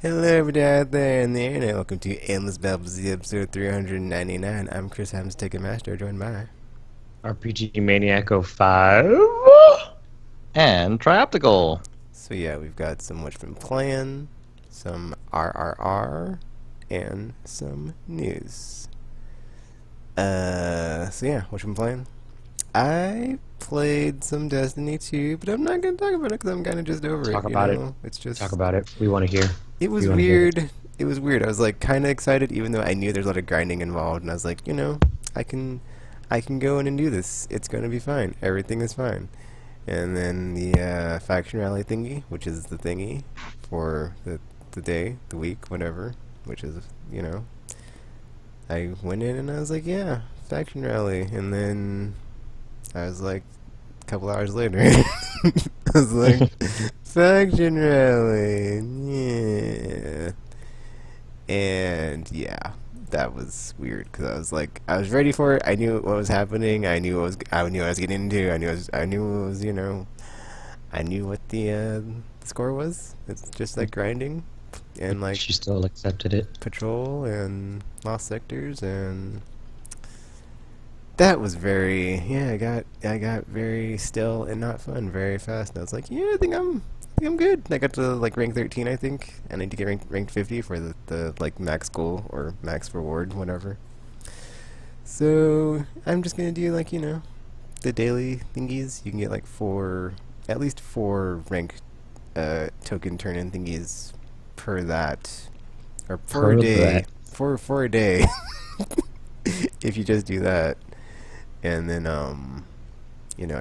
Hello everybody out there in the internet, welcome to Aimless Babble Z episode 399. I'm Chris Hams, Ticketmaster, joined by... RPG Maniaco 5 and Trioptical. So yeah, we've got some What's Been Playing, some RRR, and some news. So yeah, What's Been Playing? I played some Destiny 2, but I'm not going to talk about it because I'm kind of just over Talk it, about it. It's just... Talk about it. We want to hear. It was We wanna hear weird. It was weird. I was like kind of excited, even though I knew there's a lot of grinding involved, and I was like, I can go in and do this. It's gonna be fine. Everything is fine. And then the faction rally thingy, which is the thingy for the day, the week, whatever, which is I went in and I was like, yeah, faction rally, and then I was like, a couple hours later, I was like, faction rally, yeah. And yeah, that was weird because I was like, I was ready for it. I knew what was happening. I knew what I was getting into. I knew what was, I knew what the score was. It's just like grinding and like She still accepted it. patrol and lost sectors, and that was very, yeah, I got very still and not fun very fast. And I was like, yeah, I think I'm good. I got to like rank 13, I think, and I need to get ranked 50 for the like max goal or max reward, whatever. So I'm just gonna do like the daily thingies. You can get like at least four rank token turn-in thingies per that, or per Per day, that. for a day. If you just do that, and then I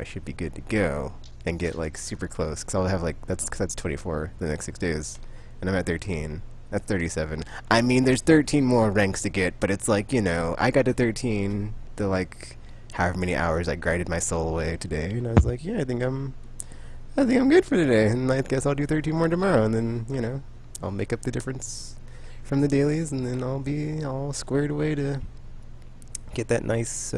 should be good to go and get like super close, because I'll have like that's 24 the next 6 days, and I'm at 13. That's 37. I mean, there's 13 more ranks to get, but it's like, I got to 13 the like however many hours I grinded my soul away today, and I was like, yeah, I think I'm good for today, and I guess I'll do 13 more tomorrow, and then I'll make up the difference from the dailies, and then I'll be all squared away to get that nice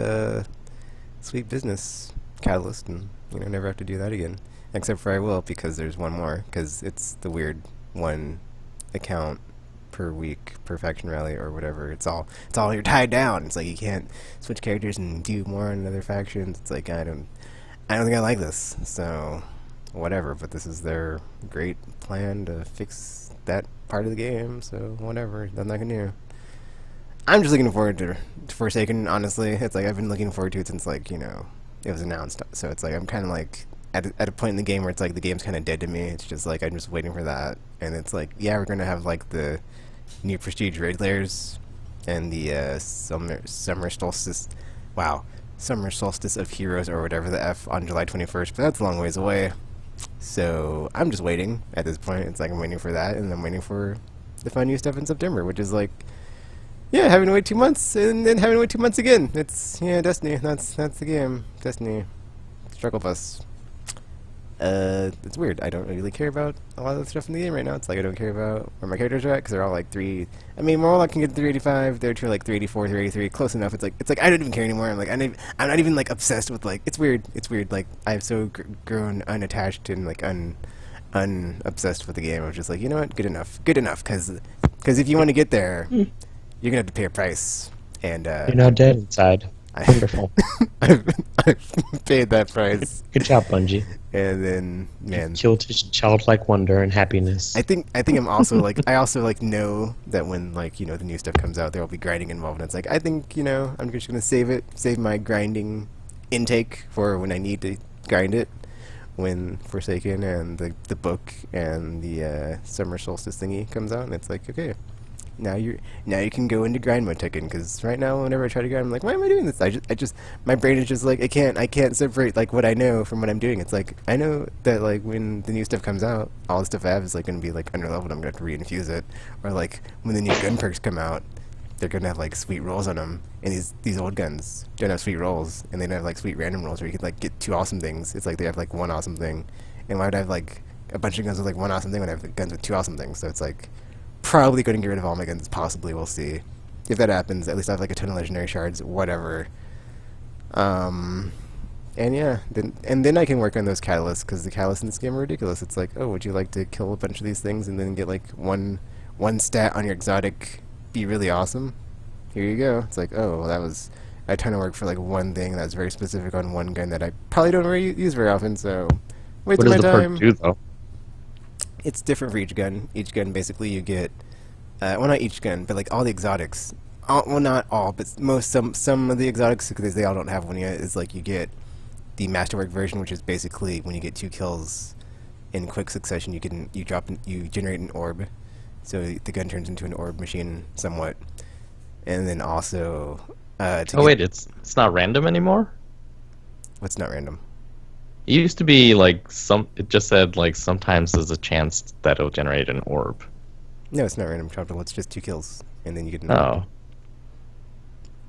sweet business catalyst, and never have to do that again. Except for I will, because there's one more, because it's the weird one account per week per faction rally or whatever. It's all you're tied down. It's like you can't switch characters and do more on other factions. It's like I don't think I like this. So whatever, but this is their great plan to fix that part of the game, so whatever, nothing I can do. I'm just looking forward to Forsaken, honestly. It's like I've been looking forward to it since like, it was announced. So it's like I'm kind of like at a point in the game where it's like the game's kind of dead to me. It's just like I'm just waiting for that. And it's like, yeah, we're going to have like the new prestige raid layers and the summer solstice. Wow. Summer solstice of heroes or whatever the F on July 21st, but that's a long ways away. So I'm just waiting at this point. It's like I'm waiting for that, and I'm waiting for the fun new stuff in September, which is like, yeah, having to wait 2 months and then having to wait 2 months again. It's, yeah, Destiny. That's the game. Destiny. Struggle bus. It's weird. I don't really care about a lot of the stuff in the game right now. It's like I don't care about where my characters are at, because they're all like I mean, Morlock can get 385. They're two like 384, 383. Close enough. It's like I don't even care anymore. I'm like I'm not even like obsessed with like. It's weird. It's weird. Like I've so grown unattached and like unobsessed with the game. I'm just like, you know what? Good enough. Good enough. Because if you want to get there, you're gonna have to pay a price. And You're not dead inside. Wonderful. I've, I've paid that price. Good job, Bungie. And then, man, Killed his childlike wonder and happiness. I think I'm also like I also like know that when like the new stuff comes out, there will be grinding involved. And it's like I think I'm just gonna save my grinding intake for when I need to grind it, when Forsaken and the book and the summer solstice thingy comes out, and it's like, okay, now you can go into grind mode Tekken, because right now whenever I try to grind, I'm like, why am I doing this? I just my brain is just like I can't separate like what I know from what I'm doing. It's like I know that like when the new stuff comes out, all the stuff I have is like going to be like underleveled. I'm going to have to reinfuse it, or like when the new gun perks come out, they're going to have like sweet rolls on them, and these old guns don't have sweet rolls, and they don't have like sweet random rolls where you could like get two awesome things. It's like they have like one awesome thing, and why would I have like a bunch of guns with like one awesome thing when I have guns with two awesome things? So it's like probably going to get rid of all my guns. Possibly, we'll see. If that happens, at least I have like a ton of legendary shards, whatever. And yeah, then I can work on those catalysts, because the catalysts in this game are ridiculous. It's like, oh, would you like to kill a bunch of these things and then get like one one stat on your exotic be really awesome. Here you go. It's like, oh, well, that was a ton of work for like one thing that's very specific on one gun that I probably don't really use very often. So, What wasting does my the perk time. do though? It's different for each gun. Each gun basically you get, well, not each gun, but like all the exotics. Well, not all, but some of the exotics, because they all don't have one yet, is like you get the masterwork version, which is basically when you get 2 kills in quick succession, you generate an orb, so the gun turns into an orb machine somewhat, and then also to Oh get wait, it's not random anymore? what's not random. It used to be like it just said like sometimes there's a chance that it'll generate an orb. No, it's not random tropical. It's just 2 kills, and then you get an orb. Oh.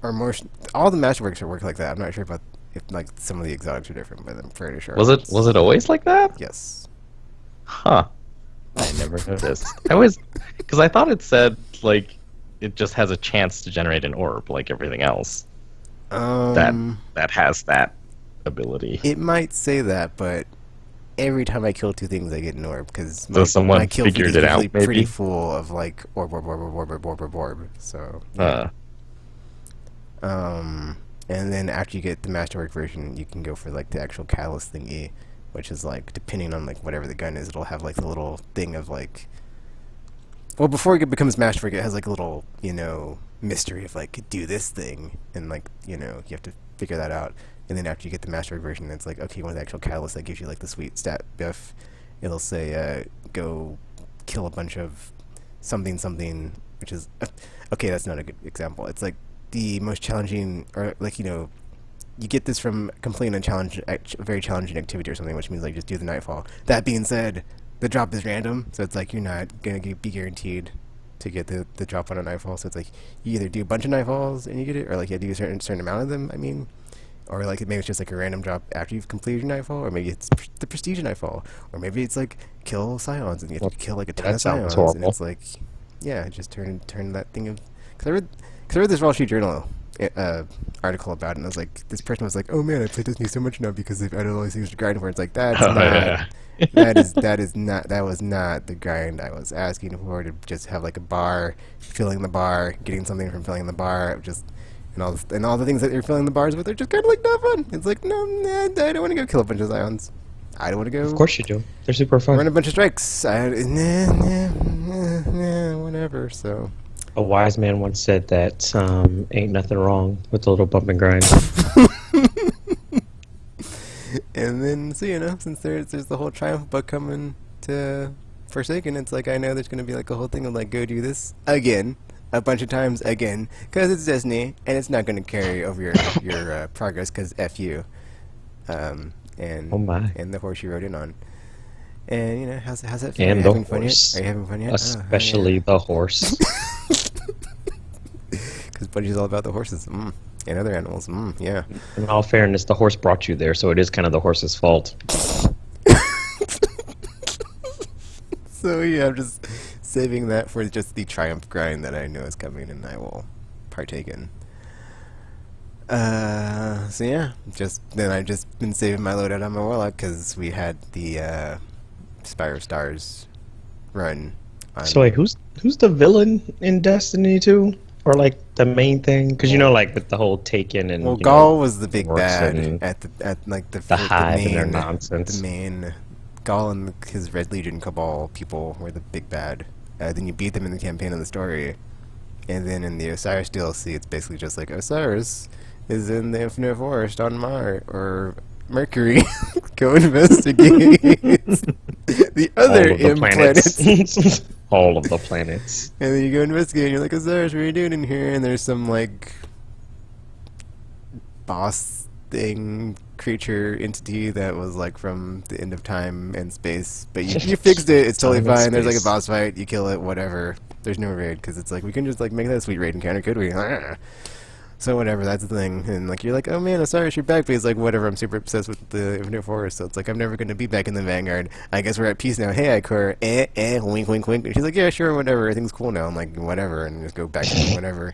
Or more. All the masterworks are work like that. I'm not sure about if like some of the exotics are different, but I'm pretty sure. Was it always like that? Yes. Huh. I never noticed. Because I thought it said like it just has a chance to generate an orb like everything else. That has that ability. It might say that, but every time I kill 2 things, I get an orb because So someone my kill feed figured is it out, usually pretty maybe? full of like orb. So and then after you get the masterwork version, you can go for like the actual catalyst thingy, which is like depending on like whatever the gun is, it'll have like the little thing of like. Well, before it becomes masterwork, it has like a little mystery of like do this thing, and like you have to figure that out. And then after you get the masterwork version, it's like okay, one of the actual catalysts that gives you like the sweet stat buff. It'll say go kill a bunch of something, which is okay. That's not a good example. It's like the most challenging, or like you get this from completing a very challenging activity or something, which means like just do the nightfall. That being said, the drop is random, so it's like you're not gonna be guaranteed to get the drop on a nightfall. So it's like you either do a bunch of nightfalls and you get it, or like you have to do a certain amount of them. I mean, or like maybe it's just like a random drop after you've completed your nightfall, or maybe it's the prestige nightfall, or maybe it's like kill scions and you have to kill like a ton that of sounds scions, and horrible. it's like yeah, just turn that thing of because I read this Wall Street Journal article about it, and I was like, this person was like, oh man, I play Disney so much now because they've added all these things to grind for. It's like that's Oh, not yeah. that was not the grind I was asking for, to just have like a bar, filling the bar, getting something from filling the bar, just and all the things that you're filling the bars with are just kind of like not fun. It's like no, nah, I don't want to go kill a bunch of Zions. I don't want to go. Of course you do. They're super Run fun. a bunch of strikes. Whatever. So. A wise man once said that ain't nothing wrong with a little bump and grind. And then, so since there's the whole Triumph book coming to Forsaken, it's like I know there's gonna be like a whole thing of like go do this again, a bunch of times again, because it's Disney and it's not gonna carry over your progress because f you, and Oh my. and the horse you rode in on, and how's that feel? Are And you the having fun yet? horse. Are you having fun yet? Especially the horse. Because Budgie's all about the horses and other animals. Yeah. In all fairness, the horse brought you there, so it is kind of the horse's fault. So yeah, I'm just saving that for just the Triumph grind that I know is coming, and I will partake in. So yeah, I've just been saving my loadout on my Warlock because we had the Spire of Stars run. So wait, who's the villain in Destiny 2? Or like the main thing? Because like with the whole Taken and Well, Gaul was the big orcs bad and at like the Hive and their main nonsense. the main Gaul and his Red Legion Cabal people were the big bad. Then you beat them in the campaign of the story, and then in the Osiris DLC, it's basically just like Osiris is in the Infinite Forest on Mars or Mercury. Go investigate the other all of the M planets. all of the planets. And then you go investigate, and you're like, Osiris, what are you doing in here? And there's some, like, boss thing, creature, entity that was, like, from the end of time and space. But you fixed it, it's totally Time and fine. There's, like, a space. boss fight, you kill it, whatever. There's no raid, because it's like, we can just, like, make that a sweet raid encounter, could we? So whatever, that's the thing. And like you're like, oh man, Osiris, you're back. But he's like, whatever, I'm super obsessed with the Infinite Forest. So it's like, I'm never going to be back in the Vanguard. I guess we're at peace now. Hey, Ikor, wink, wink, wink. And she's like, yeah, sure, whatever. Everything's cool now. I'm like, whatever. And just go back to whatever.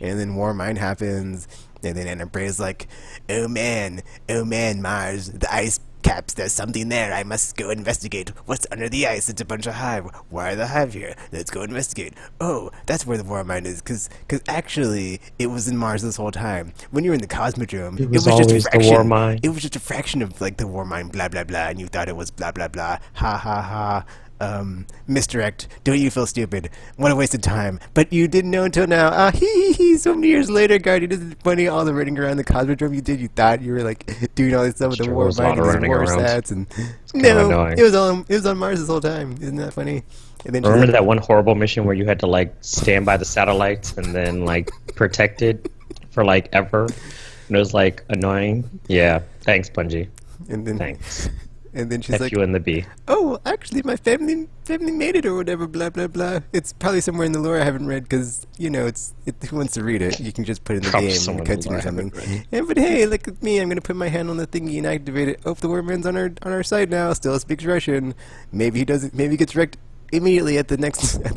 And then Warmind happens. And then Anna Bray's like, oh man, Mars, the ice Caps, there's something there. I must go investigate. What's under the ice? It's a bunch of hive. Why are the hive here? Let's go investigate. Oh, that's where the war mine is. Cause actually, it was in Mars this whole time. When you were in the Cosmodrome, It was just a always the fraction. war mine. It was just a fraction of like the war mine. Blah blah blah. And you thought it was blah blah blah. Ha ha ha. Misdirect. Don't you feel stupid? What a waste of time. But you didn't know until now. Ah, hee hee hee. So many years later, Guardian, isn't it funny? All the running around the Cosmodrome you did, you thought you were like doing all this stuff with the Sure war was a lot mine of and these running war around. sats, and kinda no, annoying. it was on Mars this whole time. Isn't that funny? And then she's Remember like, that one horrible mission where you had to like stand by the satellites and then like protect it for like ever? And it was like annoying. Yeah. Thanks, Bungie. and then Thanks. and then she's F like, you and the B. oh, actually, my family made it or whatever, blah blah blah. It's probably somewhere in the lore I haven't read because who wants to read it? You can just put it in the Probably game, in someone the in the cutscene lore or I haven't something. read. And but hey, look at me! I'm gonna put my hand on the thingy and activate it. Oh, the Wormman's on our side now. Still speaks Russian. Maybe he doesn't. Maybe he gets wrecked immediately at the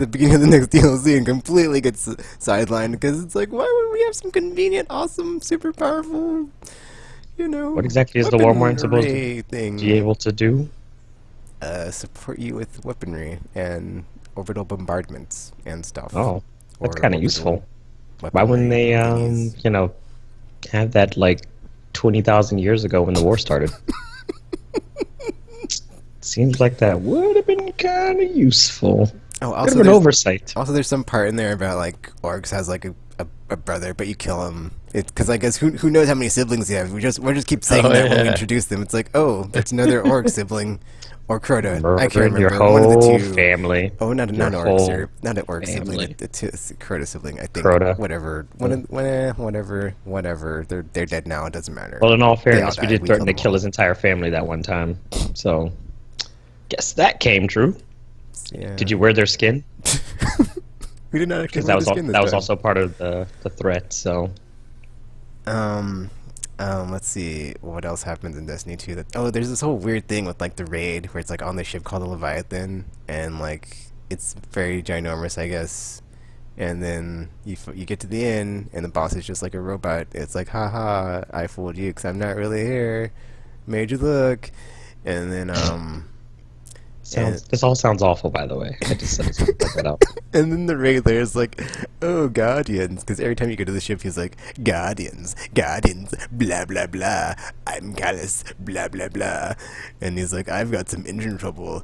beginning of the next DLC and completely gets sidelined because it's like, why would we have some convenient, awesome, super powerful, What exactly is the war mine supposed to weaponry thing? be able to do? Support you with weaponry and orbital bombardments and stuff. Oh, that's Or kind of orbital useful. Why wouldn't weaponry they, thingies. have that like 20,000 years ago when the war started? Seems like that would have been kind of useful. Oh, Bit also of an there's, oversight. also there's some part in there about like Orcs has like a brother, but you kill him. Because I guess who knows how many siblings you have? We just keep saying that when we introduce them. It's like, oh, that's another Orc sibling, or Crota. I can't Murdering your remember. One of the whole two. family. Oh, not an Your Orc, whole sir. Not an Orc family. sibling. It's a Crota sibling, I think. Crota. Whatever. Whatever. They're dead now. It doesn't matter. Well, in all They all fairness, we died. did We threaten killed to them kill all. his entire family that one time. So, guess that came true. Yeah. Did you wear their skin? We did not actually Because wear that was the skin this that was time. also part of the threat. So, Let's see what else happens in Destiny 2. There's this whole weird thing with like the raid where it's like on the ship called the Leviathan, and like it's very ginormous, I guess. And then you get to the end, and the boss is just like a robot. It's like, haha, I fooled you because I'm not really here. Made you look. And then this all sounds awful, by the way. I just said to put that out. and then the Raider is like, oh, Guardians. Because every time you go to the ship, he's like, Guardians, blah, blah, blah. I'm Callus, blah, blah, blah. And he's like, I've got some engine trouble.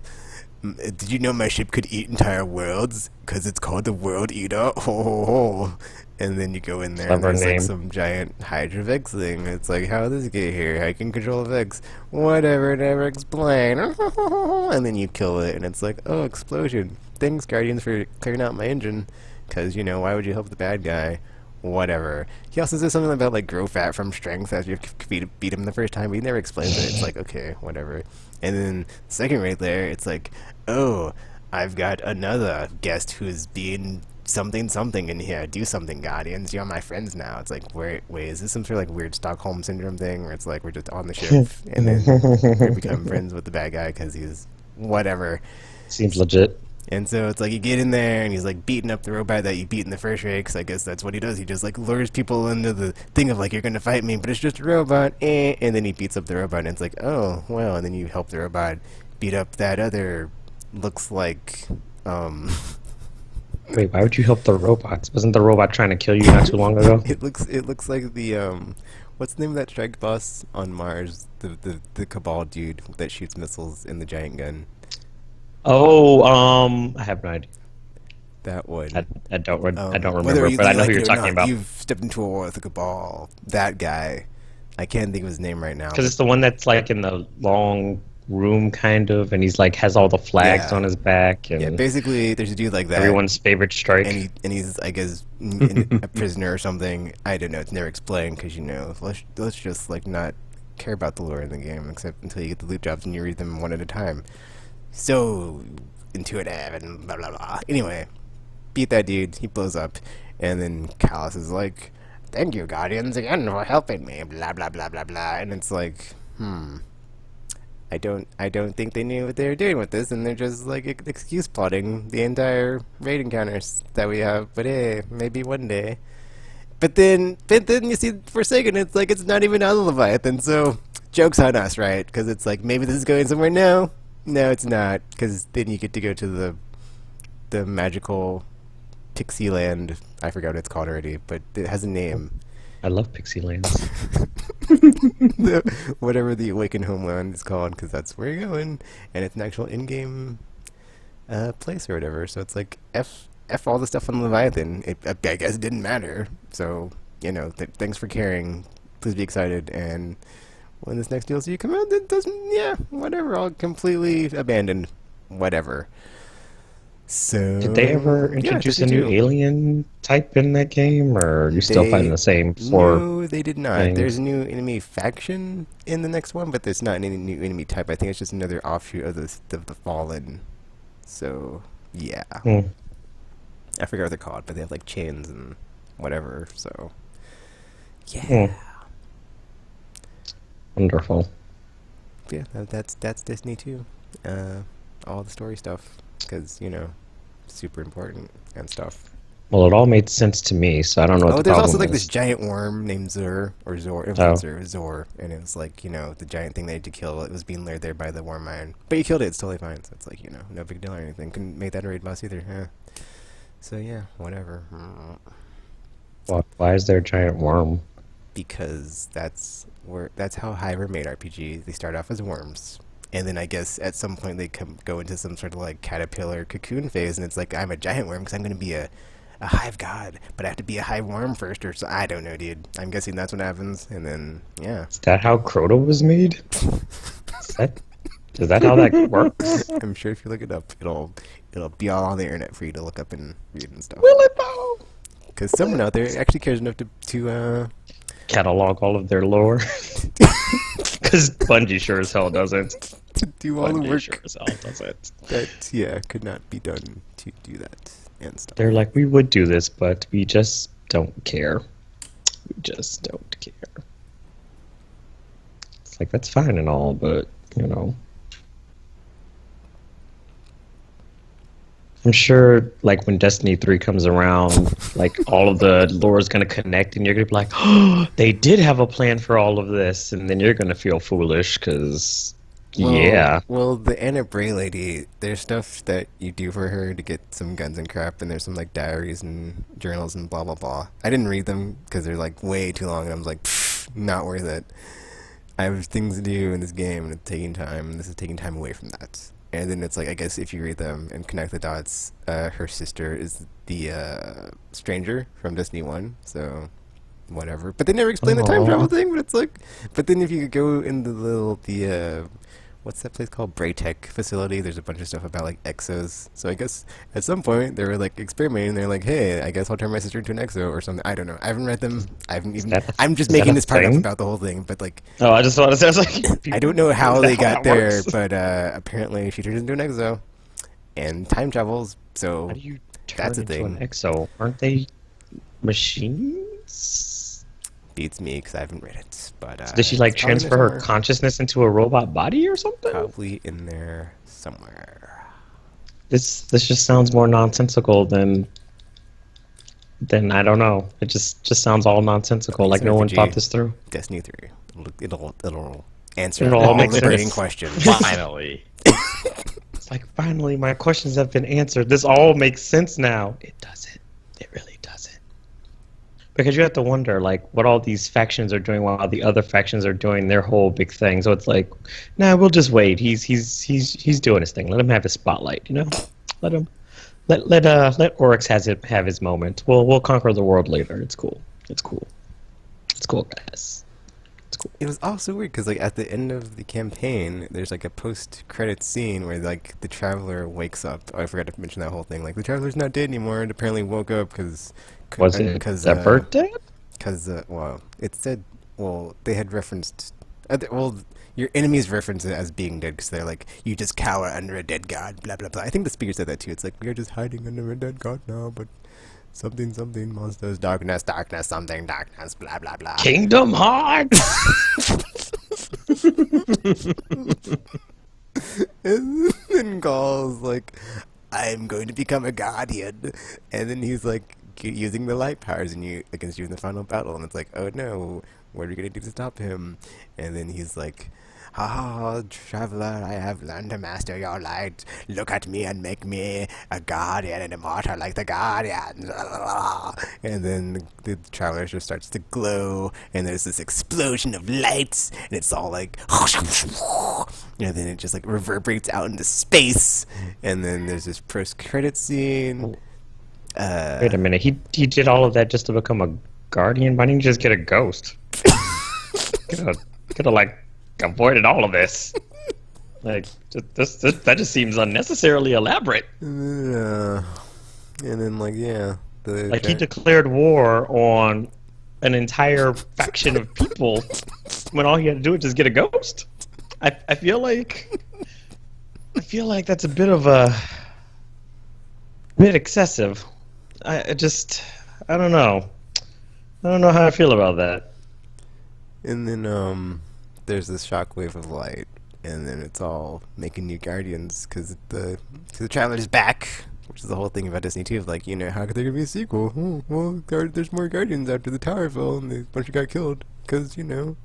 Did you know my ship could eat entire worlds? Because it's called the World Eater. Ho, ho, ho. And then you go in there and Clever there's like name. some giant Hydra Vex thing. It's like, how did this get here? I can control Vex. Whatever, never explain. And then you kill it and it's like, oh, explosion. Thanks, Guardians, for clearing out my engine. Because, why would you help the bad guy? Whatever. He also says something about, like, grow fat from strength after you beat him the first time, but he never explains it. It's like, okay, whatever. And then, second right there, it's like, oh, I've got another guest who's being something in here. Do something, Guardians. You're my friends now. It's like, wait, is this some sort of, like, weird Stockholm Syndrome thing where it's like, we're just on the ship, and then we become friends with the bad guy because he's whatever. Seems legit. And so it's like you get in there and he's like beating up the robot that you beat in the first raid, because I guess that's what he does. He just like lures people into the thing of like, you're gonna fight me, but it's just a robot, and then he beats up the robot and it's like, oh, well, and then you help the robot beat up that other, looks like, Wait, why would you help the robots? Wasn't the robot trying to kill you not too long ago? it looks like the, what's the name of that strike boss on Mars? The Cabal dude that shoots missiles in the giant gun. Oh, I have no idea. That one. I don't Whether remember, you but I think know like who it you're or talking not, about. You've stepped into a war with the Cabal. That guy. I can't think of his name right now. Because it's the one that's like in the long room, kind of, and he's like has all the flags Yeah. on his back, and Yeah, basically, there's a dude like that. everyone's favorite strike. And he's, I guess, a prisoner or something. I don't know. It's never explained because, let's just, like, not care about the lore in the game, except until you get the loot jobs and you read them one at a time. So intuitive and blah, blah, blah. Anyway, beat that dude. He blows up. And then Callus is like, thank you, Guardians, again for helping me, blah, blah, blah, blah, blah. And it's like, I don't think they knew what they were doing with this, and they're just like excuse plotting the entire raid encounters that we have. But hey, maybe one day. But then you see Forsaken, it's like it's not even on the Leviathan, so joke's on us, right? Because it's like maybe this is going somewhere. No, no, it's not. Because then you get to go to the magical Pixie Land. I forgot what it's called already, but it has a name. I love Pixie Lands. Whatever the Awakened Homeland is called, because that's where you're going, and it's an actual in-game place or whatever. So it's like f all the stuff on Leviathan. I guess it didn't matter. So thanks for caring. Please be excited. And when this next DLC comes out, it doesn't. Yeah, whatever. I'll completely abandon whatever. So Did they ever introduce a new alien type in that game, or are you still fighting the same four? No, they did not. things? There's a new enemy faction in the next one, but there's not any new enemy type. I think it's just another offshoot of the Fallen. So yeah, I forget what they're called, but they have like chains and whatever. So yeah, Wonderful. yeah. That's Disney too. All the story stuff, because super important and stuff. Well, it all made sense to me, so I don't know what the there's problem also like is. this giant worm named Zor, or Zor, it Oh. wasn't Zor, and it was like, the giant thing they had to kill. It was being lured there by the worm iron. But you killed it, it's totally fine. So it's like, no big deal or anything. Couldn't make that a raid boss either. Yeah. So yeah, whatever. Why is there a giant worm? Because that's how Hive are made RPGs. They start off as worms. And then I guess at some point they go into some sort of like caterpillar cocoon phase, and it's like, I'm a giant worm because I'm going to be a hive god, but I have to be a hive worm first, or so. I don't know, dude. I'm guessing that's what happens, and then yeah. Is that how Crota was made? Is that how that works? I'm sure if you look it up, it'll be all on the internet for you to look up and read and stuff. Will it though? Because someone out there actually cares enough to Catalog all of their lore. Because Bungie sure as hell doesn't. do all the Bungie work sure as hell doesn't. that could not be done to do that and stuff. They're like, we would do this, but we just don't care. We just don't care. It's like, that's fine and all, but, I'm sure, like, when Destiny 3 comes around, like, all of the lore is going to connect, and you're going to be like, oh, they did have a plan for all of this, and then you're going to feel foolish, because, yeah. Well, the Anna Bray lady, there's stuff that you do for her to get some guns and crap, and there's some, like, diaries and journals and blah, blah, blah. I didn't read them, because they're, like, way too long, and I was like, not worth it. I have things to do in this game, and it's taking time, and this is taking time away from that. And then it's like, I guess if you read them and connect the dots, her sister is the stranger from Destiny 1, so whatever. But they never explain the time travel thing, but it's like... But then if you could go in what's that place called? Braytech facility, there's a bunch of stuff about, like, exos. So I guess at some point they were, like, experimenting, and they're like, hey, I guess I'll turn my sister into an exo or something. I don't know. I haven't read them. I'm just making this part up about the whole thing, but, like... Oh, I just thought it was like... I don't know how they got there, but apparently she turns into an exo and time travels, so How do you turn that's a into thing. an exo? Aren't they machines? Beats me because I haven't read it. But Did she like it's probably in there transfer her somewhere. consciousness into a robot body or something? Probably in there somewhere. This just sounds more nonsensical than I don't know. It just sounds all nonsensical. Like no one thought this through. Destiny 3. It'll answer It'll all all make the burning sense. questions. Finally. It's like finally my questions have been answered. This all makes sense now. It doesn't. It really doesn't. Because you have to wonder, like, what all these factions are doing while the other factions are doing their whole big thing. So it's like, nah, we'll just wait. He's doing his thing. Let him have his spotlight. Let Oryx have his moment. We'll conquer the world later. It's cool. It's cool, guys. It's cool. It was also weird because, like, at the end of the campaign, there's like a post-credit scene where, like, the Traveler wakes up. Oh, I forgot to mention that whole thing. Like, the Traveler's not dead anymore, and apparently woke up because Was it their birthday? Because, well, it said, well, they had referenced, well, your enemies reference it as being dead because they're like, you just cower under a dead god, blah, blah, blah. I think the speaker said that too. It's like, we are just hiding under a dead god now, but something, something, monsters, darkness, darkness, something, darkness, blah, blah, blah. Kingdom Hearts. And then Gaul's like, I'm going to become a guardian. And then he's like, using the light powers against you in the final battle, and it's like, oh no, what are we gonna do to stop him? And then he's like, "Ah, traveler, I have learned to master your light. Look at me and make me a guardian and immortal like the guardians." And then the traveler just starts to glow, and there's this explosion of lights, and it's all like, and then it just like reverberates out into space, and then there's this post-credit scene. Wait a minute, he did all of that just to become a guardian? Why didn't you just get a ghost? Could have like avoided all of this. Like, that just seems unnecessarily elaborate. And then like, yeah, like he declared war on an entire faction of people when all he had to do was just get a ghost. I feel like that's a bit excessive. I don't know. I don't know how I feel about that. And then there's this shockwave of light, and then it's all making new guardians because the traveler's back, which is the whole thing about Disney too. Of like, you know, how could there be a sequel? Oh, well, there's more guardians after the tower fell and a bunch of got killed because, you know,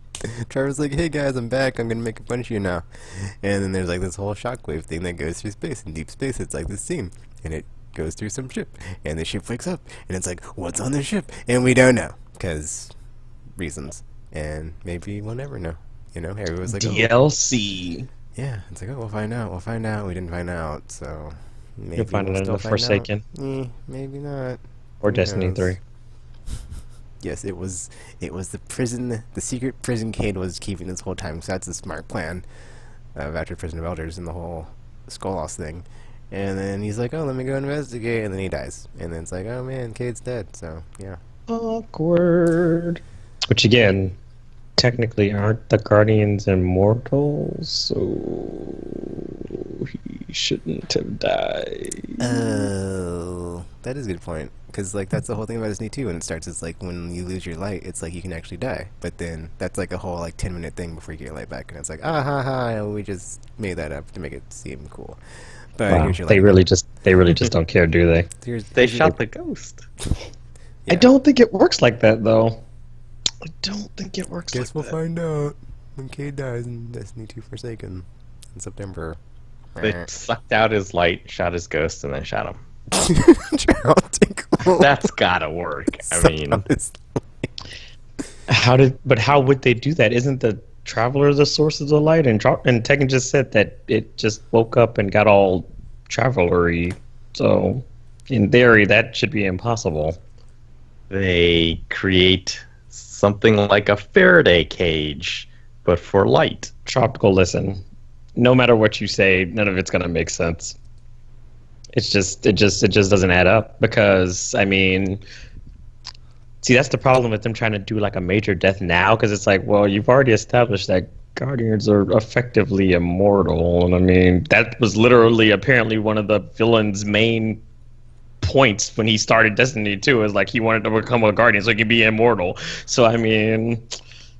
Traveler's like, "Hey guys, I'm back. I'm gonna make a bunch of you now." And then there's like this whole shockwave thing that goes through space. In deep space, it's like this scene, and it goes through some ship, and the ship wakes up, and it's like, what's on the ship? And we don't know because reasons. And maybe we'll never know. You know, Harry was like, DLC. Yeah, it's like, oh, we'll find out. We'll find out. We didn't find out, so maybe You'll find we'll it in still the find Forsaken. out. Maybe not. Or Who Destiny knows? 3. Yes, it was the prison, the secret prison Cade was keeping this whole time. So that's a smart plan of after Prison of Elders and the whole Skull Loss thing. And then he's like, "Oh, let me go investigate," and then he dies. And then it's like, "Oh man, Cade's dead." So yeah. Awkward. Which again, technically aren't the Guardians immortal, so he shouldn't have died. Oh, that is a good point. Because like that's the whole thing about Disney too. When it starts, it's like when you lose your light, it's like you can actually die. But then that's like a whole like 10-minute thing before you get your light back, and it's like, ah ha ha, we just made that up to make it seem cool. But Wow, here's your they light. really just don't care, do they? They here's your shot light. the ghost. I don't think it works like that, though. I don't think it works Guess like we'll that. find out when Cade dies in Destiny 2 Forsaken in September. They sucked out his light, shot his ghost, and then shot him. Tinkle. That's gotta work. I mean, How would they do that? Isn't the Traveler the source of the light? And Tekken just said that it just woke up and got all Travelery. So, in theory, that should be impossible. they create something like a Faraday cage, but for light. Tropical, listen. No matter what you say, none of it's gonna make sense. It just doesn't add up because I mean, see, that's the problem with them trying to do like a major death now because it's like, well, you've already established that Guardians are effectively immortal, and I mean that was literally apparently one of the villain's main points when he started Destiny 2 is like he wanted to become a Guardian so he could be immortal. So I mean,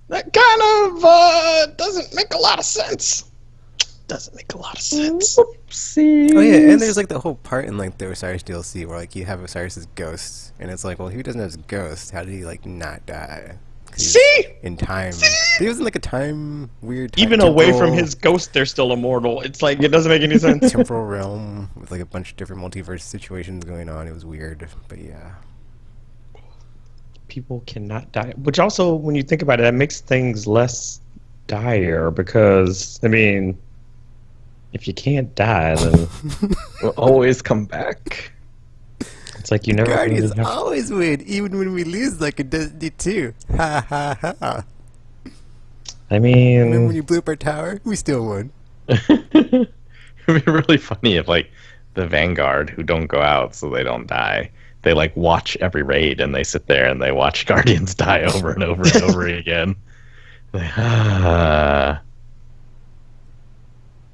that kind of doesn't make a lot of sense. Doesn't make a lot of sense. Oopsies. Oh yeah, and there's like the whole part in like the Osiris DLC where like you have Osiris's ghost, and it's like, well, he doesn't have his ghost. How did he like not die? 'Cause he's See? in time. He was in like a time weird. Even away from his ghost, they're still immortal. It's like it doesn't make any sense. temporal realm with like a bunch of different multiverse situations going on. It was weird, but yeah. People cannot die. Which also, when you think about it, that makes things less dire because I mean, if you can't die, then We'll always come back. it's like you never. Guardians really have- always win, even when we lose, like in Destiny 2. Ha ha ha. I Remember when mean, you blew up our tower? We still won. It'd be really funny if like the Vanguard who don't go out so they don't die. They like watch every raid and they sit there and they watch Guardians die over and over and over again. Like,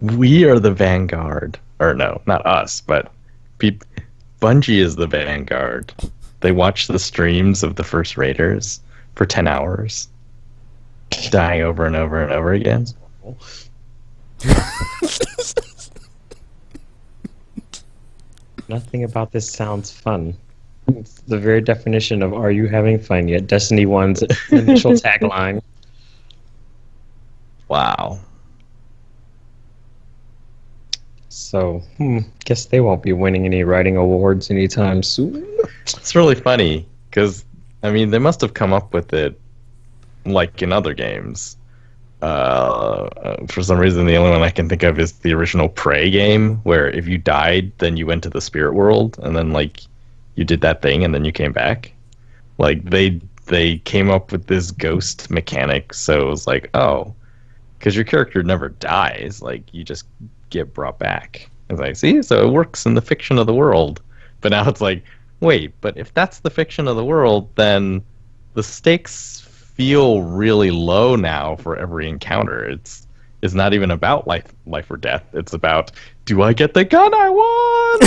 we are the Vanguard. Or no, not us, but Bungie is the Vanguard. They watch the streams of the first raiders for 10 hours, dying over and over and over again. nothing about this sounds fun. It's the very definition of "Are you having fun yet?" Destiny 1's initial tagline. Wow. So, guess they won't be winning any writing awards anytime soon. It's really funny because I mean they must have come up with it like in other games. For some reason, the only one I can think of is the original Prey game, where if you died, then you went to the spirit world, and then like you did that thing, and then you came back. Like they came up with this ghost mechanic, so it was like, oh, because your character never dies, like you just get brought back. It's like, see, so it works in the fiction of the world. But now it's like, wait, but if that's the fiction of the world, then the stakes feel really low now for every encounter. It's not even about life or death. It's about, do I get the gun I want?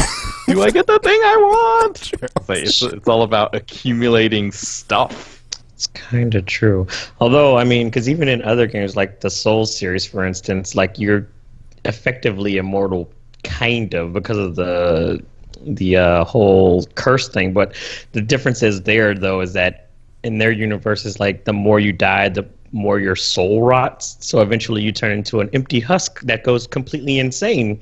Do I get the thing I want? It's all about accumulating stuff. It's kind of true. Although, I mean, because even in other games, like the Souls series, for instance, like you're effectively immortal, kind of, because of the whole curse thing. But the difference is there, though, is that in their universe is like the more you die, the more your soul rots. So eventually you turn into an empty husk that goes completely insane.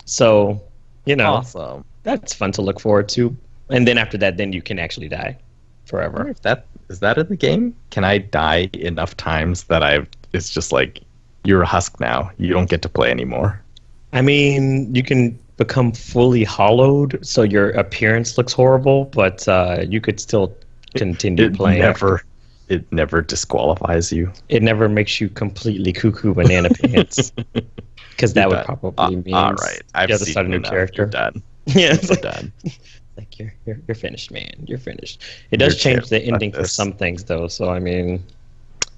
So, Awesome. that's fun to look forward to. And then after that, then you can actually die forever. If that is that in the game? Can I die enough times that it's just like, you're a husk now. You don't get to play anymore. I mean, you can become fully hollowed, so your appearance looks horrible, but you could still continue playing. It never disqualifies you. It never makes you completely cuckoo banana pants. Because that would probably mean all right. you have to start a new character. You're done. Yeah, it's You're like, done. like you're finished, man. You're finished. It does change the ending for some things, though. So I mean,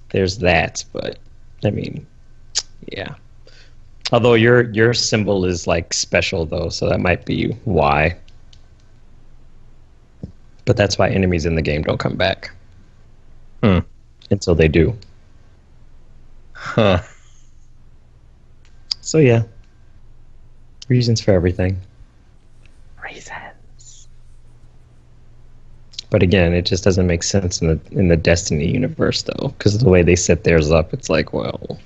there's that. But I mean, yeah. Although your symbol is like special, though, so that might be why. But that's why enemies in the game don't come back. Until they do. Huh. So yeah. Reasons for everything. Reasons. But again, it just doesn't make sense in the Destiny universe, though, because of the way they set theirs up. It's like, well,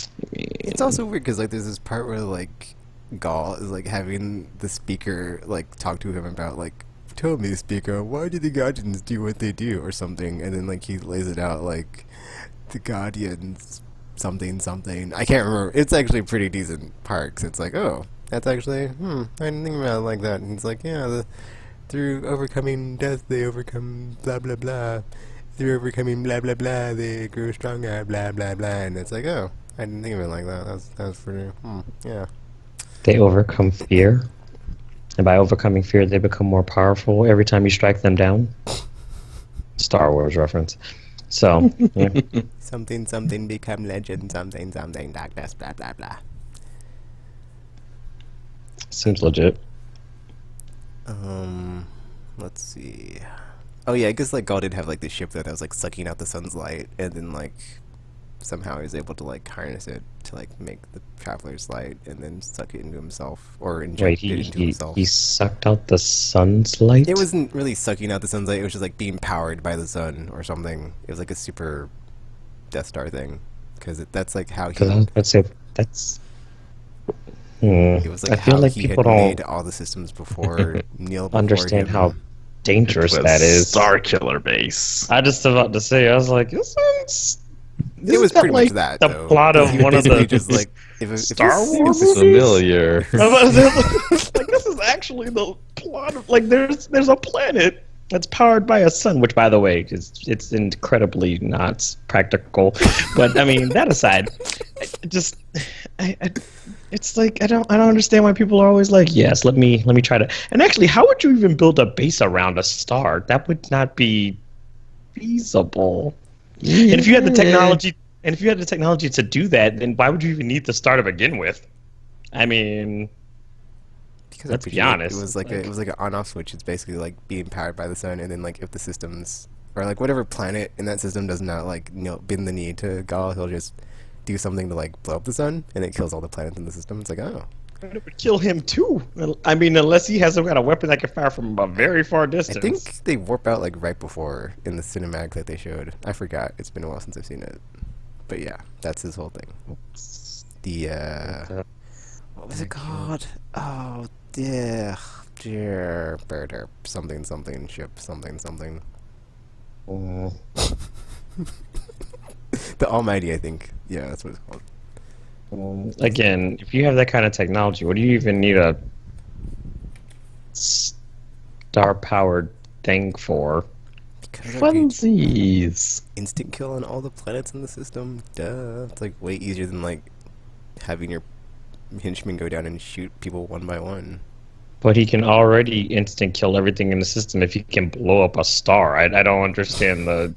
I mean, it's also weird because like there's this part where like Gaul is like having the speaker like talk to him about like, tell me, speaker, why do the Guardians do what they do or something, and then like he lays it out like the Guardians something something. I can't remember. It's actually a pretty decent part 'cause it's like, oh, that's actually I didn't think about it like that. And it's like, yeah, through overcoming death they overcome blah blah blah. Through overcoming blah blah blah they grow stronger blah blah blah. And it's like, oh, I didn't think of it like that. That was pretty yeah. they overcome fear. And by overcoming fear, they become more powerful every time you strike them down. Star Wars reference. So, yeah. Something something become legend, something something darkness, blah blah blah. Seems legit. Let's see. Oh yeah, I guess like God did have like this ship that was like sucking out the sun's light, and then like somehow he was able to like harness it to like make the traveler's light, and then suck it into himself or inject it into himself. He sucked out the sun's light. It wasn't really sucking out the sun's light. It was just like being powered by the sun or something. It was like a super Death Star thing, because that's like how he. Let's say that's. It was like I feel how like he people had don't made all the systems before Neil. Understand how dangerous It was that is. Star Killer Base. I just about to say, I was like, this one's. It was pretty much that. The though. plot of He one of basically the just like Star Wars It's familiar. I was about to say, like, this is actually the plot of like there's a planet that's powered by a sun, which by the way it's incredibly not practical. But I mean, that aside, it's like I don't understand why people are always like, yes, let me try to. And actually, how would you even build a base around a star? That would not be feasible. Yeah. And if you had the technology, to do that, then why would you even need the star to begin with? I mean, because let's be honest. It was like an on-off switch. It's basically like being powered by the sun, and then like if the systems or like whatever planet in that system does not like bend the knee to Gaul, he'll just do something to like blow up the sun, and it kills all the planets in the system. It's like, oh, And it would kill him too. I mean, unless he has some kind of weapon that can fire from a very far I distance. think they warp out like right before in the cinematic that they showed. I forgot. It's been a while since I've seen it. But yeah, that's his whole thing. The what was it called? Oh, dear, something something ship something something. Oh. The Almighty, I think. Yeah, that's what it's called. Again, if you have that kind of technology, what do you even need a star-powered thing for? Because that'd be Funsies. instant kill on all the planets in the system. Duh. It's like way easier than like having your henchmen go down and shoot people one by one. But he can already instant kill everything in the system if he can blow up a star. I don't understand the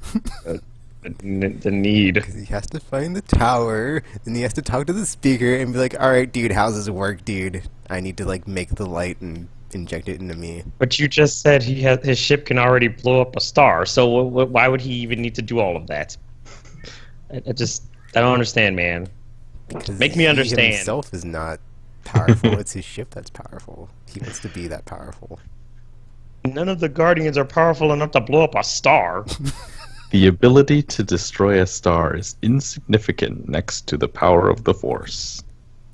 need. Because he has to find the tower, then he has to talk to the speaker and be like, alright, dude, how's this work, dude? I need to, like, make the light and inject it into me. But you just said his ship can already blow up a star, so why would he even need to do all of that? I don't understand, man. Because Make me understand. He himself is not powerful, it's his ship that's powerful. He wants to be that powerful. None of the Guardians are powerful enough to blow up a star. The ability to destroy a star is insignificant next to the power of the Force.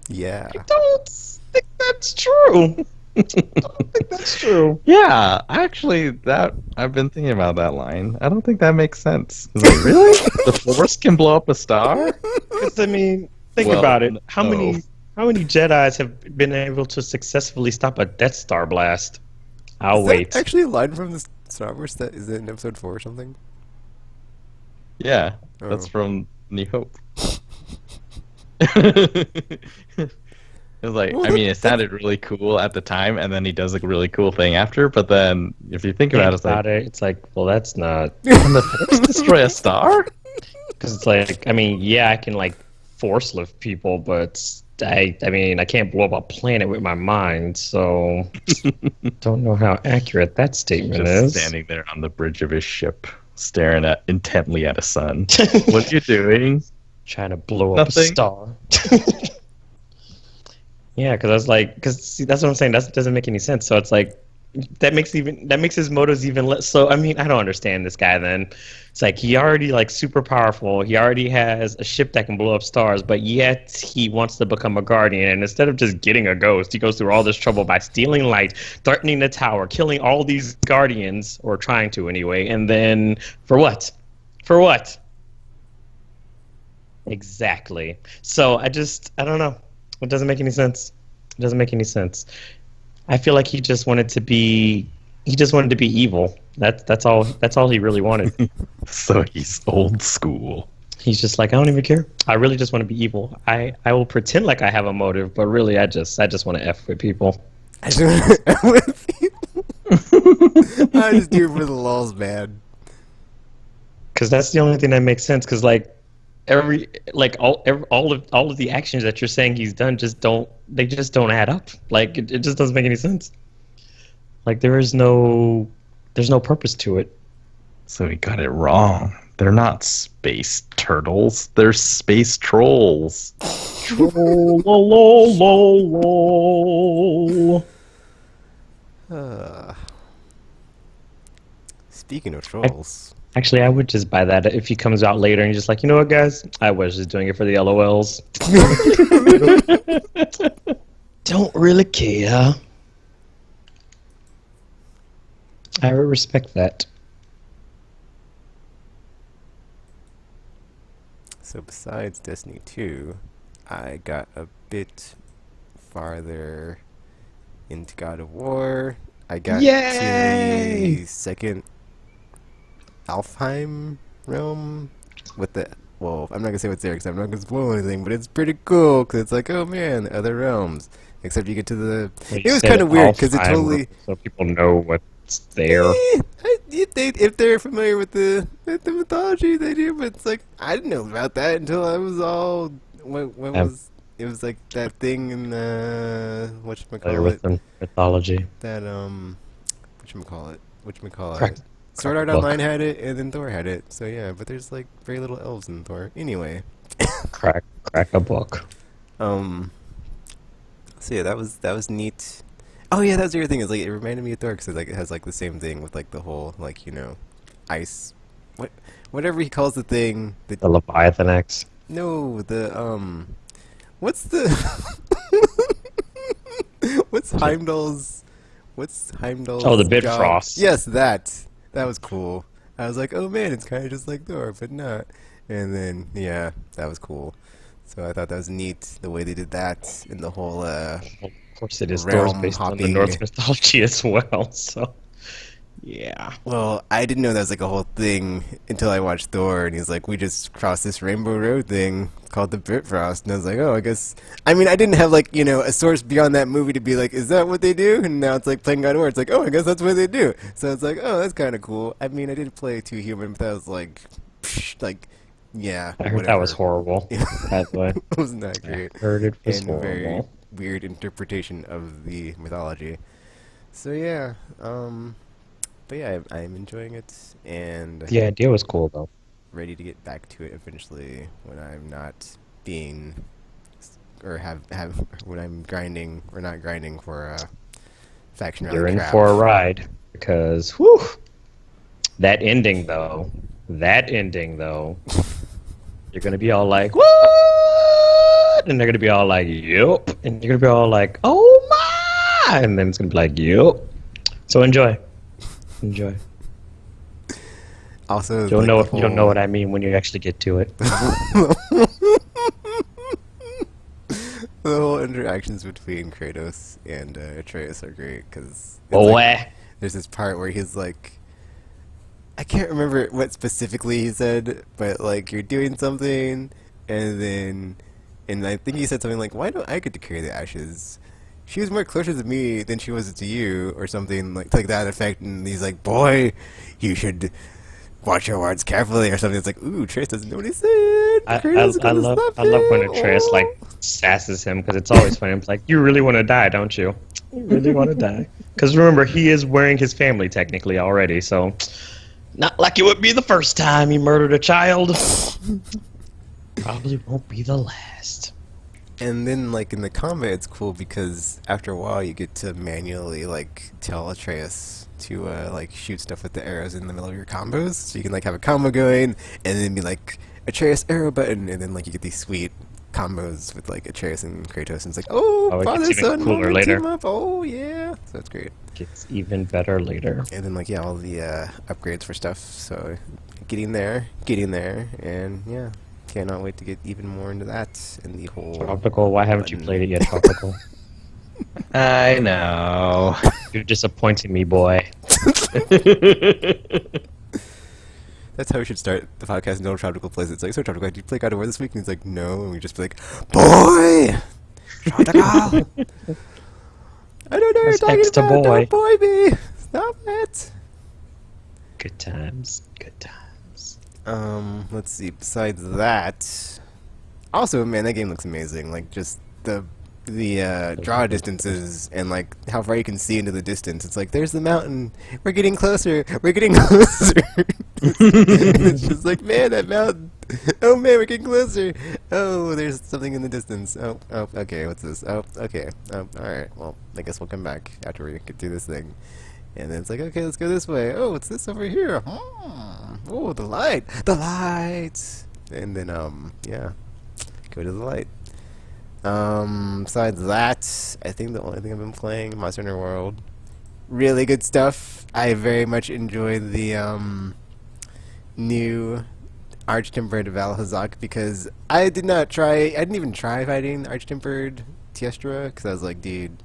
Yeah. I don't think that's true. I don't think that's true. Yeah, actually, that I've been thinking about that line. I don't think that makes sense. It's like, really? The Force can blow up a star? Because I mean, think Well, about it. How no. many Jedis have been able to successfully stop a Death Star blast? I'll Is wait. that actually a line from the Star Wars that is it in episode 4 or something? Yeah, that's Oh. from New Hope. It was like, Well, I mean, it sounded really cool at the time, and then he does a really cool thing after. But then, if you think about it, It's like, well, that's not. can the Force destroy a star? Because it's like, I mean, yeah, I can like force lift people, but I mean, I can't blow up a planet with my mind, so don't know how accurate that statement Just is. standing there on the bridge of his ship, staring intently at a sun. What are you doing? Trying to blow up a Nothing. star. Yeah, because I was like, see, that's what I'm saying. That doesn't make any sense. So it's like, that makes his motives even less. So I mean, I don't understand this guy. Then it's like he already like super powerful. He already has a ship that can blow up stars, but yet he wants to become a guardian. And instead of just getting a ghost, he goes through all this trouble by stealing light, threatening the tower, killing all these guardians, or trying to anyway. And then for what? For what? Exactly. So I don't know. It doesn't make any sense. It doesn't make any sense. I feel like he just wanted to be evil. That's all he really wanted. So he's old school. He's just like, I don't even care. I really just want to be evil. I will pretend like I have a motive, but really I just want to F with people. I just want to with people. I just do it for the lulz, man. Cuz that's the only thing that makes sense, cuz like all of the actions that you're saying he's done just don't add up. Like it just doesn't make any sense. Like there's no purpose to it. So he got it wrong. They're not space turtles. They're space trolls. Speaking of trolls, Actually, I would just buy that if he comes out later and he's just like, you know what, guys? I was just doing it for the LOLs. Don't really care. I would respect that. so besides Destiny 2, I got a bit farther into God of War. I got to Yay! the second Alfheim realm with the, well, I'm not gonna say what's there because I'm not gonna spoil anything, but it's pretty cool because it's like, oh man, other realms. Except you get to the, Well, it was kind of weird because it Alfheim, totally, so people know what's there. if they're familiar with the mythology, they do. But it's like I didn't know about that until I was all when was it was like that thing in Familiar with whatchamacallit, the mythology. that whatchamacallit. Crack- Sword Art book. Online had it, and then Thor had it. So yeah, but there's like very little elves in Thor. Anyway, Crack a book. I So yeah, that was neat. Oh yeah, that was the other thing. Is like it reminded me of Thor because like it has like the same thing with like the whole like ice, what whatever he calls the thing. The The Leviathan X. no the what's the what's Heimdall's Oh, the job? Bifrost. Yes, that was cool. I was like, oh man, it's kind of just like Thor, but not. And then yeah, that was cool. So I thought that was neat the way they did that in the whole Of course, it is. Thor's realm based on the hopping. Norse mythology as well. So, yeah. Well, I didn't know that was like a whole thing until I watched Thor, and he's like, "We just crossed this Rainbow Road thing called the Bifrost," and I was like, "Oh, I guess." I mean, I didn't have like a source beyond that movie to be like, "Is that what they do?" And now it's like playing God of War. It's like, "Oh, I guess that's what they do." So it's like, "Oh, that's kind of cool." I mean, I did play Two Human, but that was like, like, yeah, I heard whatever. that was horrible. Yeah. By the way, It was not great. I heard it was And very horrible. weird interpretation of the mythology. So yeah, but yeah, I'm enjoying it and The idea was cool though. ready to get back to it eventually when I'm not being or have when I'm grinding or not grinding for faction rally You're in crap. for a ride because, whew, that ending though, you're gonna be all like, what? And they're gonna be all like, yup. And you're gonna be all like, oh my! And then it's gonna be like, yup. So enjoy. Also, You'll like, know the if you don't know whole- what I mean when you actually get to it. The whole interactions between Kratos and Atreus are great because Boy. there's this part where he's like, I can't remember what specifically he said, but like you're doing something, and I think he said something like, "Why don't I get to carry the ashes? She was more closer to me than she was to you," or something like that effect. And he's like, "Boy, you should watch your words carefully," or something. It's like, "Ooh, Trace doesn't know what he said." Kratos is gonna stop I love when him. Atreus Oh. like sasses him because it's always funny. It's like, you really want to die, don't you? You really want to die? Because remember, he is wearing his family technically already, so not like it would be the first time he murdered a child. Probably won't be the last. And then, like, in the combat, it's cool because after a while you get to manually, like, tell Atreus to, like, shoot stuff with the arrows in the middle of your combos. So you can, like, have a combo going and then be like, Atreus arrow button, and then, like, you get these sweet combos with, like, Atreus and Kratos, and it's like, Oh, it father, gets even son, cooler moment, later. team up. Oh, yeah. So that's great. Gets even better later. And then, like, yeah, all the upgrades for stuff. So getting there, and, yeah. Cannot wait to get even more into that and the whole... Tropical, why haven't you button. played it yet, Tropical? I know. You're disappointing me, boy. That's how we should start the podcast. No Tropical plays. It's like, so Tropical, did you play God of War this week? And he's like, no. And we just be like, boy! Tropical! I don't know what you're That's talking extra about. boy. Don't boy me! Stop it! Good times. Let's see. Besides that, also, man, that game looks amazing. Like, just the draw distances and like how far you can see into the distance. It's like, there's the mountain. We're getting closer. We're getting closer. It's just like, man, that mountain. Oh man, we're getting closer. Oh, there's something in the distance. Oh, okay. What's this? Oh, okay. All right. Well, I guess we'll come back after we get through this thing. And then it's like, okay, let's go this way. Oh, what's this over here? Oh, the light. The light. And then, yeah, go to the light. Besides that, I think the only thing I've been playing, Monster Hunter World. Really good stuff. I very much enjoy the, new Arch-Tempered Valhazak because I didn't even try fighting Arch-Tempered Tiestra because I was like, dude,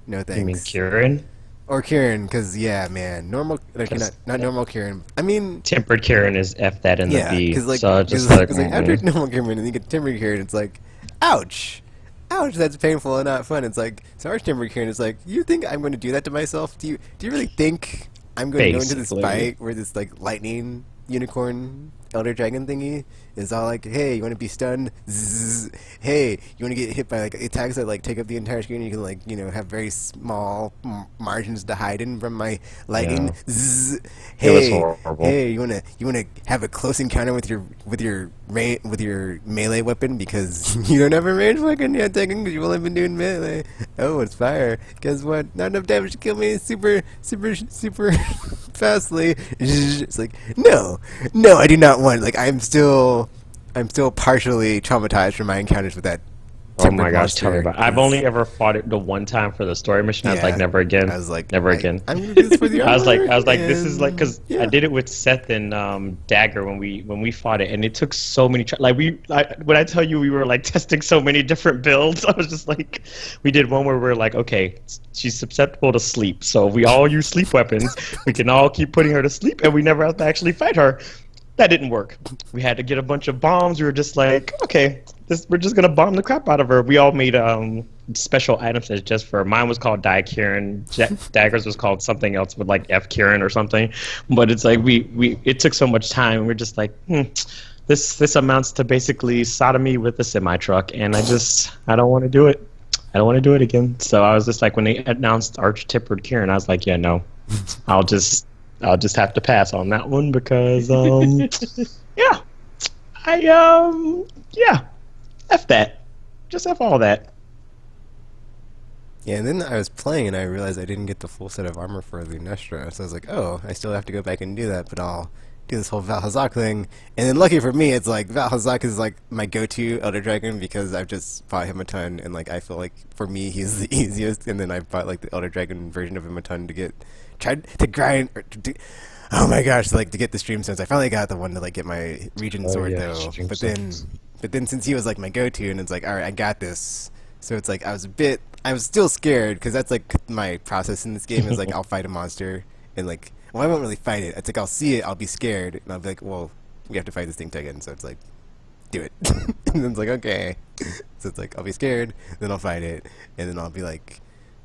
no thanks. You mean Kieran? Or Kieran, because, yeah, man, normal, like, not normal Kieran. I mean, Tempered Kieran is F that in yeah, the B. because, like, so cause, just like, like, after normal Kieran, and then you get tempered Kieran, it's like, ouch. Ouch, that's painful and not fun. It's like, so Arch Tempered Kieran is like, you think I'm going to do that to myself? Do you really think I'm going to go into this Basically. fight where this, like, lightning unicorn elder dragon thingy is all like, hey, you want to be stunned? Zzz. Hey, you want to get hit by like attacks that like take up the entire screen? You can like have very small margins to hide in from my lightning. Yeah. Zzz. It was Hey, horrible. hey, you wanna have a close encounter with your melee weapon because you don't have a range weapon yet, Tekken, because you've only been doing melee. Oh, it's fire. Guess what? Not enough damage to kill me super fastly. It's like, no, I do not want. Like, I'm still partially traumatized from my encounters with that. Oh my tempered gosh, tell me monster. about it. I've only ever fought it the one time for the story mission. I was like, Yeah. never again. I was like, never again. I'm gonna do this for the I was like, armor, this is like, because and, I yeah. did it with Seth and Dagger when we fought it, and it took so many. When I tell you we were like testing so many different builds, I was just like, we did one where we are like, okay, she's susceptible to sleep, so if we all use sleep weapons, we can all keep putting her to sleep, and we never have to actually fight her. That didn't work. We had to get a bunch of bombs. We were just like, okay, we're just gonna bomb the crap out of her. We all made special items that's just for. Mine was called Die Kieran. Dagger's was called something else with like F Kieran or something. But it's like it took so much time. We're just like, this amounts to basically sodomy with a semi truck, and I don't want to do it. I don't want to do it again. So I was just like, when they announced Arch Tippered Kieran, I was like, yeah, no, I'll just have to pass on that one because yeah, yeah, F that, just F all that. Yeah, and then I was playing and I realized I didn't get the full set of armor for the Nestra, so I was like, oh, I still have to go back and do that, but I'll do this whole Valhazak thing. And then lucky for me, it's like Valhazak is like my go-to Elder Dragon because I've just fought him a ton, and like I feel like for me he's the easiest. And then I fought like the Elder Dragon version of him a ton to tried to grind. Oh my gosh, like to get the stream stones. I finally got the one to like get my region sword yeah, though. stream But stones. then since he was like my go-to, and it's like, all right, I got this. So it's like I was still scared because that's like my process in this game is like I'll fight a monster and like, well, I won't really fight it. It's like I'll see it, I'll be scared, and I'll be like, well, we have to fight this thing again. So it's like, do it. And then it's like, okay. So it's like I'll be scared, then I'll fight it, and then I'll be like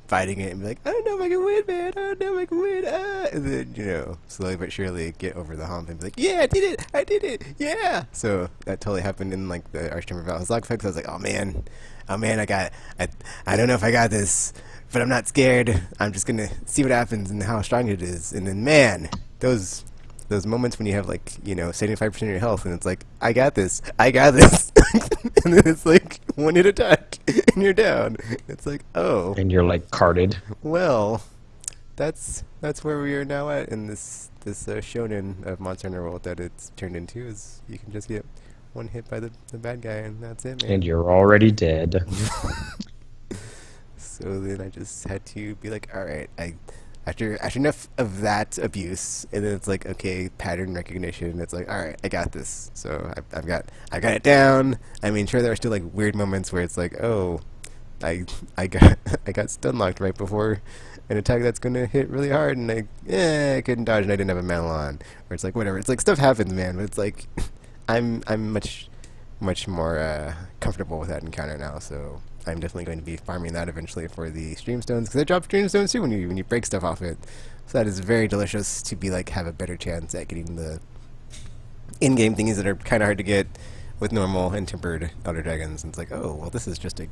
fighting it and be like, I don't know if I can win, man. I don't know if I can win. And then slowly but surely get over the hump and be like, yeah, I did it, yeah. So that totally happened in like the Archtimber Valhazak fight. I was like, oh man, I don't know if I got this, but I'm not scared. I'm just gonna see what happens and how strong it is. And then man, those moments when you have like 75% of your health and it's like, I got this, and then it's like one hit attack and you're down. It's like, oh, And you're like carded. well, that's where we are now at in this shonen of Monster Hunter World that it's turned into. Is you can just get one hit by the bad guy and that's it, man. And you're already dead. So then I just had to be like, all right, after enough of that abuse, and then it's like, okay, pattern recognition. It's like, all right, I got this. So I've got it down. I mean, sure, there are still like weird moments where it's like, oh, I got stun locked right before an attack that's gonna hit really hard, and I couldn't dodge, and I didn't have a mantle on. Or it's like whatever. It's like stuff happens, man. But it's like I'm much more comfortable with that encounter now. So I'm definitely going to be farming that eventually for the stream stones, because I drop stream stones too when you break stuff off it. So that is very delicious to be like have a better chance at getting the in-game thingies that are kind of hard to get with normal and tempered Elder Dragons. And it's like, oh well, this is just a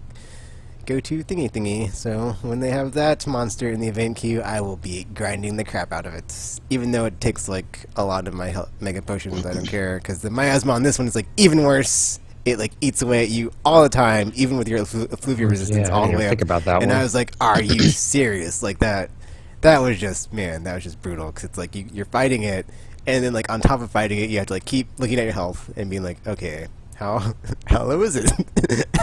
go-to thingy. So when they have that monster in the event queue, I will be grinding the crap out of it. Even though it takes like a lot of my mega potions, I don't care, because the miasma on this one is like even worse. It like eats away at you all the time, even with your effluvia resistance Yeah, I all didn't the way even up. think about that and one. I was like, are you serious? Like that was just, man, that was just brutal, because it's like you're fighting it, and then like on top of fighting it, you have to like keep looking at your health and being like, okay, how low is it?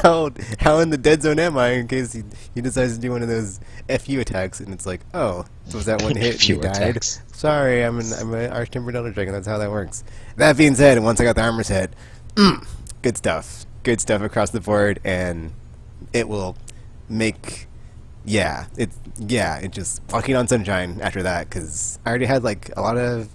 how in the dead zone am I in case he decides to do one of those FU attacks? And it's like, oh, so was that one hit and FU you died? attacks. Sorry, I'm an Archtimber Elder Dragon. That's how that works. That being said, once I got the armor set, good stuff across the board, and it will make it just walking on sunshine after that, because I already had like a lot of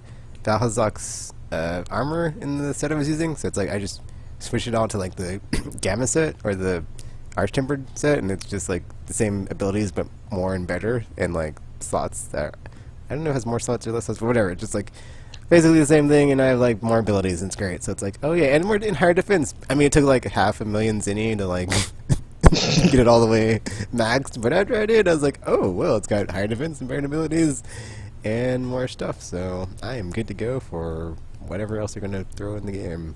Valhazak's armor in the set I was using, so it's like I just switched it all to like the Gamma set or the Archtimbered set, and it's just like the same abilities but more and better, and like slots that I don't know if it has more slots or less slots, but whatever. It's just like basically the same thing, and I have like more abilities, and it's great. So it's like, oh yeah, and we're in higher defense. I mean, it took like 500,000 zinni to like get it all the way maxed, but after I did, I was like, oh well, it's got higher defense and better abilities and more stuff. So I am good to go for whatever else they're gonna throw in the game.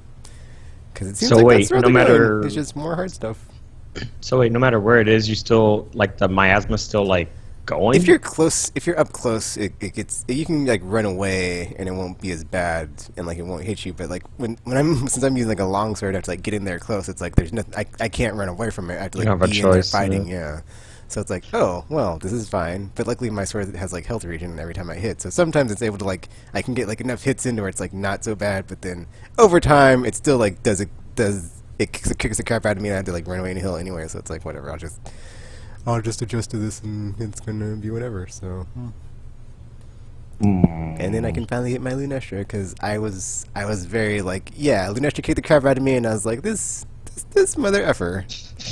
Because it seems So like wait, that's where no they're going. matter- There's just more hard stuff. So wait, no matter where it is, you still like the miasma's still like going. If you're close, if you're up close, it gets, you can like run away and it won't be as bad and like it won't hit you. But like when I'm since I'm using like a long sword, I have to like get in there close. It's like there's nothing. I can't run away from it. I have to You don't like have be a in there choice, fighting. Yeah. So it's like, oh well, this is fine. But luckily my sword has like health regen every time I hit. So sometimes it's able to like I can get like enough hits in where it's like not so bad. But then over time it still like does it kicks the crap out of me and I have to like run away in a hill anyway. So it's like whatever. I'll just adjust to this and it's gonna be whatever. So. And then I can finally get my Lunestra because I was very like, yeah, Lunestra kicked the crap out of me, and I was like, this mother effer,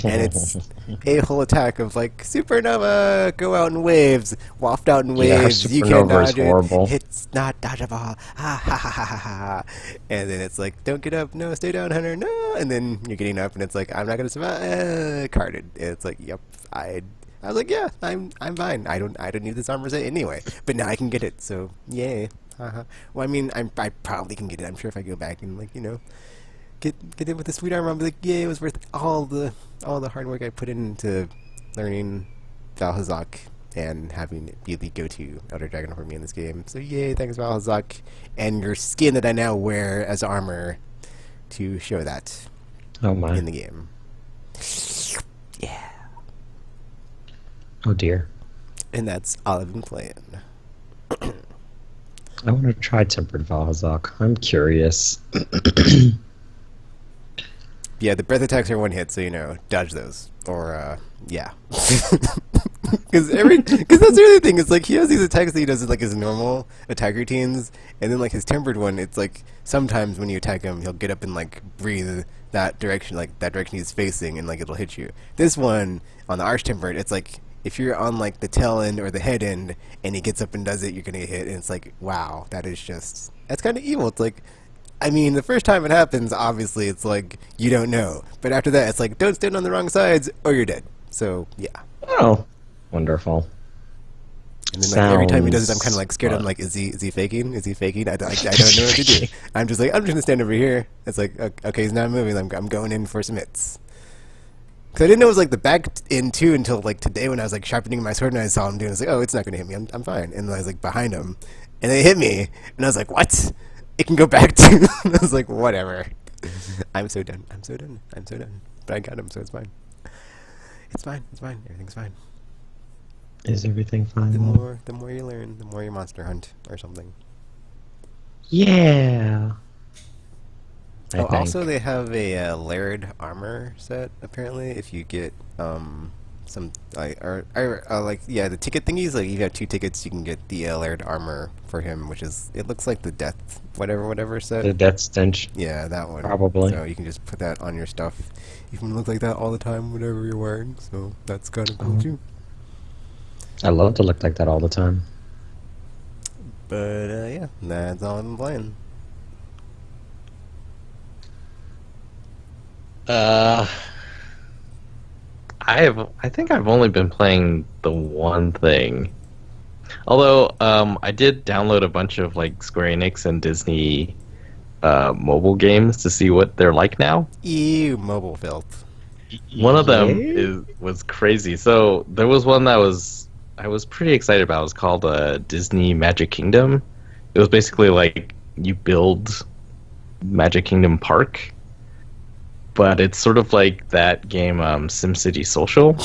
and it's a whole attack of like supernova, go out in waves, waft out in waves, you can't supernova is dodge horrible. it, it's not dodgeable, ha ha ha ha ha ha, and then it's like, don't get up, no, stay down, hunter, no, and then you're getting up, and it's like, I'm not gonna survive, carded, and it's like, yep, I was like, yeah, I'm fine. I don't need this armor set anyway. But now I can get it, so yay. Well, I mean, I probably can get it. I'm sure if I go back and like get it with the sweet armor, I'll be like, yay, it was worth all the hard work I put into learning Valhazak and having it be the go-to Elder Dragon for me in this game. So yay, thanks Valhazak, and your skin that I now wear as armor to show that Oh my. in the game. Yeah. Oh dear. And that's all I've been playing. I want to try Tempered Valhazak. I'm curious. Yeah, the breath attacks are one hit, so dodge those. Or yeah. Because that's the other thing, is like he has these attacks that he does like his normal attack routines, and then like his tempered one, it's like sometimes when you attack him he'll get up and like breathe that direction, like that direction he's facing, and like it'll hit you. This one on the arch tempered, it's like if you're on like the tail end or the head end and he gets up and does it, you're gonna get hit, and it's like, wow, that's kind of evil. It's like, I mean, the first time it happens, obviously it's like you don't know, but after that it's like, don't stand on the wrong sides or you're dead. So yeah. Oh, wonderful. And then like every time he does it, I'm Sounds kind of like scared. I'm fun. like, is he faking? Is he faking? I don't know what to do. I'm just gonna stand over here. It's like, okay, he's not moving. I'm going in for some hits. Because I didn't know it was like the back end too until like today when I was like sharpening my sword and I saw him doing it. I was like, oh, it's not gonna hit me. I'm fine. And then I was like behind him, and they hit me, and I was like, what? It can go back to. And I was like, whatever. I'm so done. But I got him, so it's fine. It's fine. Everything's fine. Is everything fine? The more you learn, the more you monster hunt or something. Yeah. I think. Also they have a layered armor set apparently. If you get some the ticket thingies, like if you have 2 tickets, you can get the layered armor for him, which is, it looks like the death whatever set. The Death Stench. Yeah, that one. Probably. So you can just put that on your stuff. You can look like that all the time, whatever you're wearing. So that's kind of cool too. I love to look like that all the time. But yeah, that's all I've been playing. I think I've only been playing the one thing. Although I did download a bunch of like Square Enix and Disney mobile games to see what they're like now. Ew, mobile filth. One of them was crazy. So there was one that I was pretty excited about. It was called Disney Magic Kingdom. It was basically like you build Magic Kingdom Park, but it's sort of like that game SimCity Social,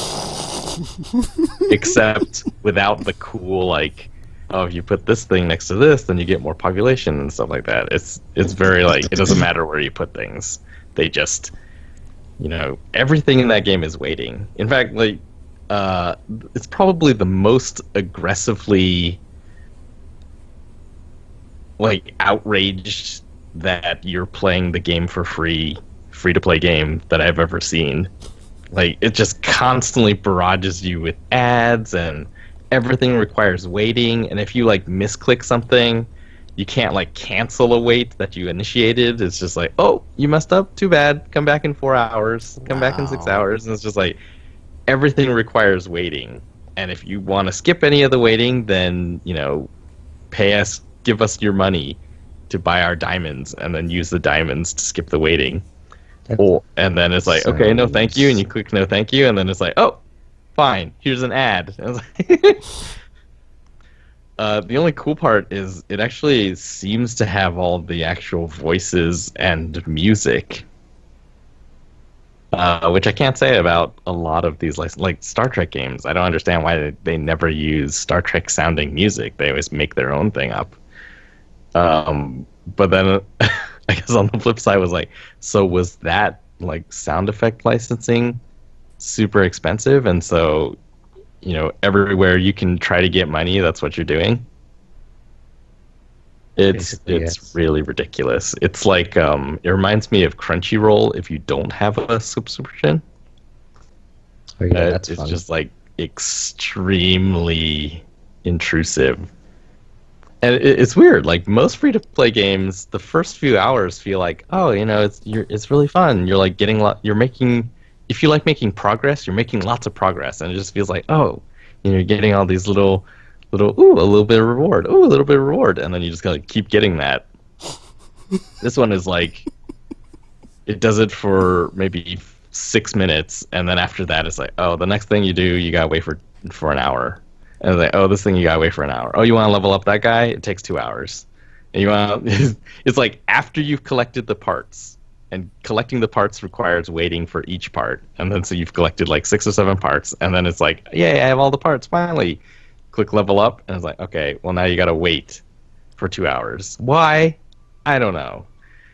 except without the cool like, oh, if you put this thing next to this, then you get more population and stuff like that. It's very like, it doesn't matter where you put things. They just, everything in that game is waiting. In fact, like, it's probably the most aggressively like outraged that you're playing the game for free to play game that I've ever seen. Like, it just constantly barrages you with ads, and everything requires waiting, and if you like misclick something, you can't like cancel a wait that you initiated. It's just like, oh, you messed up, too bad, come back in 4 hours, come back in 6 hours. And it's just like everything requires waiting. And if you want to skip any of the waiting, then pay us, give us your money to buy our diamonds, and then use the diamonds to skip the waiting. And then it's like, okay, no thank you, and you click no thank you, and then it's like, oh, fine, here's an ad. And it's like the only cool part is it actually seems to have all the actual voices and music, which I can't say about a lot of these like Star Trek games. I don't understand why they never use Star Trek sounding music. They always make their own thing up. But then I guess on the flip side was like, so was that like sound effect licensing super expensive? And so, everywhere you can try to get money, that's what you're doing. It's yes. really ridiculous. It's like it reminds me of Crunchyroll if you don't have a subscription. Oh yeah, that's it's fun. just like extremely intrusive. And it's weird. Like most free-to-play games, the first few hours feel like, oh, it's really fun. You're like you're making. If you like making progress, you're making lots of progress, and it just feels like, oh, you're getting all these little, a little bit of reward, a little bit of reward, and then you just gotta keep getting that. This one is like, it does it for maybe 6 minutes, and then after that, it's like, oh, the next thing you do, you gotta wait for an hour. And like, oh, this thing you gotta wait for an hour. Oh, you want to level up that guy? It takes 2 hours. And you want it's like after you've collected the parts, and collecting the parts requires waiting for each part. And then so you've collected like 6 or 7 parts, and then it's like, yay, I have all the parts finally. Click level up, and it's like, okay, well now you gotta wait for 2 hours. Why? I don't know.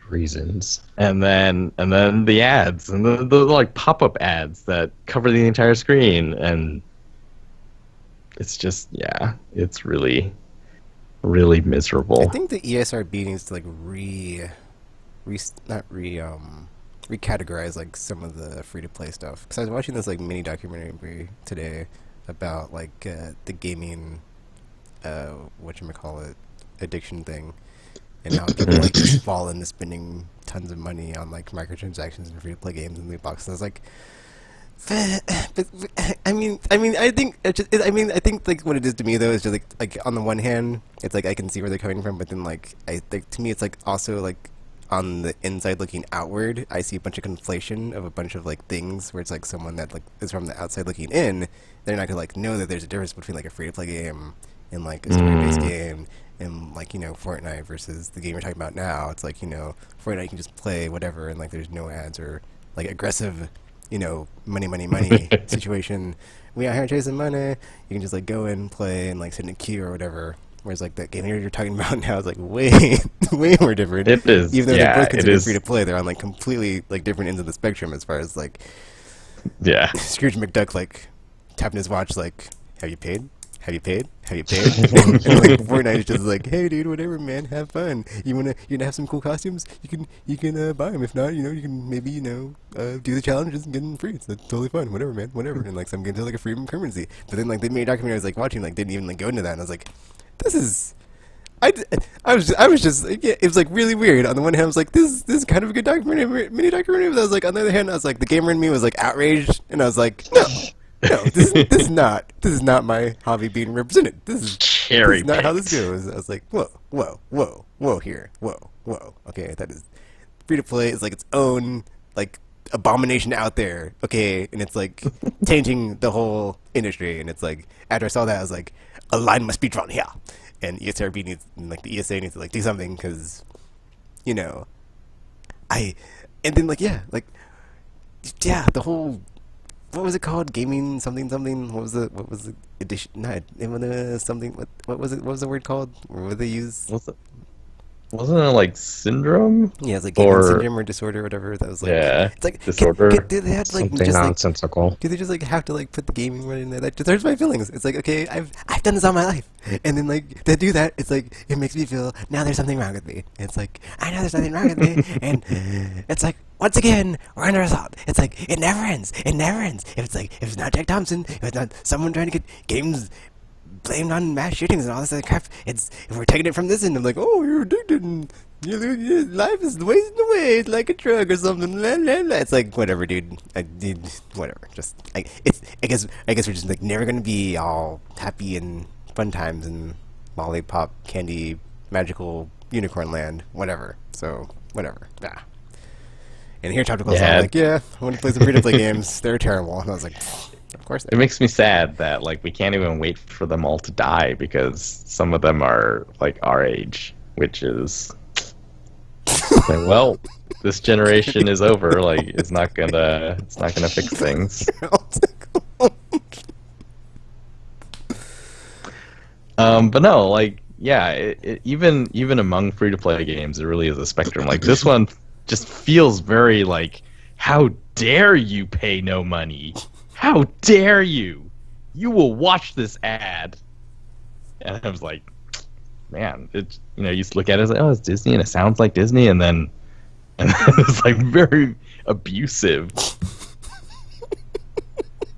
Reasons. And then the ads, and the like pop-up ads that cover the entire screen, and it's just, yeah, it's really, really miserable. I think the ESRB needs to like recategorize like some of the free to play stuff. Because I was watching this like mini documentary today about like the gaming, whatchamacallit, addiction thing, and how people like just fall into spending tons of money on like microtransactions and free to play games and loot boxes. I was like, but I think like what it is to me though is just like on the one hand, it's like I can see where they're coming from, but then like I think to me it's like also like on the inside looking outward, I see a bunch of conflation of a bunch of like things where it's like someone that like is from the outside looking in, they're not gonna like know that there's a difference between like a free to play game and like a story based game and like Fortnite versus the game we're talking about now. It's like Fortnite you can just play whatever and like there's no ads or like aggressive money situation. We out here chasing money. You can just like go in, play, and like sit in a queue or whatever. Whereas like that game here you're talking about now is like way more different. It is. Even though yeah, they're both considered free is. to play, they're on like completely like different ends of the spectrum as far as like Yeah. Scrooge McDuck like tapping his watch like, have you paid? Have you paid? Have you paid? And like Fortnite is just like, hey dude, whatever man, have fun. You gonna have some cool costumes? You can buy them. If not, you can maybe do the challenges and get them free. It's totally fine. Whatever man, whatever. And like some games are like a free currency. But then like they made a documentary I was like watching like didn't even like go into that. And I was like, this is. I was just yeah, it was like really weird. On the one hand, I was like, this is kind of a good mini documentary. But I was like, on the other hand, I was like, the gamer in me was like outraged, and I was like, no, this is not my hobby being represented. This is not how this goes. I was like, whoa here, whoa. Okay, that is free to play is like its own like abomination out there. Okay, and it's like tainting the whole industry. And it's like after I saw that, I was like, a line must be drawn here. And ESRB needs, like the ESA needs to like do something because, and then the whole, what was it called? Gaming something. What was the edition? Not something. What was it? What was the word called? Or what did they use? Wasn't it like syndrome? Yeah, it's like gaming syndrome or disorder or whatever. That was like, yeah, it's like disorder. Do they have to, like Something just nonsensical. do they just like have to like put the gaming right in there? That just hurts my feelings. It's like, okay, I've done this all my life, and then like they do that. It's like it makes me feel now there's something wrong with me. It's like I know there's something wrong with me, and it's like once again we're under assault. It's like it never ends. It never ends. If it's not Jack Thompson, if it's not someone trying to get games blamed on mass shootings and all this other crap. It's if we're taking it from this end, I'm like, oh, you're addicted. And life is wasting away. It's like a drug or something. Blah, blah, blah. It's like whatever, dude. Whatever. Just I guess we're just like never gonna be all happy and fun times and lollipop candy magical unicorn land. Whatever. So whatever. Yeah. And here, Tropical was like, yeah, I want to play some free-to-play games. They're terrible. And I was like, of course. It makes me sad that like we can't even wait for them all to die because some of them are like our age, which is like, well, this generation is over. Like, it's not gonna fix things. But no, like, yeah, even among free-to-play games, it really is a spectrum. Like this one just feels very like, how dare you pay no money? How dare you? You will watch this ad. And I was like, man, you just look at it as like, oh, it's Disney and it sounds like Disney, and then it's like very abusive.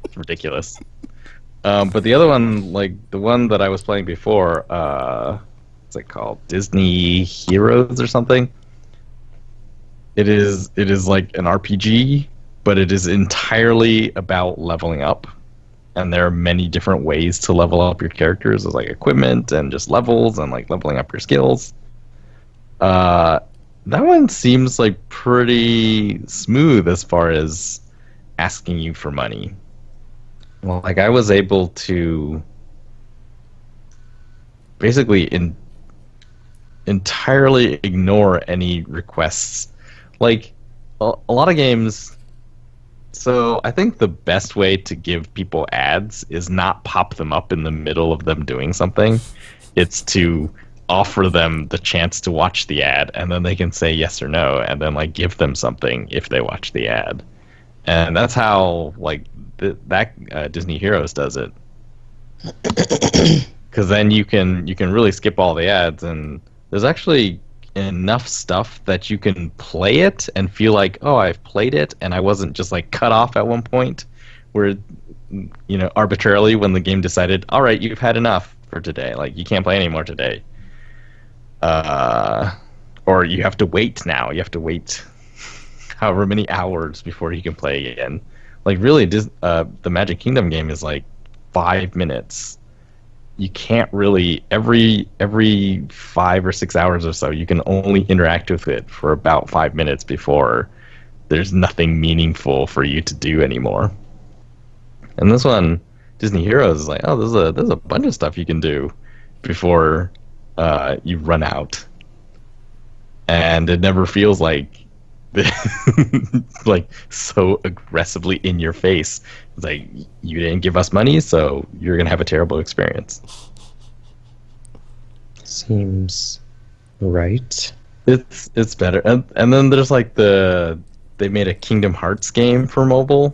It's ridiculous. But the other one, like the one that I was playing before, what's it called? Disney Heroes or something? It is like an RPG, but it is entirely about leveling up. And there are many different ways to level up your characters. There's like equipment and just levels and like leveling up your skills. That one seems like pretty smooth as far as asking you for money. Well, like I was able to basically entirely ignore any requests. Like a lot of games. So I think the best way to give people ads is not pop them up in the middle of them doing something. It's to offer them the chance to watch the ad, and then they can say yes or no, and then like give them something if they watch the ad. And that's how like Disney Heroes does it. Because then you can really skip all the ads, and there's actually enough stuff that you can play it and feel like, oh, I've played it and I wasn't just like cut off at one point where arbitrarily when the game decided, all right, you've had enough for today, like you can't play anymore today, or you have to wait now, you have to wait however many hours before you can play again. Like really the Magic Kingdom game is like 5 minutes. You can't really every 5 or 6 hours or so you can only interact with it for about 5 minutes before there's nothing meaningful for you to do anymore. And this one, Disney Heroes, is like, oh, there's a bunch of stuff you can do before you run out, and it never feels like like so aggressively in your face. It's like, you didn't give us money, so you're gonna have a terrible experience. Seems right. It's better, and then there's like they made a Kingdom Hearts game for mobile,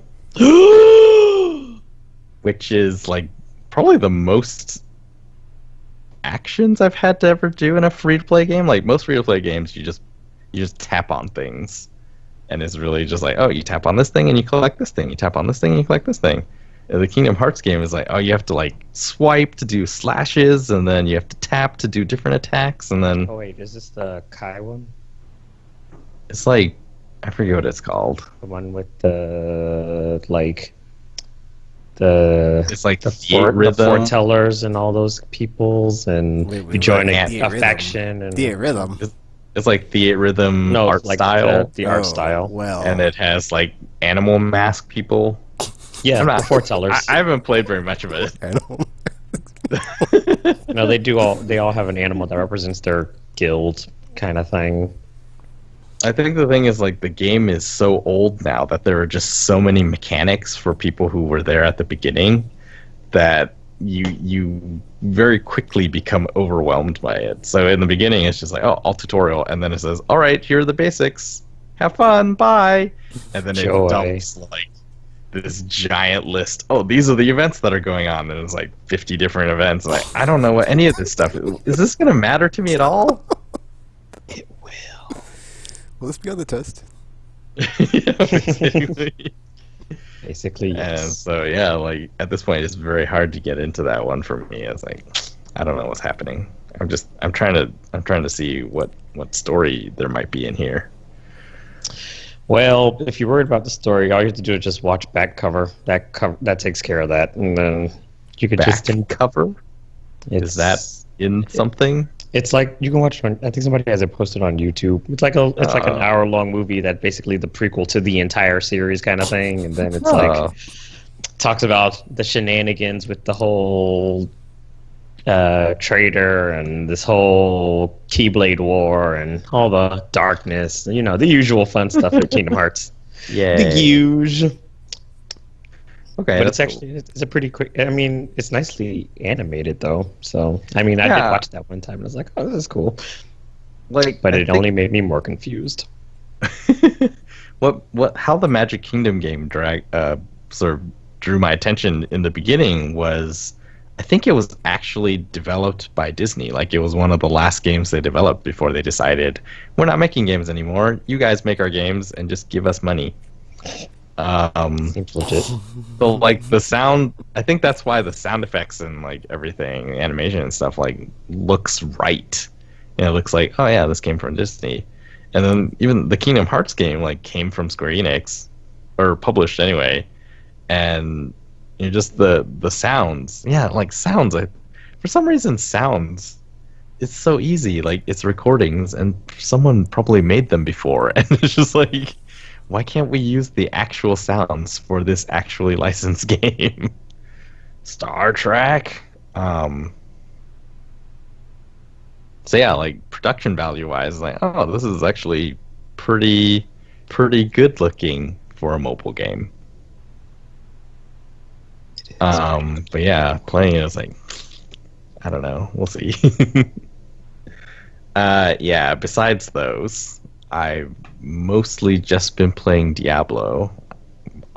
which is like probably the most actions I've had to ever do in a free-to-play game. Like most free-to-play games, you just tap on things, and it's really just like, oh, you tap on this thing and you collect this thing. You tap on this thing and you collect this thing. And the Kingdom Hearts game is like, oh, you have to like swipe to do slashes, and then you have to tap to do different attacks, and then. Oh wait, is this the Kai one? It's like, I forget what it's called. The one with the like. It's like the rhythm, foretellers and all those peoples, and you join a faction and the rhythm. It's like the rhythm art like style. The art style. Well, and it has like animal mask people. Yeah, the foretellers. I haven't played very much of it. No, they all have an animal that represents their guild kind of thing. I think the thing is, like, the game is so old now that there are just so many mechanics for people who were there at the beginning that you very quickly become overwhelmed by it. So in the beginning, it's just like, oh, all tutorial, and then it says, all right, here are the basics. Have fun, bye. And then it dumps like this giant list. Oh, these are the events that are going on, and it's like 50 different events. Like, I don't know what any of this stuff is. Is this going to matter to me at all? It will. Will this be on the test? Yeah, exactly. Basically, And yes. so yeah, like at this point, it's very hard to get into that one for me. It's like I don't know what's happening. I'm trying to see what story there might be in here. Well, if you're worried about the story, all you have to do is just watch back cover. That takes care of that, and then you could Back just cover, is that it's in something? it's like you can watch it on. I think somebody has it posted on YouTube. It's like an Uh, hour-long movie that basically the prequel to the entire series kind of thing, and then it's like oh, talks about the shenanigans with the whole traitor and this whole Keyblade War and all the darkness. The usual fun stuff in Kingdom Hearts. The yay. huge. Okay, But it's that's actually it's a pretty quick. I mean, it's nicely animated though. So I mean, I did Yeah. watch that one time and I was like, oh, this is cool. like But I it think only made me more confused. how the Magic Kingdom game sort of drew my attention in the beginning was I think it was actually developed by Disney. Like it was one of the last games they developed before they decided we're not making games anymore. You guys make our games and just give us money. Seems legit. So like the sound, I think that's why the sound effects and like everything, animation and stuff like looks right. And it looks like, oh yeah, this came from Disney. And then even the Kingdom Hearts game like came from Square Enix, or published anyway. And just the sounds, yeah, like sounds. For some reason, sounds. It's so easy. Like it's recordings, and someone probably made them before, and it's just like, why can't we use the actual sounds for this actually licensed game? Star Trek. So yeah, like production value wise, like oh, this is actually pretty good looking for a mobile game. But yeah, playing it was like, I don't know, we'll see. Yeah. Besides those, I've mostly just been playing Diablo.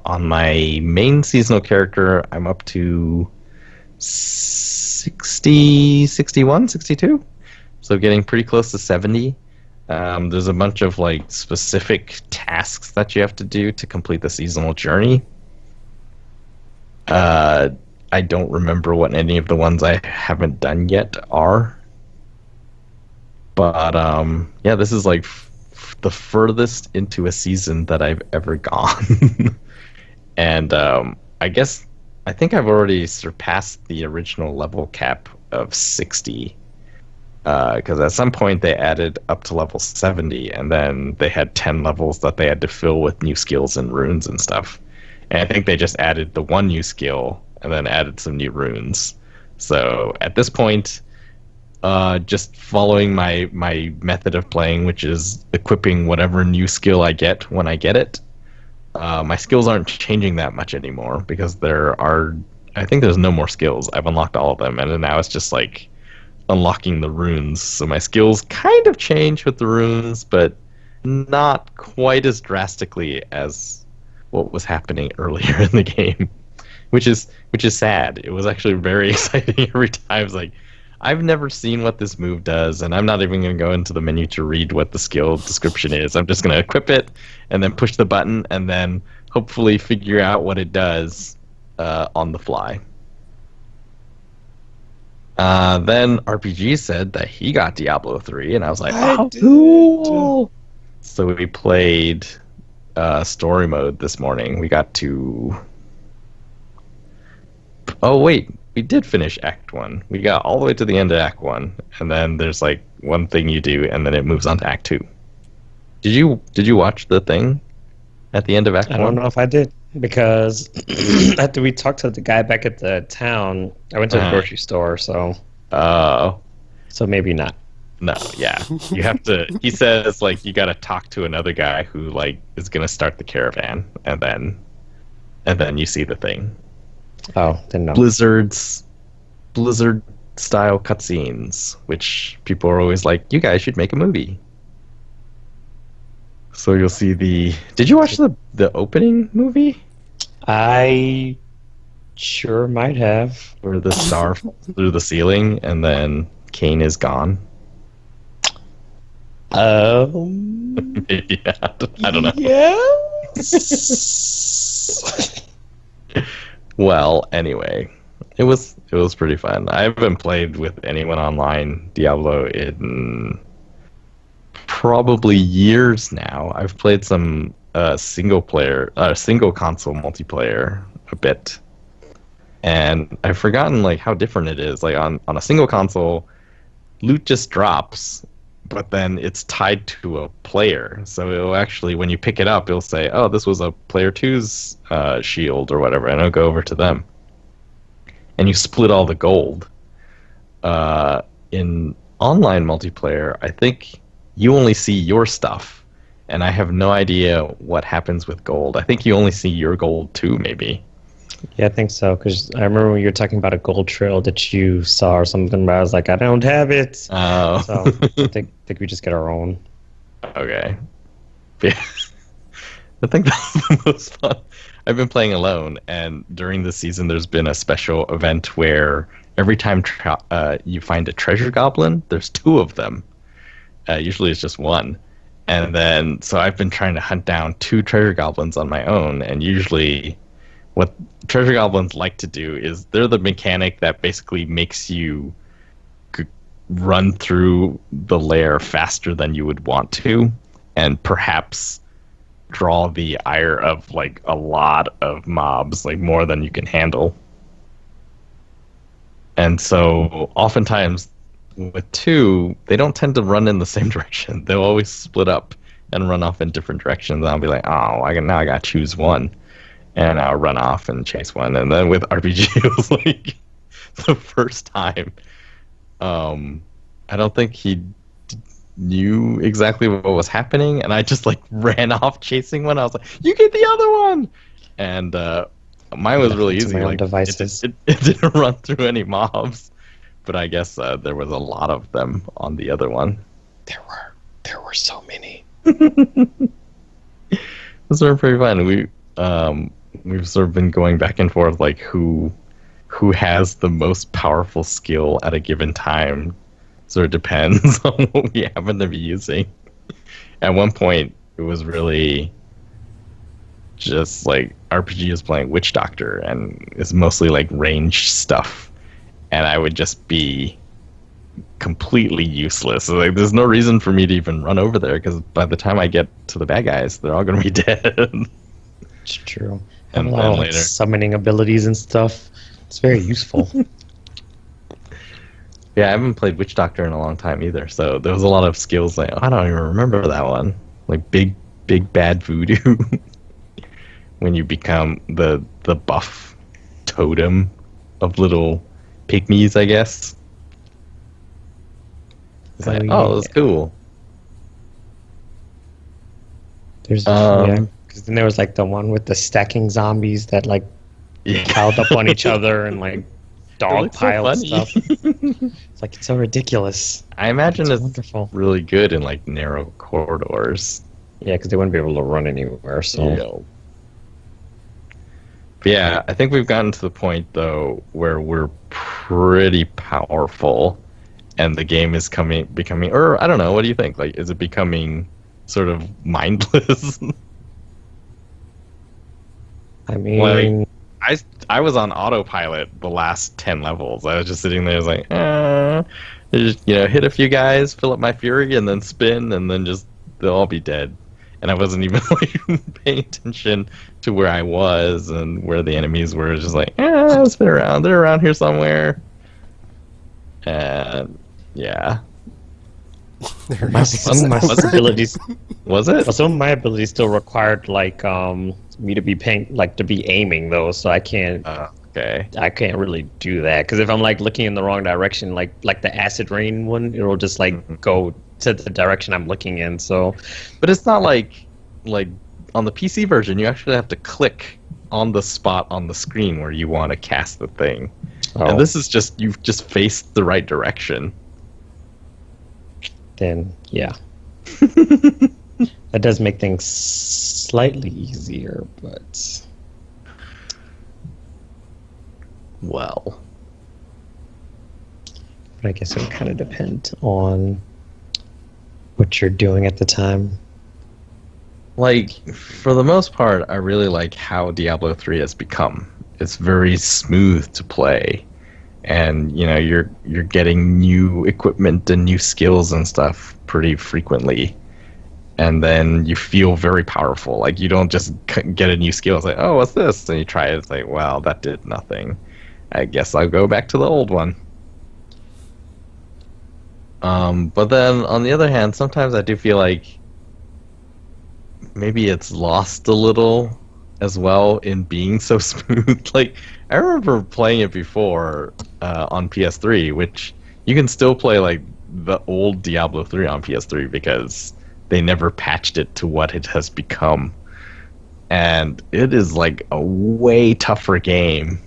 On my main seasonal character, I'm up to 60, 61, 62. So getting pretty close to 70. There's a bunch of like specific tasks that you have to do to complete the seasonal journey. I don't remember what any of the ones I haven't done yet are. But yeah, this is like the furthest into a season that I've ever gone. And I think I've already surpassed the original level cap of 60. Because at some point they added up to level 70, and then they had 10 levels that they had to fill with new skills and runes and stuff. And I think they just added the one new skill and then added some new runes. So at this point, just following my method of playing, which is equipping whatever new skill I get when I get it. My skills aren't changing that much anymore because I think there's no more skills. I've unlocked all of them, and then now it's just like unlocking the runes. So my skills kind of change with the runes, but not quite as drastically as what was happening earlier in the game, which is sad. It was actually very exciting every time. It's like, I've never seen what this move does, and I'm not even going to go into the menu to read what the skill description is. I'm just going to equip it and then push the button and then hopefully figure out what it does on the fly. Then RPG said that he got Diablo 3, and I was like, oh, cool! So we played story mode this morning. We got to... Oh, wait. We did finish Act 1. We got all the way to the end of Act 1, and then there's like one thing you do, and then it moves on to Act 2. Did you watch the thing at the end of Act 1? I don't know if I did, because after we talked to the guy back at the town, I went to the grocery store, so maybe not. No, yeah. You have to... He says, like, you gotta talk to another guy who, like, is gonna start the caravan, and then you see the thing. Oh, then no. Blizzard-style cutscenes, which people are always like, you guys should make a movie. So you'll see the... Did you watch the opening movie? I sure might have. Where the star falls through the ceiling, and then Kane is gone? Yeah, I don't know. Yes. Well, anyway, it was pretty fun. I haven't played with anyone online Diablo in probably years now. I've played some single console multiplayer a bit, and I've forgotten like how different it is. Like on a single console, loot just drops, but then it's tied to a player. So it'll actually, when you pick it up, it'll say, "Oh, this was a player two's shield or whatever," and it'll go over to them. And you split all the gold. In online multiplayer, I think you only see your stuff, and I have no idea what happens with gold. I think you only see your gold too, maybe. Yeah, I think so. Because I remember when you were talking about a gold trail that you saw or something, but I was like, I don't have it. Oh. So I think we just get our own. Okay. Yeah. I think that's the most fun. I've been playing alone, and during the season, there's been a special event where every time you find a treasure goblin, there's two of them. Usually it's just one. And then, so I've been trying to hunt down two treasure goblins on my own, and usually what treasure goblins like to do is they're the mechanic that basically makes you run through the lair faster than you would want to, and perhaps draw the ire of like a lot of mobs, like more than you can handle. And so oftentimes with two, they don't tend to run in the same direction. They'll always split up and run off in different directions. And I'll be like, oh, now I gotta choose one. And I'll run off and chase one. And then with RPG, it was like the first time. I don't think he knew exactly what was happening, and I just like ran off chasing one. I was like, "You get the other one!" And mine was really easy. Like devices. It didn't run through any mobs, but I guess there was a lot of them on the other one. There were so many. It's sort of pretty fun. We've sort of been going back and forth, like who has the most powerful skill at a given time. Sort of depends on what we happen to be using. At one point, it was really just like RPG is playing Witch Doctor, and it's mostly like ranged stuff, and I would just be completely useless. So, like, there's no reason for me to even run over there, because by the time I get to the bad guys, they're all going to be dead. It's true. And a then lot of later, summoning abilities and stuff. It's very useful. yeah, I haven't played Witch Doctor in a long time either, so there was a lot of skills like, I don't even remember that one. Like big bad voodoo. When you become the buff totem of little pygmies, I guess. It's like, oh, that's cool. There's yeah, because then there was like the one with the stacking zombies that like piled up on each other and like dog piled stuff. It's like, it's so ridiculous. I imagine it's wonderful. Really good in like narrow corridors. Yeah, because they wouldn't be able to run anywhere. So. Yeah. But yeah, I think we've gotten to the point though where we're pretty powerful, and the game is becoming, or I don't know, what do you think? Like, is it becoming sort of mindless? I mean, like, I was on autopilot the last 10 levels. I was just sitting there, I was like, just, hit a few guys, fill up my fury, and then spin, and then just they'll all be dead. And I wasn't even like paying attention to where I was and where the enemies were. Just like, spin around. They're around here somewhere. And yeah. Some of my abilities. Was it? Well, some of my abilities still required like me to be to be aiming though, so I can't. Okay. I can't really do that, because if I'm like looking in the wrong direction, like the acid rain one, it'll just like go to the direction I'm looking in. So, but it's not like on the PC version, you actually have to click on the spot on the screen where you want to cast the thing. Oh. And this is just, you've just faced the right direction. Then yeah, that does make things slightly easier, but well, but I guess it would kind of depend on what you're doing at the time. Like, for the most part, I really like how Diablo 3 has become. it's very smooth to play, and you're getting new equipment and new skills and stuff pretty frequently, and then you feel very powerful. Like you don't just get a new skill. It's like, oh, what's this? And you try it. It's like, well, that did nothing. I guess I'll go back to the old one. But then on the other hand, sometimes I do feel like maybe it's lost a little as well in being so smooth. Like I remember playing it before on PS3, which you can still play like the old Diablo 3 on PS3 because they never patched it to what it has become. And it is like a way tougher game.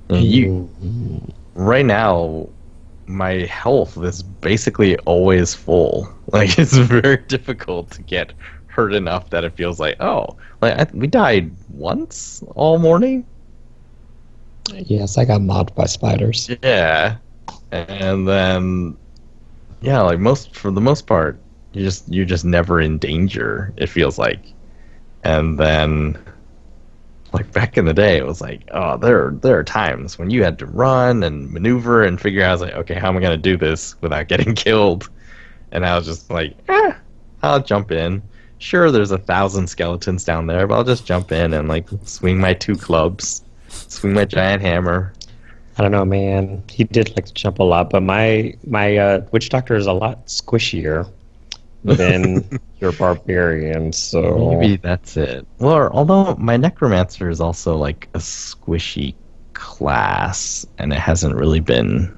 And right now, my health is basically always full. Like it's very difficult to get hurt enough that it feels like, oh, like we died once all morning. Yes, I got mobbed by spiders. Yeah, and then like for the most part, you're just never in danger. It feels like, and then like back in the day, it was like, oh, there are times when you had to run and maneuver and figure out, like, okay, how am I gonna do this without getting killed? And I was just like, I'll jump in. Sure, there's 1,000 skeletons down there, but I'll just jump in and like swing my 2 clubs, swing my giant hammer. I don't know, man. He did like to jump a lot, but my witch doctor is a lot squishier than your barbarian. So maybe that's it. Well, although my necromancer is also like a squishy class, and it hasn't really been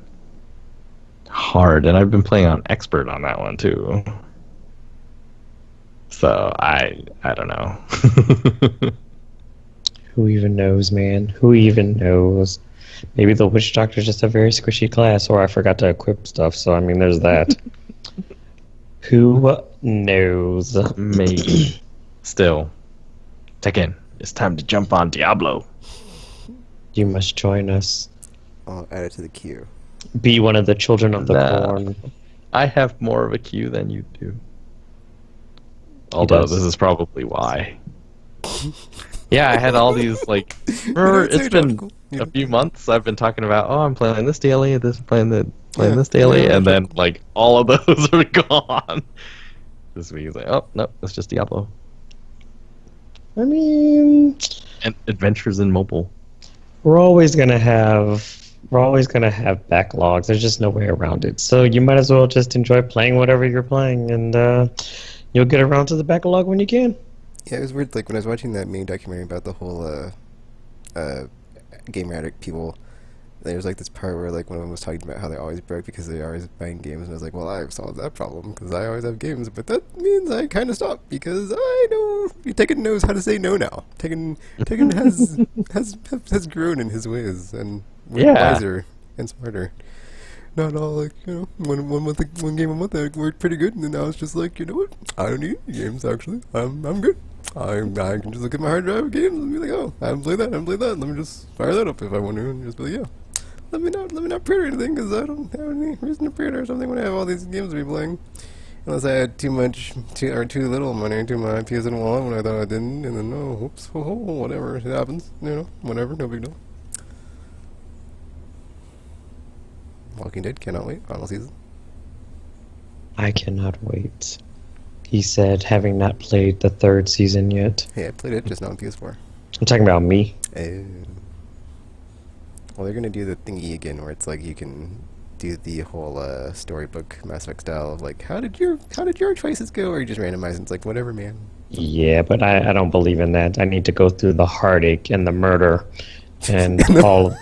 hard, and I've been playing on expert on that one too. So I don't know. who even knows, man? Who even knows? Maybe the witch doctor is just a very squishy class, or I forgot to equip stuff. So I mean, there's that. Who knows? Maybe. Still, Tekken, it's time to jump on Diablo. You must join us. I'll add it to the queue. Be one of the children of the corn. I have more of a queue than you do. Although this is probably why. Yeah, I had all these like. Remember, it's been a few months. I've been talking about, I'm playing this daily, this daily, and then like all of those are gone. This week is like, oh no, it's just Diablo. I mean, and Adventures in Mobile. We're always gonna have backlogs. There's just no way around it. So you might as well just enjoy playing whatever you're playing, and you'll get around to the backlog when you can. Yeah, it was weird. Like when I was watching that main documentary about the whole gamer addict people, there was like this part where like one of them was talking about how they're always broke because they're always buying games, and I was like, well, I've solved that problem because I always have games, but that means I kind of stopped because I know Tekken knows how to say no now. Tekken has grown in his ways and wiser and smarter. Not all like, one game a month that worked pretty good, and then now it's just like, you know what? I don't need games actually. I'm good. I can just look at my hard drive of games and be like, oh, I haven't played that. Let me just fire that up if I want to, and just be like, yeah. Let me not pre-order anything because I don't have any reason to pre-order something when I have all these games to be playing. Unless I had too little money to my PSN wallet when I thought I didn't, and then whatever, it happens. Whatever, no big deal. Walking Dead, cannot wait. Final season. I cannot wait. He said, having not played the 3rd season yet. Hey, I played it, just not on PS4. I'm talking about me. Well, they're gonna do the thingy again, where it's like you can do the whole storybook Mass Effect style of like, how did your choices go, or you just randomize and it's like whatever, man. Yeah, but I don't believe in that. I need to go through the heartache and the murder and all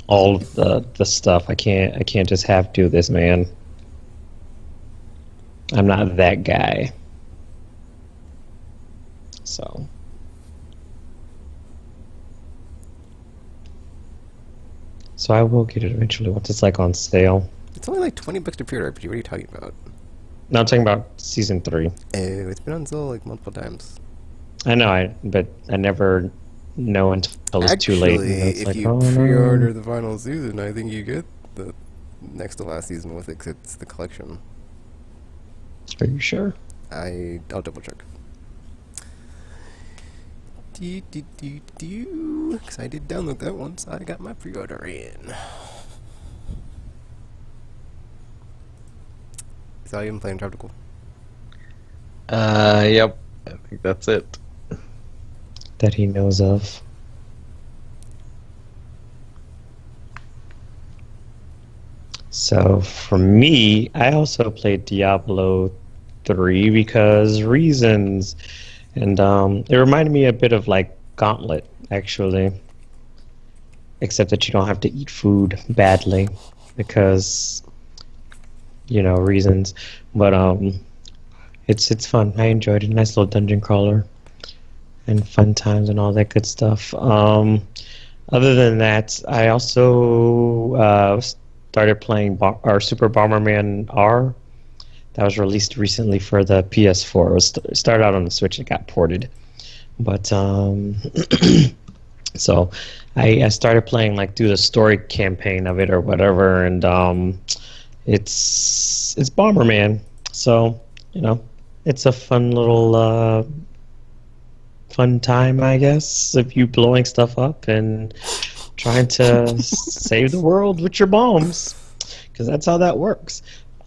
of the stuff. I can't just do this, man. I'm not that guy. So I will get it eventually once it's like on sale. It's only like $20 to pre-order RPG. What are you talking about? No, I'm talking about season 3. Oh, it's been on sale like multiple times. I know, but I never know until it's too late. Actually, if you pre-order the final season, I think you get the next to last season with it, 'cause it's the collection. Are you sure? I'll double check. Because I did download that once. I got my pre-order in. Is that all you've been playing, Tropical? Yep. I think that's it. That he knows of. So for me, I also played Diablo 3 because reasons. And it reminded me a bit of like Gauntlet, actually. Except that you don't have to eat food badly because, you know, reasons. But it's fun. I enjoyed it. Nice little dungeon crawler and fun times and all that good stuff. Other than that, I also started playing Super Bomberman R. That was released recently for the PS4. It started out on the Switch. It got ported, but so I started playing like through the story campaign of it or whatever, and it's Bomberman. So you know, it's a fun little fun time, I guess, of you blowing stuff up and trying to save the world with your bombs, because that's how that works.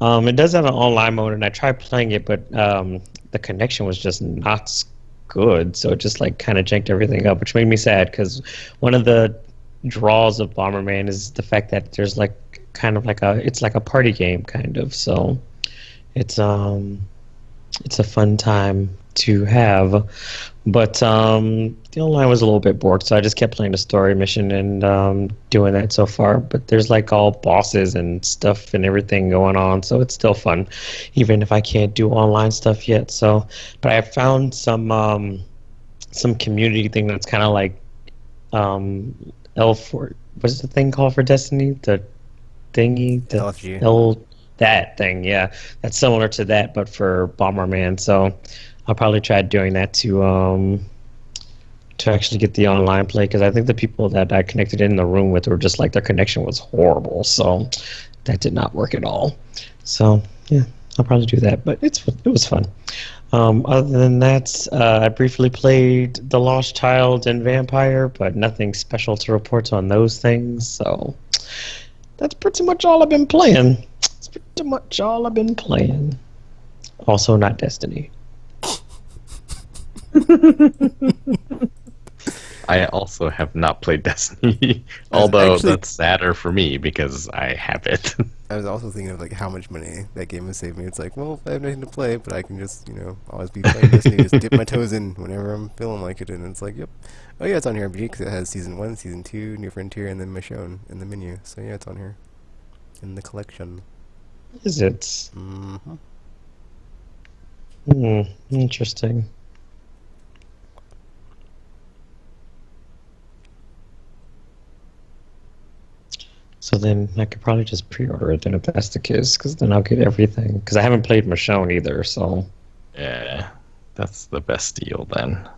It does have an online mode, and I tried playing it, but the connection was just not good, so it just like kind of janked everything up, which made me sad, because one of the draws of Bomberman is the fact that there's like kind of like it's like a party game kind of, so it's a fun time to have. But the online was a little bit bored, so I just kept playing the story mission and doing that so far. But there's like all bosses and stuff and everything going on, so it's still fun, even if I can't do online stuff yet. So, but I found some community thing that's kind of like L4. What's the thing called for Destiny? The thingy, the LFG. That thing, yeah, that's similar to that, but for Bomberman. So I'll probably try doing that to actually get the online play, because I think the people that I connected in the room with were just like their connection was horrible, so that did not work at all. So yeah, I'll probably do that, but it was fun. Other than that, I briefly played The Lost Child and Vampire, but nothing special to report on those things. So that's pretty much all I've been playing. That's pretty much all I've been playing. Also, not Destiny. I also have not played Destiny, although that's sadder for me because I have it. I was also thinking of like how much money that game has saved me. It's like, well, I have nothing to play, but I can just, always be playing Destiny, just dip my toes in whenever I'm feeling like it, and it's like, yep. Oh yeah, it's on here because it has Season 1, Season 2, New Frontier, and then Michonne in the menu. So yeah, it's on here in the collection. Is it? Mm-hmm. Interesting. So then I could probably just pre-order it then if that's the case, because then I'll get everything. Because I haven't played Michonne either, so... Yeah, that's the best deal then.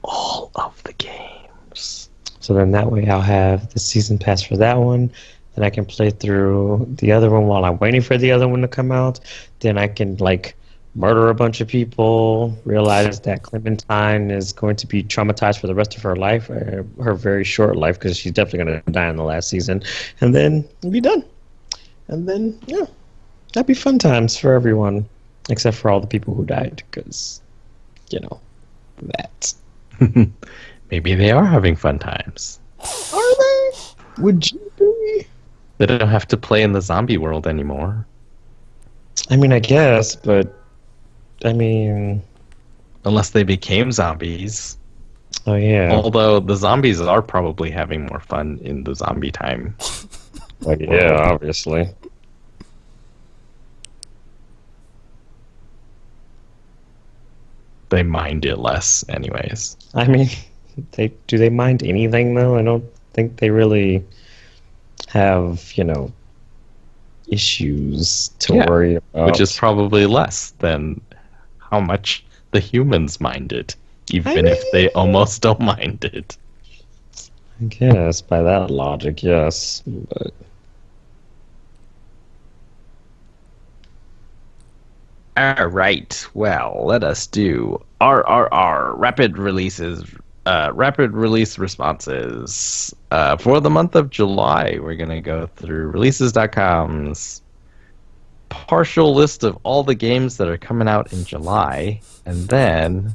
All of the games. So then that way I'll have the season pass for that one. Then I can play through the other one while I'm waiting for the other one to come out. Then I can, like, murder a bunch of people, realize that Clementine is going to be traumatized for the rest of her life, her very short life, because she's definitely going to die in the last season, and then we'll be done. And then, yeah, that'd be fun times for everyone, except for all the people who died, because, that. Maybe they are having fun times. Are they? Would you be? They don't have to play in the zombie world anymore. I mean, I guess, but... Unless they became zombies. Oh, yeah. Although the zombies are probably having more fun in the zombie time. Well, yeah, obviously. They mind it less, anyways. I mean, do they mind anything, though? I don't think they really have, issues to worry about. Which is probably less than how much the humans mind it, even if they almost don't mind it. I guess by that logic, yes. But All right. Well, let us do RRR rapid releases, rapid release responses. For the month of July, we're gonna go through releases.com's partial list of all the games that are coming out in July, and then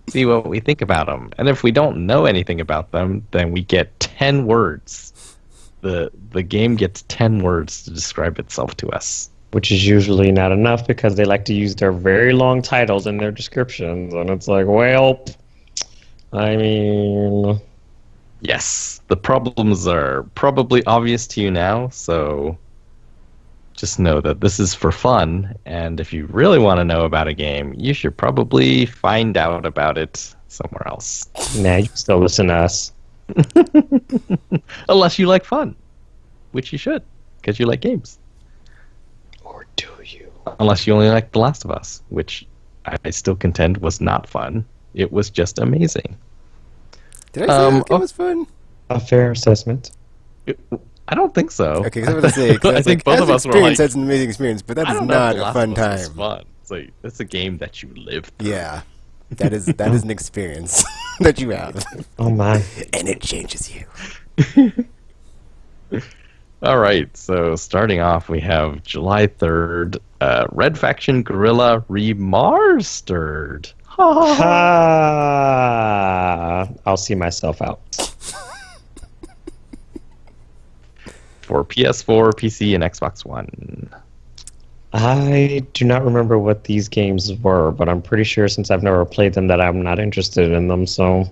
see what we think about them. And if we don't know anything about them, then we get 10 words. The game gets 10 words to describe itself to us. Which is usually not enough because they like to use their very long titles in their descriptions. And it's like, well, I mean... Yes, the problems are probably obvious to you now, so just know that this is for fun, and if you really want to know about a game, you should probably find out about it somewhere else. Nah, you can still listen to us. Unless you like fun, which you should, because you like games. Or do you? Unless you only like The Last of Us, which I still contend was not fun. It was just amazing. Did I say it was fun? A fair assessment. I don't think so. Okay, because I was going to say, I think both of us were like, that's an amazing experience, but that is not a fun time. It's fun. It's like, it's a game that you live through. Yeah, that is an experience that you have. Oh my. And it changes you. All right, so starting off, we have July 3rd, Red Faction Guerrilla Remastered. I'll see myself out. For PS4, PC, and Xbox One. I do not remember what these games were, but I'm pretty sure since I've never played them that I'm not interested in them, so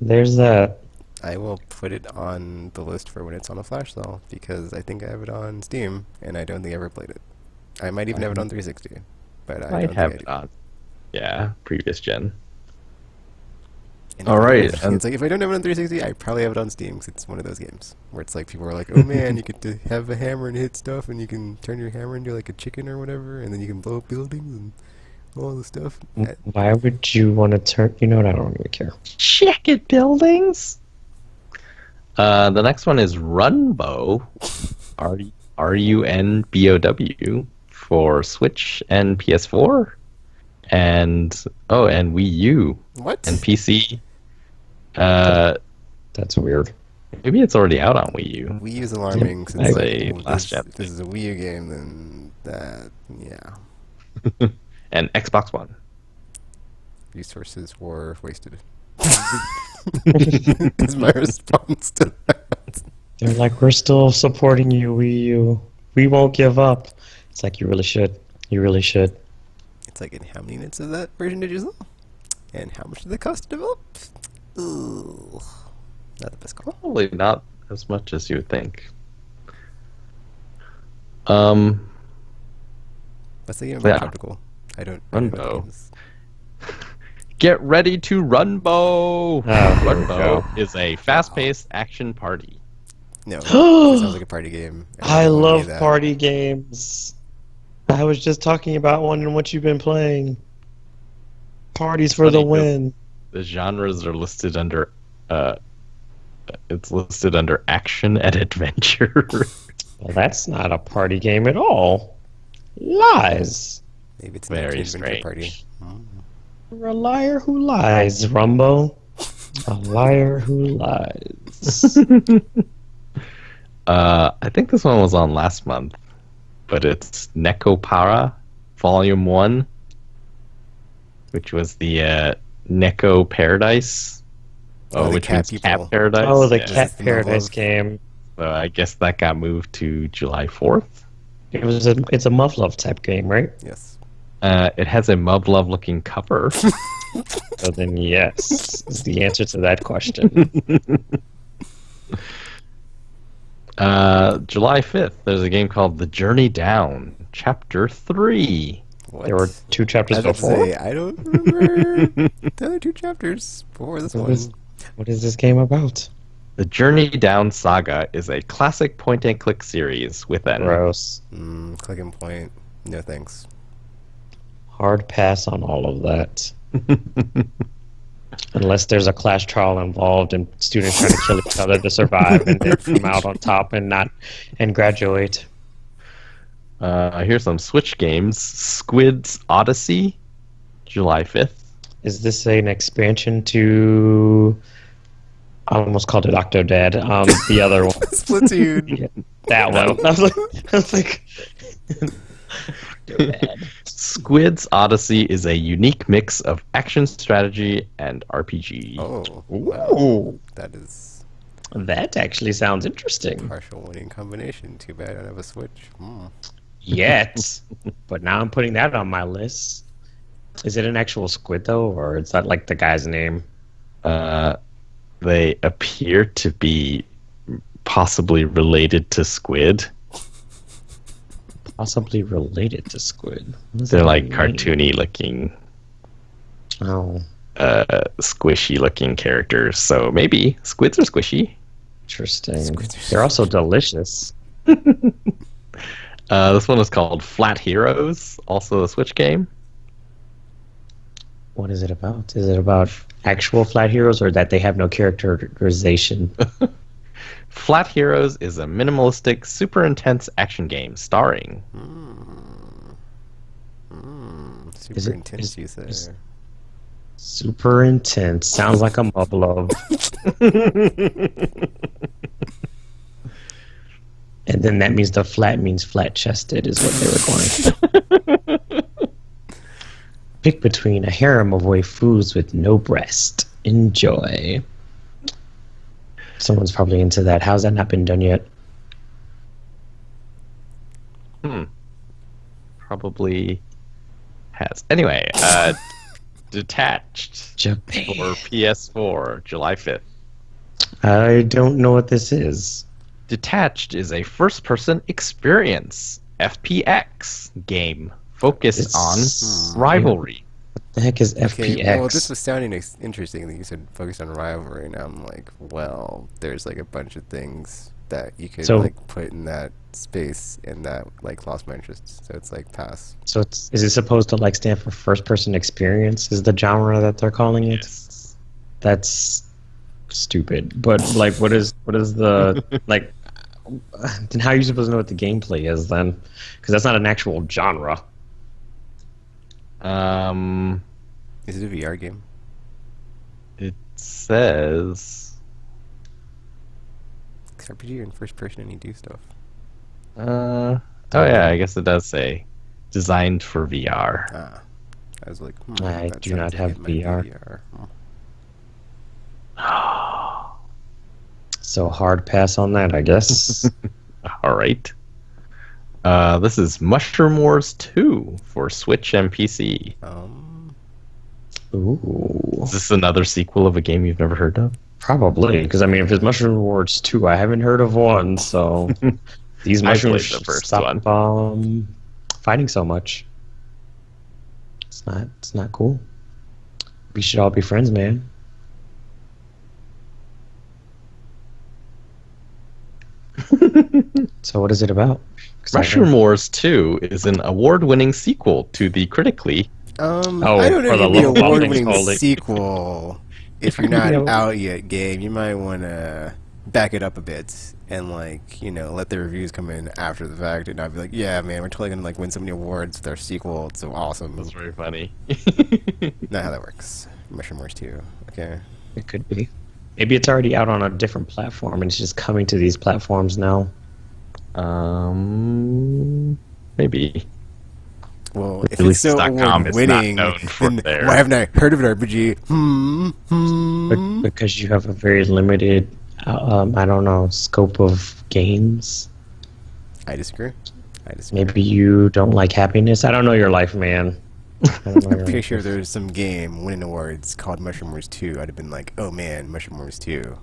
there's that. I will put it on the list for when it's on a flash sale, because I think I have it on Steam, and I don't think I ever played it. I might even have it on 360, but I don't have think it on. Yeah, previous gen. And All right. It's like, if I don't have it on 360, I probably have it on Steam, because it's one of those games where it's like, people are like, oh man, you get to have a hammer and hit stuff, and you can turn your hammer into like a chicken or whatever, and then you can blow up buildings and all the stuff. Why would you want to turn... You know what? I don't even care. Chicken buildings? The next one is Runbow, Runbow, for Switch and PS4, and Wii U. What? And PC. That's weird. Maybe it's already out on Wii U. Wii U is alarming, since This is a Wii U game, then that, yeah. And Xbox One. Resources were wasted. Is my response to that. They're like, we're still supporting you, Wii U. We won't give up. It's like, you really should. You really should. It's like, and how many minutes of that version did you sell? And how much did it cost to develop? Ooh, not the best call. Probably not as much as you would think. What's the game about optical? I don't know. Runbow. Get ready to Runbow! Runbow is a fast-paced action party. No, it sounds like a party game. I love party games. I was just talking about one and what you've been playing. Parties for the win. The genres are listed under it's listed under action and adventure. Well, that's not a party game at all. Lies. Maybe it's very an strange. party. You're a liar who lies, Rumbo. A liar who lies. I think this one was on last month, but it's Nekopara Volume 1, which was the Neko Paradise. Which means Cat Paradise. Oh, the Cat Paradise game. So I guess that got moved to July 4th. It's a Muv-Love type game, right? Yes. It has a Muv-Love looking cover. So then yes, is the answer to that question. July 5th, there's a game called The Journey Down, Chapter 3. What? There were 2 chapters before? I don't remember the other 2 chapters before this one. What is this game about? The Journey Down Saga is a classic point-and-click series with an... Gross. Click and point. No thanks. Hard pass on all of that. Unless there's a class trial involved and students trying to kill each other to survive and then come out on top and graduate. Here's some Switch games. Squid's Odyssey, July 5th. Is this an expansion to? I almost called it Octodad. The other one. Splatoon. Yeah, that one. I was like Octodad. Squid's Odyssey is a unique mix of action, strategy, and RPG. Oh, Ooh. that is That actually sounds interesting. partial winning combination. Too bad I don't have a Switch. Yet, but now I'm putting that on my list. Is it an actual squid though, or is that like the guy's name? They appear to be possibly related to squid. Possibly related to squid. What does They're that like mean? cartoony looking, Oh, squishy looking characters. So maybe squids are squishy. interesting. Squids are They're also delicious. This one is called Flat Heroes, also a Switch game. What is it about? Is it about actual flat heroes or that they have no characterization? Flat Heroes is a minimalistic, super intense action game starring. Super intense, you say. Super intense. Sounds like a mublove. And then that means the flat means flat-chested is what they were going. Pick between a harem of waifus with no breast. Enjoy. Someone's probably into that. How's that not been done yet? Probably has. Anyway, Detached Japan. for PS4, July 5th. I don't know what this is. Detached is a first-person experience FPX game focused on rivalry. What the heck is Okay, FPX? well, this was sounding interesting that you said focused on rivalry, and I'm like, well, there's like a bunch of things that you could So- like put in that space, and that like lost my interest. So it's like pass. So is it supposed to like stand for first person experience? Is the genre that they're calling it? Yes. That's stupid. But like, what is the like? Then how are you supposed to know what the gameplay is then? Because that's not an actual genre. Is it a VR game? It says. It's RPG in first person, and you do stuff. Oh yeah, I guess it does say designed for VR. Ah, I was like, I that do sounds not like have it might be VR. Hmm. So hard pass on that, I guess. All right. This is Mushroom Wars 2 for Switch and PC. Ooh, Is this another sequel of a game you've never heard of? probably. Because I mean, if it's Mushroom Rewards 2, I haven't heard of one. So these I played mushrooms the first stop fighting so much. It's not cool. We should all be friends, man. So what is it about? 'Cause I Mushroom don't- Wars 2 is an award-winning sequel to the critically. I don't know for if the it'd be love a of award-winning holy. sequel. If you're not out yet game, you might want to back it up a bit and like let the reviews come in after the fact, and not be like, yeah, man, we're totally gonna like win so many awards with our sequel. It's so awesome. That's very funny. Not how that works. Mushroom Wars 2. Okay. It could be. Maybe it's already out on a different platform and it's just coming to these platforms now. Maybe. Well, if it's so Releases.com is not award-winning, known for then their- why haven't I heard of an RPG? Because you have a very limited, I don't know, scope of games. I disagree. Maybe. Maybe you don't like happiness. I don't know your life, man. I don't know I'm your pretty life. sure there's some game winning awards called Mushroom Wars 2. I'd have been like, oh man, Mushroom Wars 2.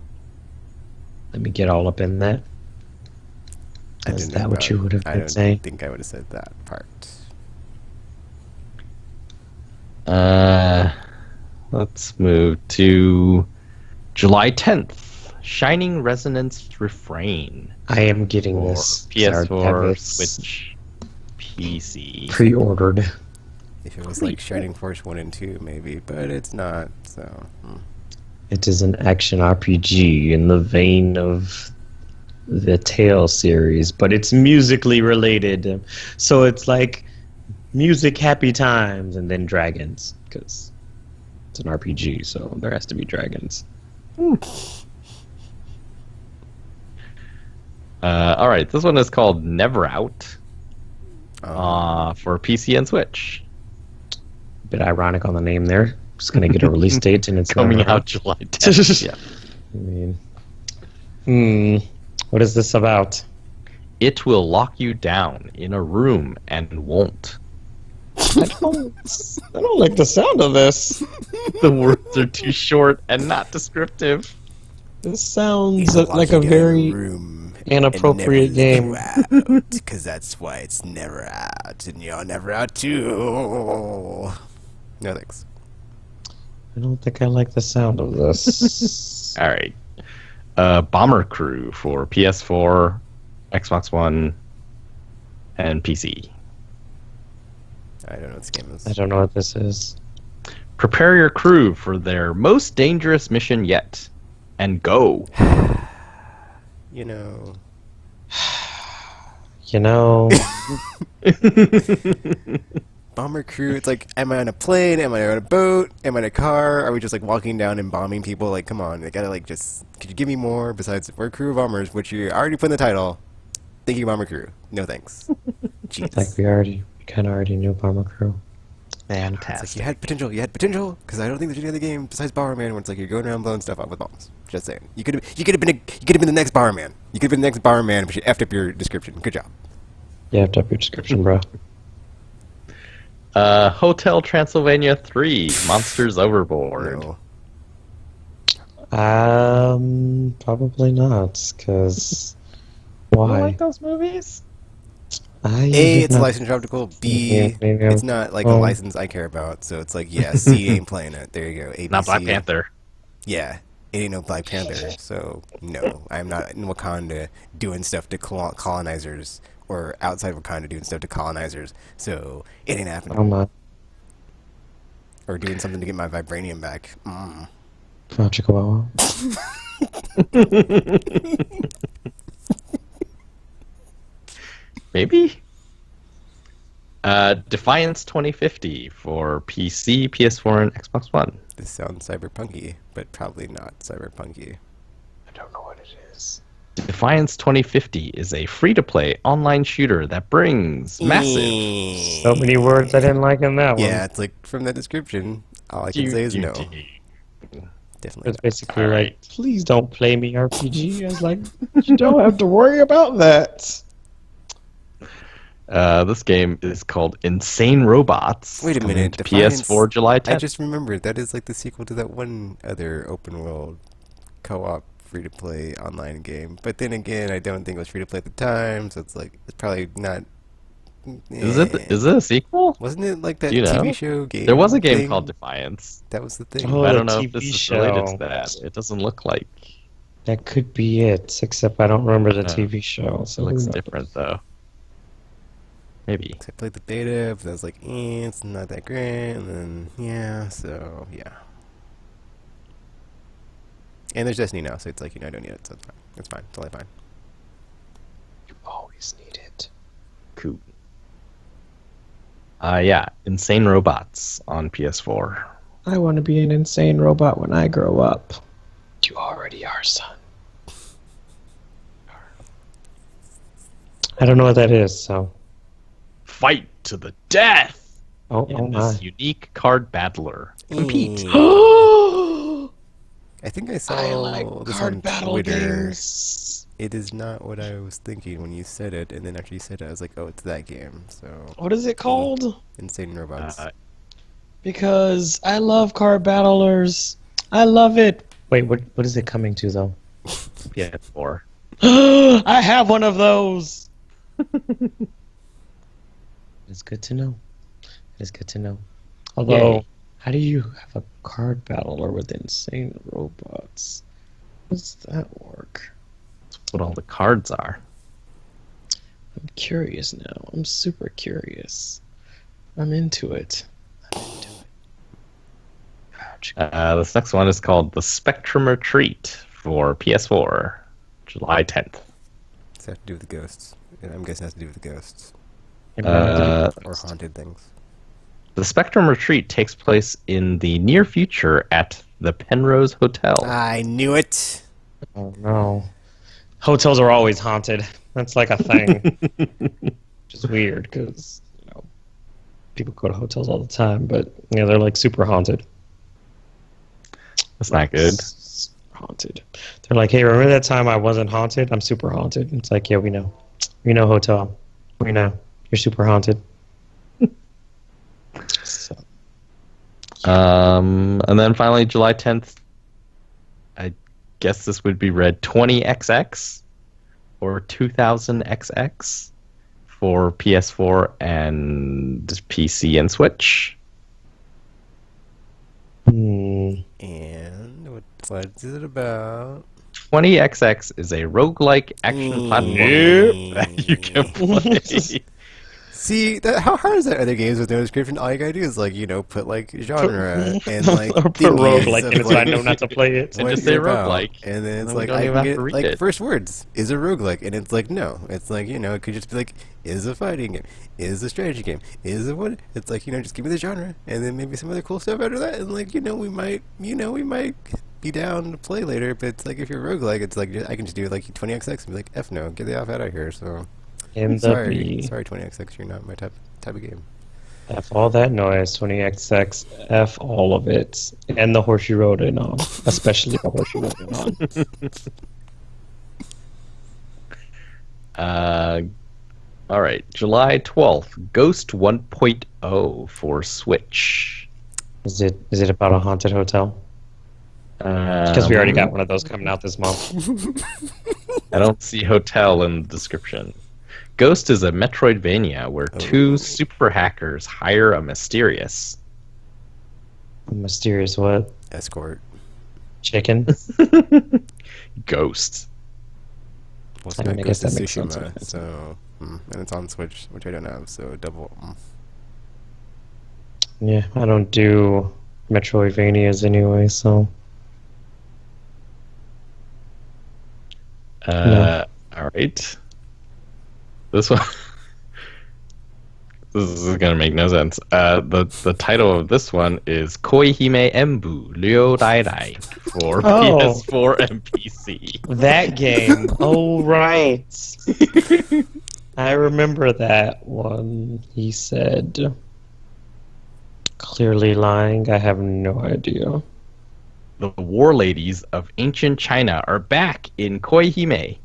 Let me get all up in that. I Is didn't that know what about you it. would have I been don't saying? think I would have said that part. Let's move to July 10th. Shining Resonance Refrain I am getting for this. 'cause I already have PS4, it Switch, PC. pre-ordered. If it was like Shining Force 1 and 2, maybe, but it's not, so. It is an action RPG in the vein of the Tale series, but it's musically related. So it's like music, happy times, and then dragons, because it's an RPG, so there has to be dragons. All right, this one is called Never Out for PC and Switch. Bit ironic on the name there. It's going to get a release date, and it's Coming Never out July 10th. Yeah. I mean, what is this about? It will lock you down in a room and won't. I don't like the sound of this. The words are too short and not descriptive. This sounds like a very inappropriate game. Because that's why it's never out, and you're never out too. No thanks. I don't think I like the sound of this. All right. Bomber Crew for PS4, Xbox One, and PC. I don't know what this game is. I don't know what this is. Prepare your crew for their most dangerous mission yet, and go. You know. Bomber Crew, it's like, am I on a plane? Am I on a boat? Am I in a car? Are we just like walking down and bombing people? Like, come on, I gotta like just, could you give me more besides we're a crew of bombers, which you already put in the title. Thank you, Bomber Crew. No thanks. Jeez. Like we kind of already knew Bomber Crew. Fantastic. It's like, you had potential, because I don't think there's any other game besides Bomberman where it's like you're going around blowing stuff up with bombs. Just saying. You could have been the next Bomberman. You could have been the next Bomberman, but you effed up your description. Good job. You have to up your description, bro. Hotel Transylvania 3, Monsters Overboard. No. Probably not, because why? You like those movies? A, it's a licensed optical. B, maybe it's not like a license I care about. So it's like, yeah, C ain't playing it. There you go. A, B, Not Black C. Panther. Yeah, it ain't no Black Panther. So no, I'm not in Wakanda doing stuff to colonizers, or outside of Wakanda doing stuff to colonizers. So it ain't happening. I'm not. Or doing something to get my vibranium back. Chihuahua. Maybe? Defiance 2050 for PC, PS4, and Xbox One. This sounds cyberpunky, but probably not cyberpunky. I don't know what it is. Defiance 2050 is a free-to-play online shooter that brings massive... So many words I didn't like in that one. Yeah, it's like from the description, all I can say is no. Definitely. It's basically like, please don't play me RPG. I was like, you don't have to worry about that. This game is called Insane Robots. Wait a minute, PS4 July 10th. I just remembered that is like the sequel to that one other open world co-op free-to-play online game. But then again, I don't think it was free-to-play at the time, so it's like it's probably not. Is it a sequel? Wasn't it like that You know? TV show game? There was a game thing? called Defiance. That was the thing. Oh, I the don't know if TV this is show. related to that. It doesn't look like. That could be it, except I don't remember the Yeah. TV show. It So looks who knows? different though. Maybe. I played the beta, but I was like, it's not that great, and then yeah, so yeah. And there's Destiny now, so it's like, I don't need it, so it's fine. It's fine. It's totally fine. You always need it. Cool. Yeah, Insane Robots on PS4. I want to be an insane robot when I grow up. You already are, son. I don't know what that is, so. Fight to the death Oh in my. this unique card battler. Compete. I think I saw I like this card on battle Twitter. games. It is not what I was thinking when you said it, and then after you said it, I was like, oh, it's that game. So What is it called? Insane Robots. Because I love card battlers. I love it. Wait, what is it coming to, though? PS4. I have one of those. It's good to know. It's good to know. Although, Yay. how do you have a card battler with insane robots? How does that work? That's what all the cards are. I'm curious now. I'm super curious. I'm into it. This next one is called The Spectrum Retreat for PS4, July 10th. Does it have to do with the ghosts? Yeah, I'm guessing it has to do with the ghosts. Or haunted things. The Spectrum Retreat takes place in the near future at the Penrose Hotel. I knew it! Oh no. Hotels are always haunted. That's like a thing. Which is weird because, people go to hotels all the time, but they're like super haunted. That's not good. Haunted. They're like, hey, remember that time I wasn't haunted? I'm super haunted. It's like, yeah, we know. We know, hotel. We know. You're super haunted. So. And then finally, July 10th, I guess this would be read 20XX or 2000XX for PS4 and PC and Switch. And what is it about? 20XX is a roguelike action platform that you can play. See, how hard is that? Other games with no description, all you gotta do is put genre and or put roguelike in it so I know not to play it. And just say roguelike. And then it's like, I even can have to get read it. first words is a roguelike, and it's like no, it's like it could just be like is a fighting game, is a strategy game, is a what? It's like just give me the genre, and then maybe some other cool stuff after that, and we might be down to play later. But it's like if you're roguelike, it's like I can just do 20XX and be like F no, get the F out of here. So. Sorry, 20XX, you're not my type of game. F all that noise, 20XX, F all of it. And the horse you rode in on. Especially the horse you rode in on. Alright, July 12th, Ghost 1.0 for Switch. Is it about a haunted hotel? Because we already got one of those coming out this month. I don't see hotel in the description. Ghost is a Metroidvania where two super hackers hire a mysterious what? Escort. Chicken? Ghost. Well, it's not Ghost of Tsushima, so... and it's on Switch, which I don't have, so double... Yeah, I don't do Metroidvanias anyway, so... No. Alright. This one, this is gonna make no sense. The title of this one is Koihime Embu Ryo Dai Dai for PS4 and PC. That game. Oh right. I remember that one. He said. Clearly lying. I have no idea. The war ladies of ancient China are back in Koihime.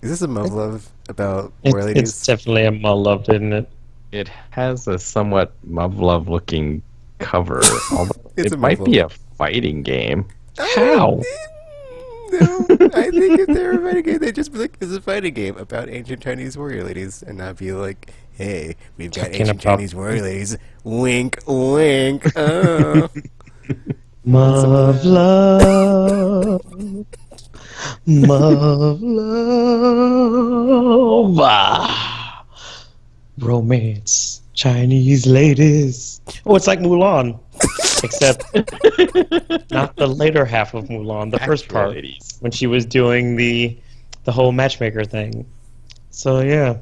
Is this a Muv-Love about war ladies? It's definitely a Muv-Love, isn't it? It has a somewhat Muv-Love looking cover. It might Muv-Love. be a fighting game. How? No, I think if they're a fighting game, they'd just be like, it's a fighting game about ancient Chinese warrior ladies, and not be like, hey, we've got ancient Chinese warrior ladies. Wink, wink. Oh. Muv-Love. Muv-Love. Romance. Chinese ladies. Oh, it's like Mulan. Except not the later half of Mulan, the first part. Ladies. When she was doing the whole matchmaker thing. So yeah.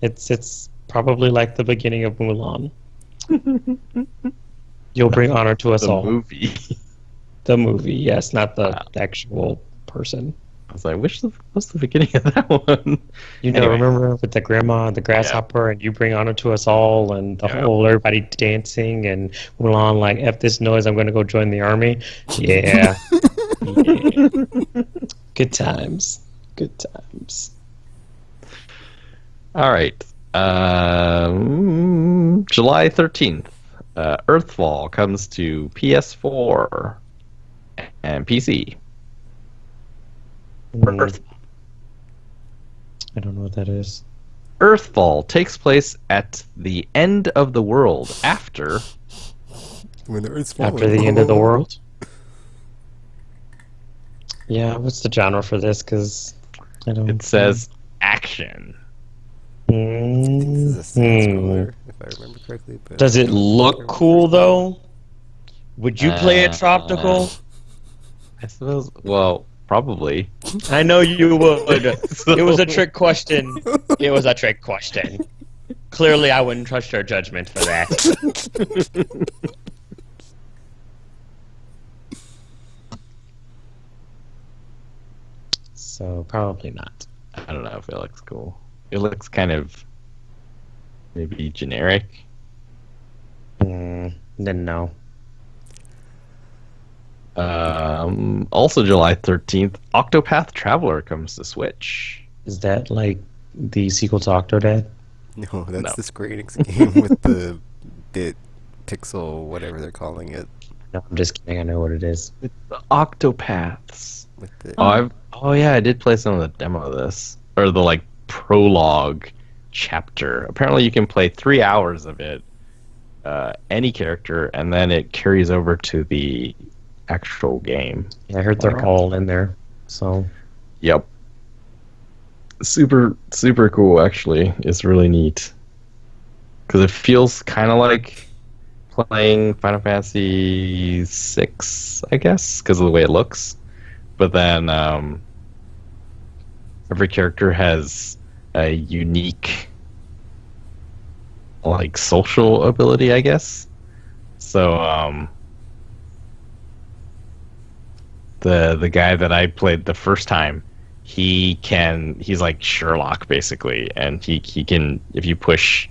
It's probably like the beginning of Mulan. You'll bring honor to us The all. movie. The movie, yes, not the actual person. I was like, what's the beginning of that one? Anyway. Remember with the grandma and the grasshopper, and you bring honor to us all, and the whole everybody dancing, and Mulan like, F this noise, I'm going to go join the army. Yeah. Yeah. Good times. Good times. All right. July 13th, Earthfall comes to PS4 and PC. Earth. I don't know what that is. Earthfall takes place at the end of the world after When the Earth's falling. After the end of the world? Yeah, what's the genre for this? Because I don't. it says action. This is a side-scroller, if I remember correctly. But Does it look cool though? Would you play it tropical? I suppose. Well, probably. I know you would. It was a trick question. It was a trick question. Clearly, I wouldn't trust your judgment for that. So, probably not. I don't know if it looks cool. It looks kind of maybe generic. Then no. Also July 13th, Octopath Traveler comes to Switch. Is that like the sequel to Octodad? No, that's No. the Square Enix game with the bit pixel, whatever they're calling it. No, I'm just kidding. I know what it is. With the Octopaths. With the Oh yeah, I did play some of the demo of this. Or the like prologue chapter. Apparently you can play 3 hours of it, any character, and then it carries over to the actual game. Yeah, I heard they're all in there. So, Yep. Super cool, actually. It's really neat. Because it feels kind of like playing Final Fantasy VI, I guess, because of the way it looks. But then every character has a unique like social ability, I guess. So the guy that I played the first time, he's like Sherlock basically, and he can, if you push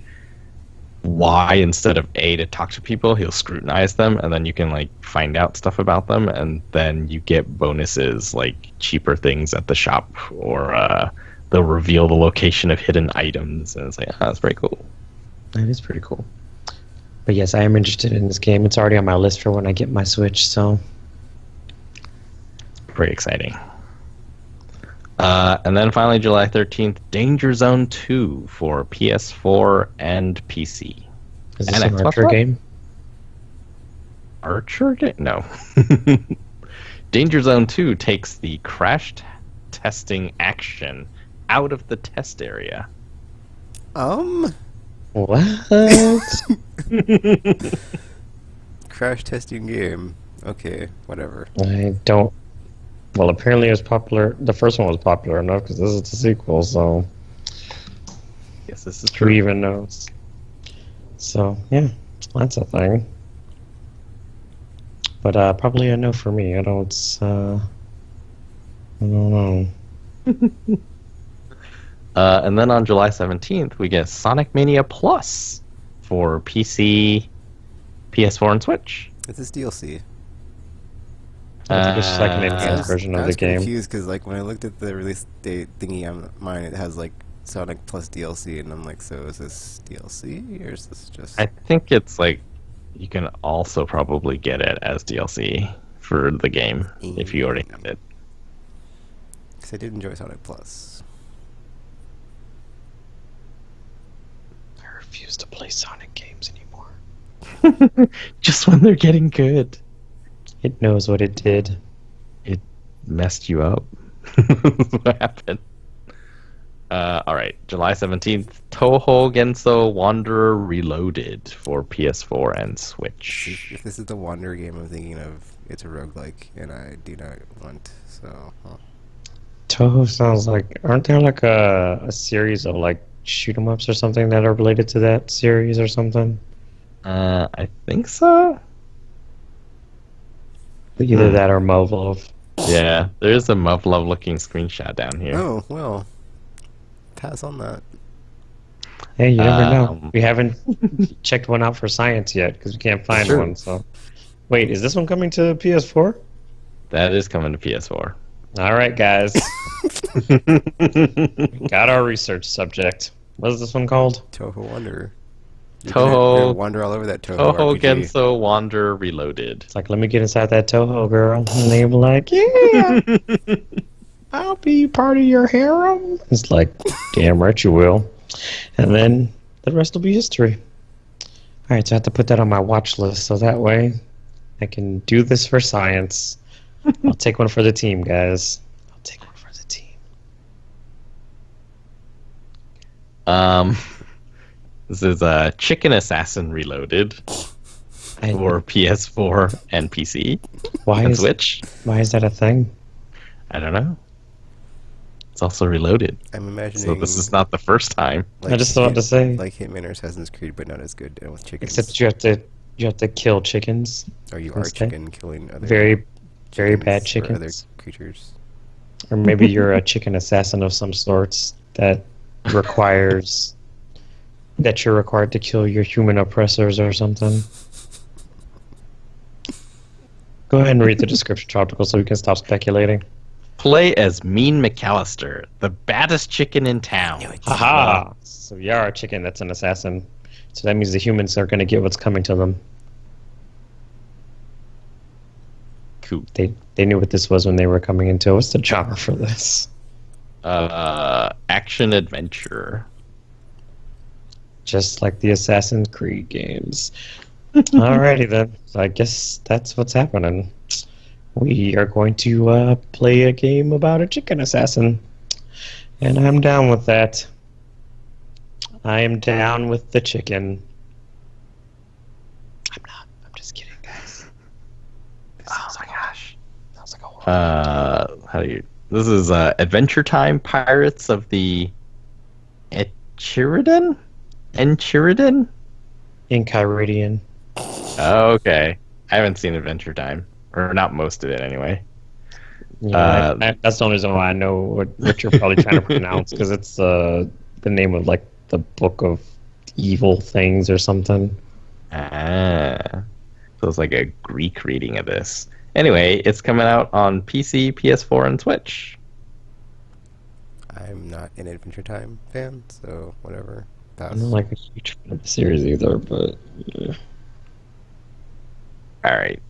Y instead of A to talk to people, he'll scrutinize them, and then you can like find out stuff about them, and then you get bonuses like cheaper things at the shop, or they'll reveal the location of hidden items, and it's like, that's pretty cool. that is pretty cool. But yes, I am interested in this game. It's already on my list for when I get my Switch, so... Pretty exciting. And then finally, July 13th, Danger Zone 2 for PS4 and PC. Is this And an Xbox Archer One? game? Archer game? No. Danger Zone 2 takes the testing action out of the test area. What? Crash testing game. Okay, whatever. I don't... Well, apparently it was popular. The first one was popular enough because this is the sequel, so Yes, this is who true. even knows? So, yeah, that's a thing. But probably a no for me. I don't know. And then on July 17th, we get Sonic Mania Plus for PC, PS4, and Switch. Is this DLC? I think it's just like an Uh, enhanced version I of the was game. confused because like when I looked at the release date thingy on mine, it has like Sonic plus DLC, and I'm like, so is this DLC or is this just? I think it's like you can also probably get it as DLC for the game if you already have it. Because I did enjoy Sonic Plus. I refuse to play Sonic games anymore. Just when they're getting good. It knows what it did. It messed you up. What happened? Alright, July 17th, Toho Genso Wanderer Reloaded for PS4 and Switch. If this is the Wanderer game I'm thinking of, it's a roguelike, and I do not want, so... Huh. Toho sounds like... Aren't there like a series of like shoot 'em ups or something that are related to that series or something? I think so. Either that or Movlov. Yeah, there's a Muv-Love looking screenshot down here. Oh, well. Pass on that. Hey, you never know. Um, We haven't checked one out for science yet because we can't find True. one. So, wait, is this one coming to PS4? That is coming to PS4. All right, guys. Got our research subject. What is this one called? Toho Wanderer. You Toho- can wander all over that Toho Toho RPG. Genso Wanderer Reloaded. It's like, let me get inside that Toho girl. And they were like, yeah, I'll be part of your harem. It's like, damn right you will. And then the rest will be history. All right, so I have to put that on my watch list so that way I can do this for science. I'll take one for the team, guys. I'll take one for the team. This is Chicken Assassin Reloaded for PS4 and PC Why and is Switch. why is that a thing? I don't know. It's also reloaded. I'm imagining. So this is not the first time. I just thought to say, like Hitman or Assassin's Creed, but not as good with chickens. except you have to kill chickens. Or you are instead. chicken killing other Very chickens bad or chickens. other creatures. Or maybe you're a chicken assassin of some sorts that requires that you're required to kill your human oppressors or something. Go ahead and read the description, Tropical, so we can stop speculating. Play as Mean McAllister, the baddest chicken in town. Haha! So you are a chicken that's an assassin. So that means the humans are going to get what's coming to them. Cool. They knew what this was when they were coming into it. What's the genre for this? Action adventure. Just like the Assassin's Creed games. Alrighty then. So I guess that's what's happening. We are going to play a game about a chicken assassin. And I'm down with that. I am down with the chicken. I'm not. I'm just kidding, guys. Oh my gosh. Sounds like a horror. How do you... This is Adventure Time Pirates of the Enchiridion? Enchiridion. Oh, okay. I haven't seen Adventure Time. Or not most of it, anyway. Yeah, that's the only reason why I know what you're probably trying to pronounce, because it's the name of like the book of evil things or something. Ah. So it's like a Greek reading of this. Anyway, it's coming out on PC, PS4, and Switch. I'm not an Adventure Time fan, so whatever. Pass. I'm not like a huge fan of the series either, but yeah. All right.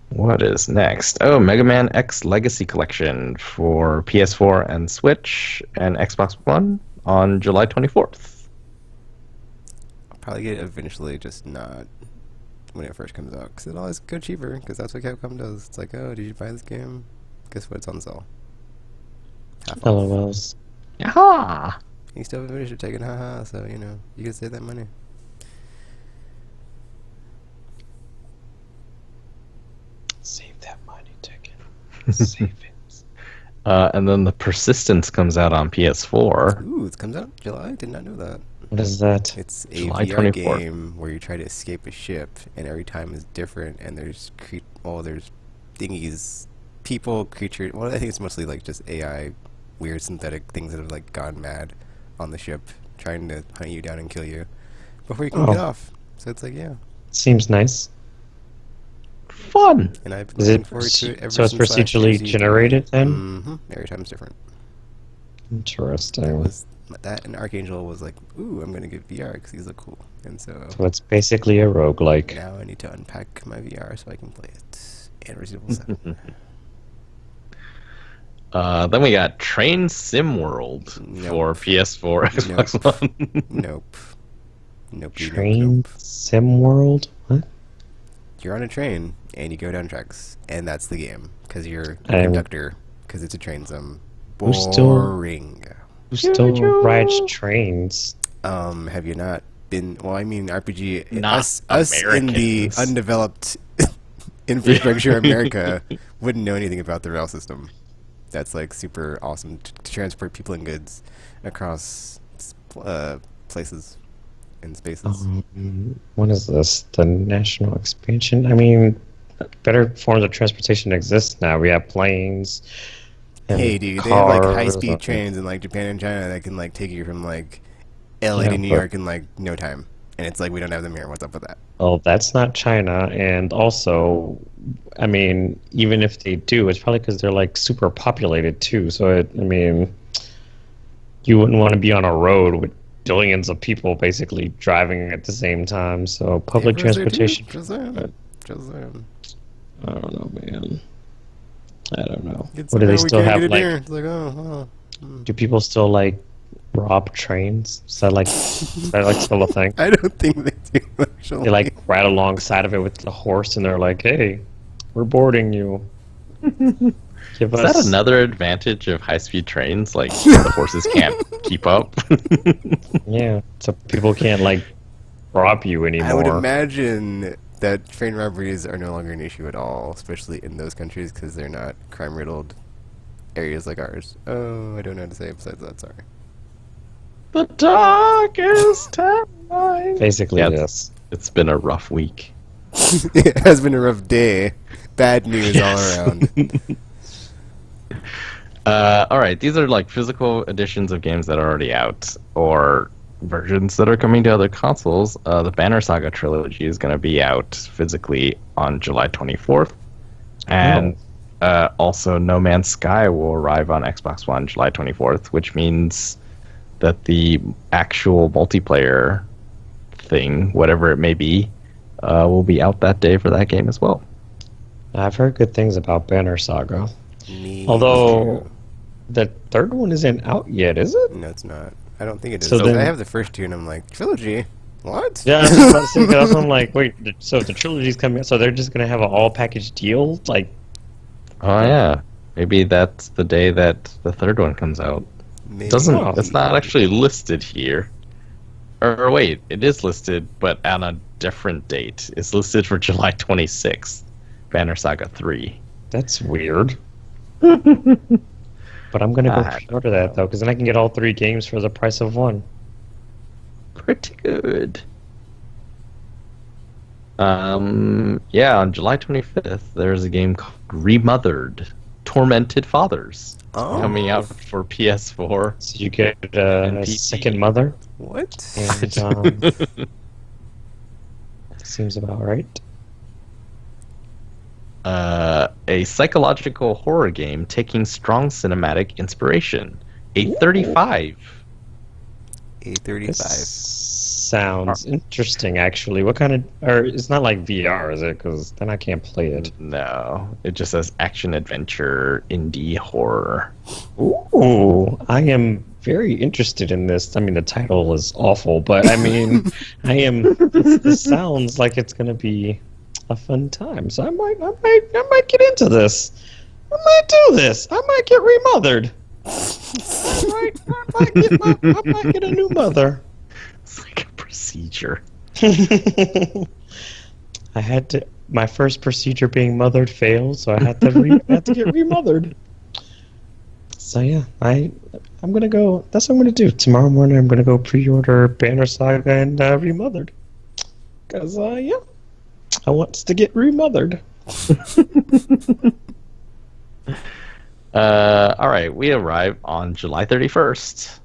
What is next? Oh, Mega Man X Legacy Collection for PS4 and Switch and Xbox One on July 24th. I'll probably get it eventually, just not when it first comes out, because it'll always go cheaper, because that's what Capcom does. It's like, oh, did you buy this game? Guess what? It's on sale. Half off. LOLs. Aha! You still haven't finished it, taking haha, so, you know, you can save that money. Save that money, Tekken. Save it. And then the Persistence comes out on PS4. Ooh, it comes out July? Did not know that. What is that? It's a July VR 24th. game where you try to escape a ship, and every time is different, and there's there's thingies, people, creatures. Well, I think it's mostly like just AI, weird synthetic things that have like gone mad on the ship, trying to hunt you down and kill you before you can get off. So it's like, yeah. Seems nice. Fun! And I've been Is looking it forward to it ever so it's since last procedurally year's E3. generated then? Mm-hmm. Every time's different. It Interesting. was that, and Archangel was like, ooh, I'm gonna get VR because these look cool. And so So it's basically a roguelike. now I need to unpack my VR so I can play it. And Resident Evil 7. Then we got Train Sim World Nope. for PS4, Xbox One. Nope. Nope. Train Nope. Sim World? What? You're on a train and you go down tracks, and that's the game because you're a I'm- conductor because it's a train sim. Who's still- Boring. Who still rides trains? Have you not been? Well, I mean, RPG. Not us in the Americans. undeveloped infrastructure America wouldn't know anything about the rail system. That's like super awesome to transport people and goods across places and spaces. What is this? The national expansion? I mean, better forms of transportation exist now. We have planes. And Hey, dude, they have like cars. high-speed trains in like Japan and China that can like take you from like LA to New but- York in like no time. And it's like we don't have them here. What's up with that? Well, that's not China, and also, I mean, even if they do, it's probably because they're like super populated too. So, I mean, you wouldn't want to be on a road with billions of people basically driving at the same time. So, public Ambrose there, too. transportation. Just saying. but- Just saying. I don't know, man. I don't know. It's What do like, they oh, we still can't have? get it Like, here. It's like, oh. do people still like rob trains? Is that like still a thing? I don't think they do actually. They like ride alongside of it with the horse, and they're like, "Hey, we're boarding you." Give Is us that another advantage of high-speed trains? Like, the horses can't keep up? Yeah, so people can't like rob you anymore. I would imagine that train robberies are no longer an issue at all, especially in those countries because they're not crime-riddled areas like ours. Oh, I don't know how to say it besides that. Sorry. The darkest time. Basically, Yeah, yes. It's been a rough week. It has been a rough day. Bad news all around. All right, these are like physical editions of games that are already out, or versions that are coming to other consoles. The Banner Saga trilogy is going to be out physically on July 24th, and also No Man's Sky will arrive on Xbox One July 24th, which means that the actual multiplayer thing, whatever it may be, will be out that day for that game as well. I've heard good things about Banner Saga. Me Although too. the third one isn't out yet, is it? No, it's not. I don't think it is. So then- I have the first two, and I'm like, trilogy? What? Yeah, I was just about to say, 'cause that's what I'm like, wait, so the trilogy's coming out, so they're just gonna have an all package deal? Like, Oh yeah, maybe that's the day that the third one comes out. Maybe. Doesn't- It's not actually listed here. Or wait, it is listed, but on a different date. It's listed for July 26th, Banner Saga 3. that's weird. But I'm gonna go I pre-order that though, because then I can get all 3 games for the price of one. Pretty good. Yeah, on July 25th, there's a game called Remothered, Tormented Fathers, Oh. coming out for PS4. So you get And a PC. second mother, What? and seems about right. A psychological horror game taking strong cinematic inspiration. A 35. A35. Sounds interesting, actually. What kind of? Or it's not like VR, is it? Because then I can't play it. No, it just says action adventure indie horror. Ooh, I am very interested in this. I mean, the title is awful, but I mean, I am. This sounds like it's gonna be a fun time. So I might get into this. I might do this. I might get remothered. I might get a new mother. It's like a procedure. I had to. My first procedure being mothered failed, so I had to get remothered. So yeah, I'm gonna go. That's what I'm gonna do tomorrow morning. I'm gonna go pre-order Banner Saga and Remothered, cause yeah, I want to get remothered. All right, we arrive on July 31st.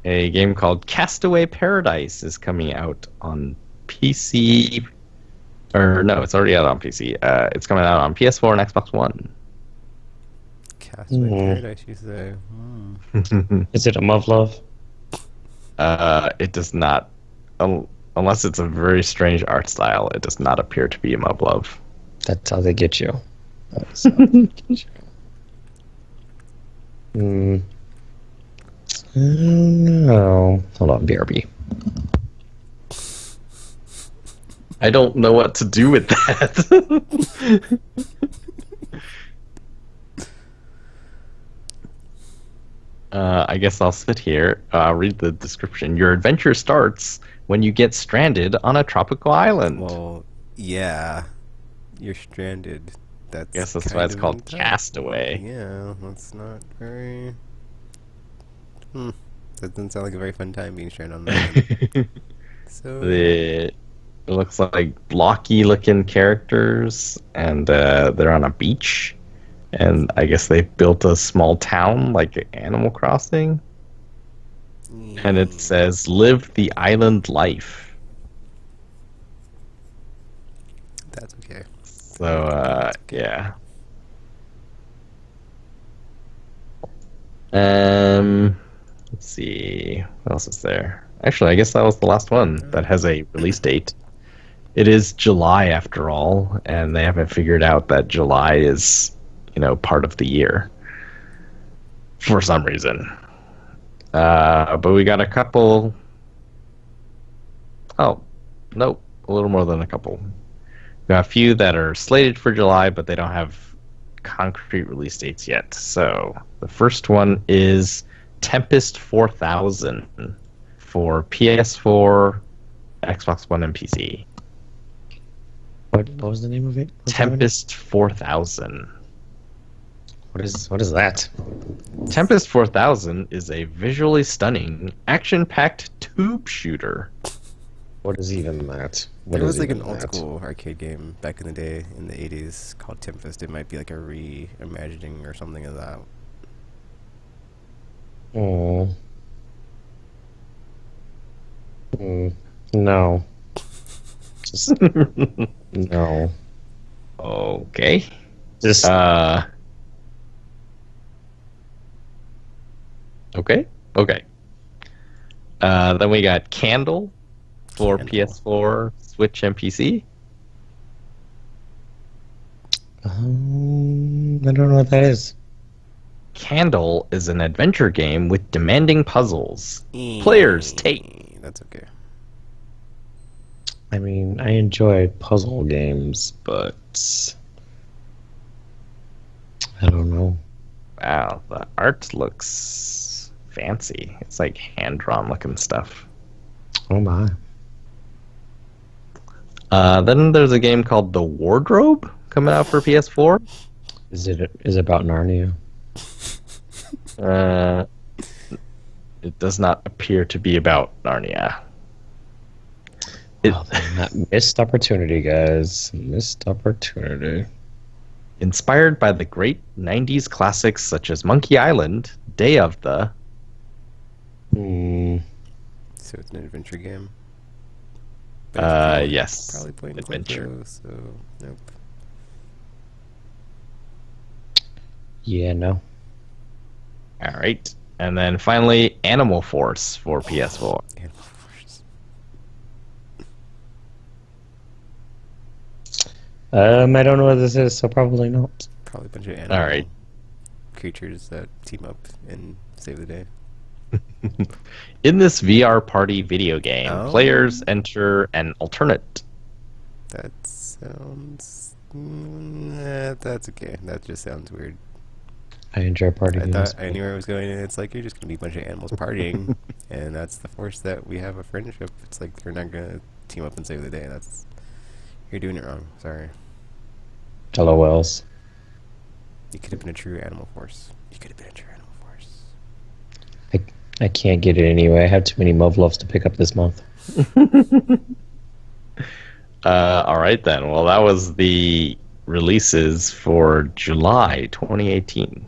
A game called Castaway Paradise is coming out on PC. Or no, it's already out on PC. It's coming out on PS4 and Xbox One. Castaway Paradise, you say? Is it a Muv-Love? It does not, unless it's a very strange art style, it does not appear to be a Muv-Love. That's how they get you. That's how they get you. I don't know. Hold on, BRB. I don't know what to do with that. I guess I'll sit here, read the description. Your adventure starts when you get stranded on a tropical island. Well, yeah. You're stranded. I guess that's kind why it's of called intense. Castaway. Yeah, that's not very... That doesn't sound like a very fun time being stranded on an island. So... It looks like blocky-looking characters, and they're on a beach. And I guess they built a small town, like Animal Crossing. And it says, live the island life. That's okay. So, yeah. Let's see. What else is there? Actually, I guess that was the last one that has a release date. It is July, after all, and they haven't figured out that July is, part of the year. For some reason. But we got a couple... Oh, nope. A little more than a couple. We got a few that are slated for July, but they don't have concrete release dates yet. So the first one is Tempest 4000 for PS4, Xbox One, and PC. What was the name of it? Tempest 4000. What is that? Tempest 4000 is a visually stunning, action-packed tube shooter. What is even that? What There is was like even an old that? school arcade game back in the day in the 80s called Tempest. It might be like a reimagining or something of that. Oh. No. Just no. Okay. Just Okay. Okay. Then we got Candle for Candle. PS4, Switch, and PC. I don't know what that is. Candle is an adventure game with demanding puzzles. Players take. That's okay. I mean, I enjoy puzzle games, but I don't know. Wow, the art looks fancy. It's like hand-drawn looking stuff. Oh my. Then there's a game called The Wardrobe coming out for PS4. Is it about Narnia? It does not appear to be about Narnia. Well, then that missed opportunity, guys. Missed opportunity. Inspired by the great 90s classics such as Monkey Island, Day of the... So it's an adventure game. Yes. Probably playing Adventure. Click, though, so nope. Yeah, no. All right. And then finally, Animal Force for PS4. Animal Force. I don't know what this is, so probably not. Probably a bunch of animal All right. creatures that team up and save the day. In this VR party video game, Oh. players enter an alternate. That sounds... that's okay. That just sounds weird. I enjoy party I games. thought I knew where I was going, and it's like you're just gonna be a bunch of animals partying, and that's the force that we have a friendship. It's like they're not gonna team up and save the day. That's you're doing it wrong. Sorry. LOLs. You could have been a true animal force. You could have been a true animal force. I can't get it anyway. I have too many Muv-Luffs to pick up this month. All right, then. Well, that was the releases for July 2018.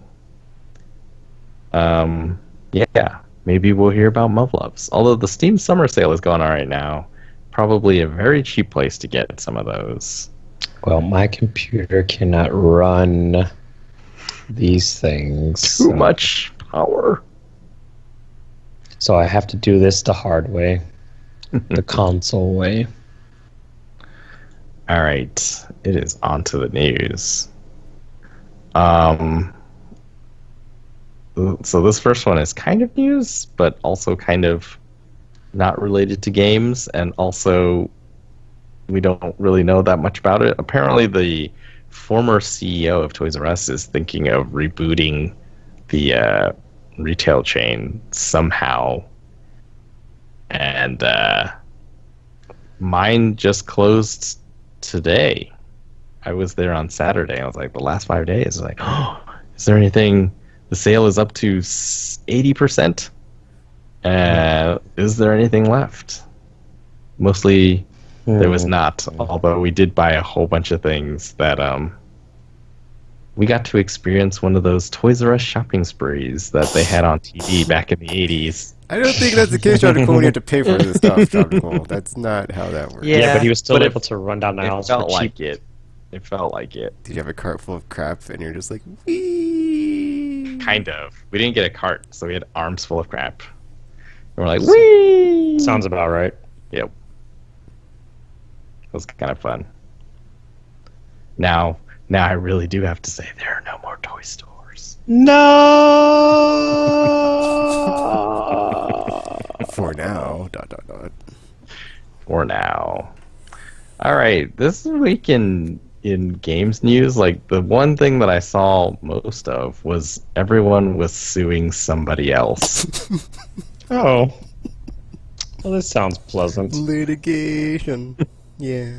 Yeah, maybe we'll hear about Muv-Luffs. Although the Steam Summer Sale is going on right now. Probably a very cheap place to get some of those. Well, my computer cannot run these things. Too much power. So I have to do this the hard way. The console way. All right, it is on to the news. So this first one is kind of news, but also kind of not related to games, and also we don't really know that much about it. Apparently, the former CEO of Toys R Us is thinking of rebooting the retail chain somehow, and mine just closed today. I was there on Saturday. I was like, the last 5 days. I was like, oh, is there anything? The sale is up to 80%. Is there anything left? Mostly, there was not. Although we did buy a whole bunch of things that we got to experience one of those Toys R Us shopping sprees that they had on TV back in the 80s. I don't think that's the case, Tropical, when you have to pay for this stuff, Tropical. That's not how that works. Yeah, But he was still but able to run down the aisles It felt for cheap. like it. It felt like it. Did you have a cart full of crap, and you're just like, wee? Kind of. We didn't get a cart, so we had arms full of crap. And we're like, wee! Sounds about right. Yep. It was kind of fun. Now I really do have to say there are no more toy stores. No. For now, ... For now. All right, this week in games news, like the one thing that I saw most of was everyone was suing somebody else. Oh. Well, this sounds pleasant. Litigation. Yeah.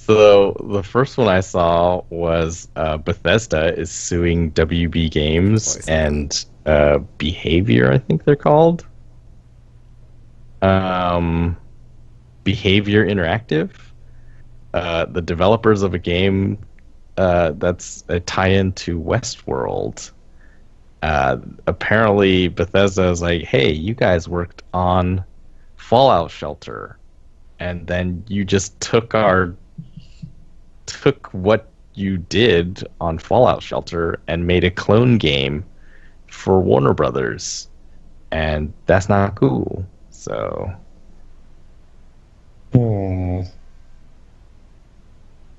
So the first one I saw was Bethesda is suing WB Oh, I Games see that. and Behavior, I think they're called. Um, Behavior Interactive, the developers of a game that's a tie-in to Westworld. Apparently, Bethesda is like, "Hey, you guys worked on Fallout Shelter, and then you just took what you did on Fallout Shelter and made a clone game for Warner Brothers, and that's not cool." So, Hmm.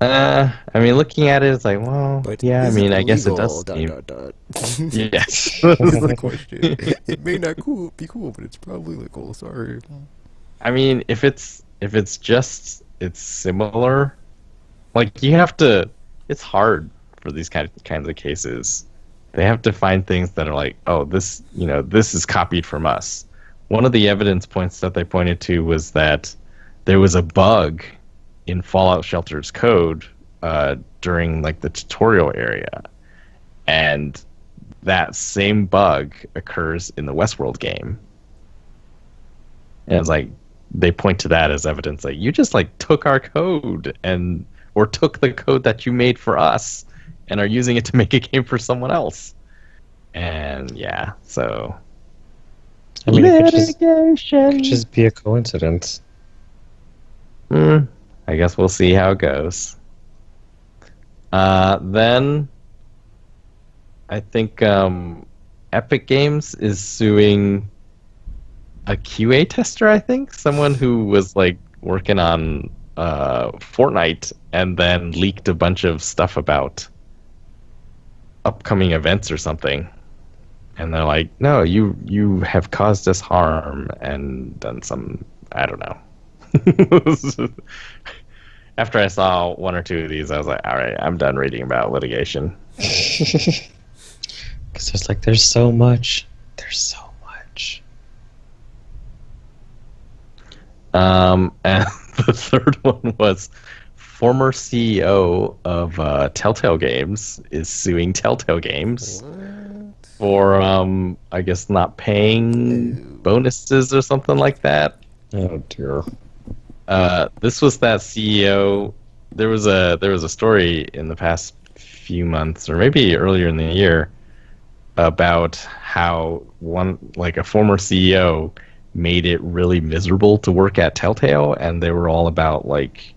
I mean, looking at it, it's like, well, But yeah. I is it mean, I guess it legal? does Dot seem. dot dot. Yes. Is the question. It may not be cool, but it's probably legal. Sorry. I mean, if it's just it's similar, like you have to. It's hard for these kinds of cases. They have to find things that are like, oh, this is copied from us. One of the evidence points that they pointed to was that there was a bug in Fallout Shelter's code during like the tutorial area, and that same bug occurs in the Westworld game. And it's like they point to that as evidence, like you just like took our code or took the code that you made for us and are using it to make a game for someone else. And yeah, so I mean, it could just be a coincidence. I guess we'll see how it goes. Then I think Epic Games is suing a QA tester, I think. Someone who was like working on Fortnite and then leaked a bunch of stuff about upcoming events or something. And they're like, no, you have caused us harm and done some, I don't know. After I saw one or two of these, I was like, all right, I'm done reading about litigation. Because there's so much. There's so much. And the third one was former CEO of Telltale Games is suing Telltale Games What? for, I guess, not paying bonuses or something like that. Oh dear. This was that CEO. There was a story in the past few months, or maybe earlier in the year, about how a former CEO made it really miserable to work at Telltale, and they were all about like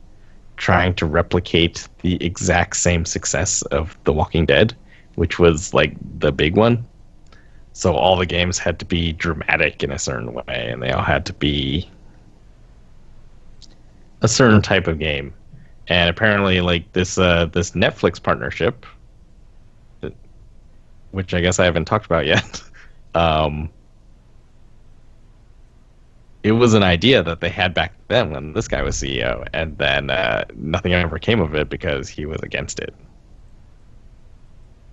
trying to replicate the exact same success of The Walking Dead, which was like the big one. So all the games had to be dramatic in a certain way, and they all had to be a certain type of game. And apparently, like this Netflix partnership, which I guess I haven't talked about yet, it was an idea that they had back then when this guy was CEO, and then nothing ever came of it because he was against it.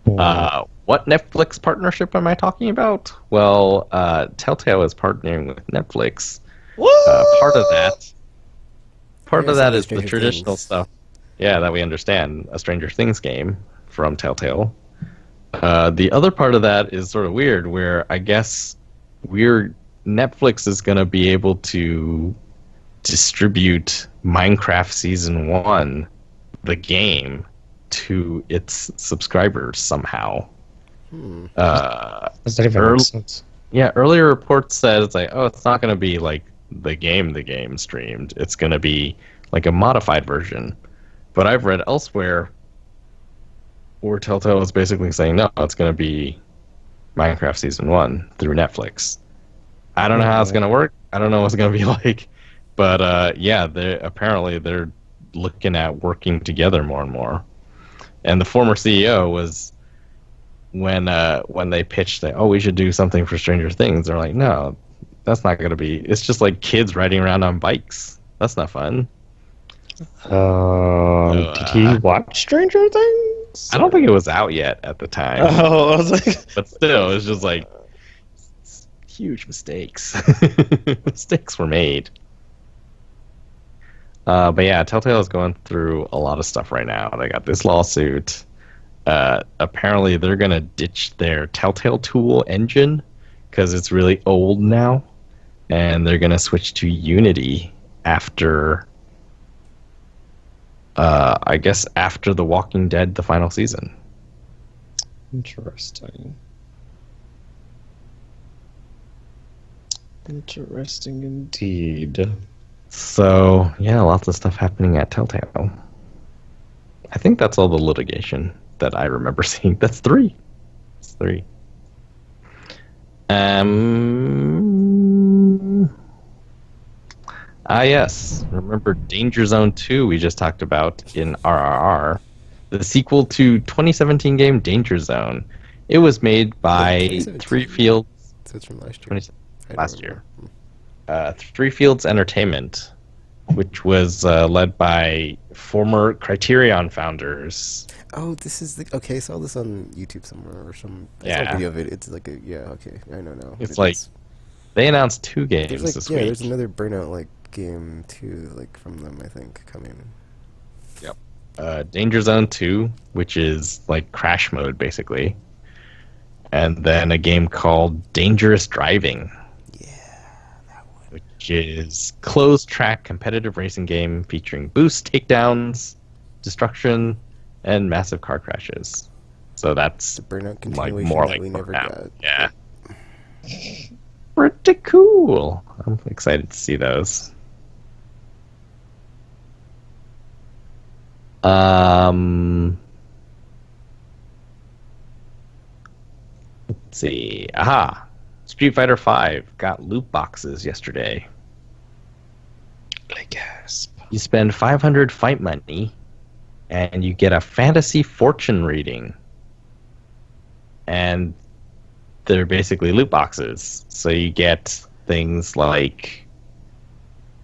What Netflix partnership am I talking about? Well, Telltale is partnering with Netflix. Part of that is the Stranger traditional Things. stuff. Yeah, that we understand. A Stranger Things game from Telltale. The other part of that is sort of weird, where I guess Netflix is going to be able to distribute Minecraft Season 1, the game, to its subscribers somehow. Does that even make sense? Yeah, earlier reports said it's like, oh, it's not going to be like the game streamed. It's going to be like a modified version. But I've read elsewhere where Telltale is basically saying, no, it's going to be Minecraft Season 1 through Netflix. I don't know how it's going to work. I don't know what it's going to be like. But yeah, they're looking at working together more and more. And the former CEO was, when they pitched that, oh, we should do something for Stranger Things, they're like, no, that's not going to be. It's just like kids riding around on bikes. That's not fun. Did he watch Stranger Things? I don't think it was out yet at the time. Oh, I was like, But still, it's just like huge mistakes. Mistakes were made. But yeah, Telltale is going through a lot of stuff right now. They got this lawsuit. Apparently, they're going to ditch their Telltale Tool engine because it's really old now. And they're going to switch to Unity after, I guess, after The Walking Dead, the final season. Interesting. Interesting indeed. So, yeah, lots of stuff happening at Telltale. I think that's all the litigation that I remember seeing. That's 3. It's 3. Yes. Remember Danger Zone 2 we just talked about in RRR. The sequel to 2017 game Danger Zone. It was made by Three Fields. So it's from last year. Last year. Three Fields Entertainment, which was led by former Criterion founders. Oh, this is okay. I saw this on YouTube somewhere or some. I saw Yeah. a video of it. It's like a okay. I know now. It's like they announced 2 games there's like this yeah. week. There's another Burnout like game too, like from them. I think coming. Yep. Danger Zone 2, which is like crash mode basically, and then a game called Dangerous Driving. Which is closed track competitive racing game featuring boost, takedowns, destruction, and massive car crashes. So that's The Burnout like continuation more that like we never Burnout. got. Yeah. Pretty cool. I'm excited to see those. Let's see. Aha. Street Fighter V got loot boxes yesterday. I guess. You spend 500 fight money, and you get a fantasy fortune reading. And they're basically loot boxes. So you get things like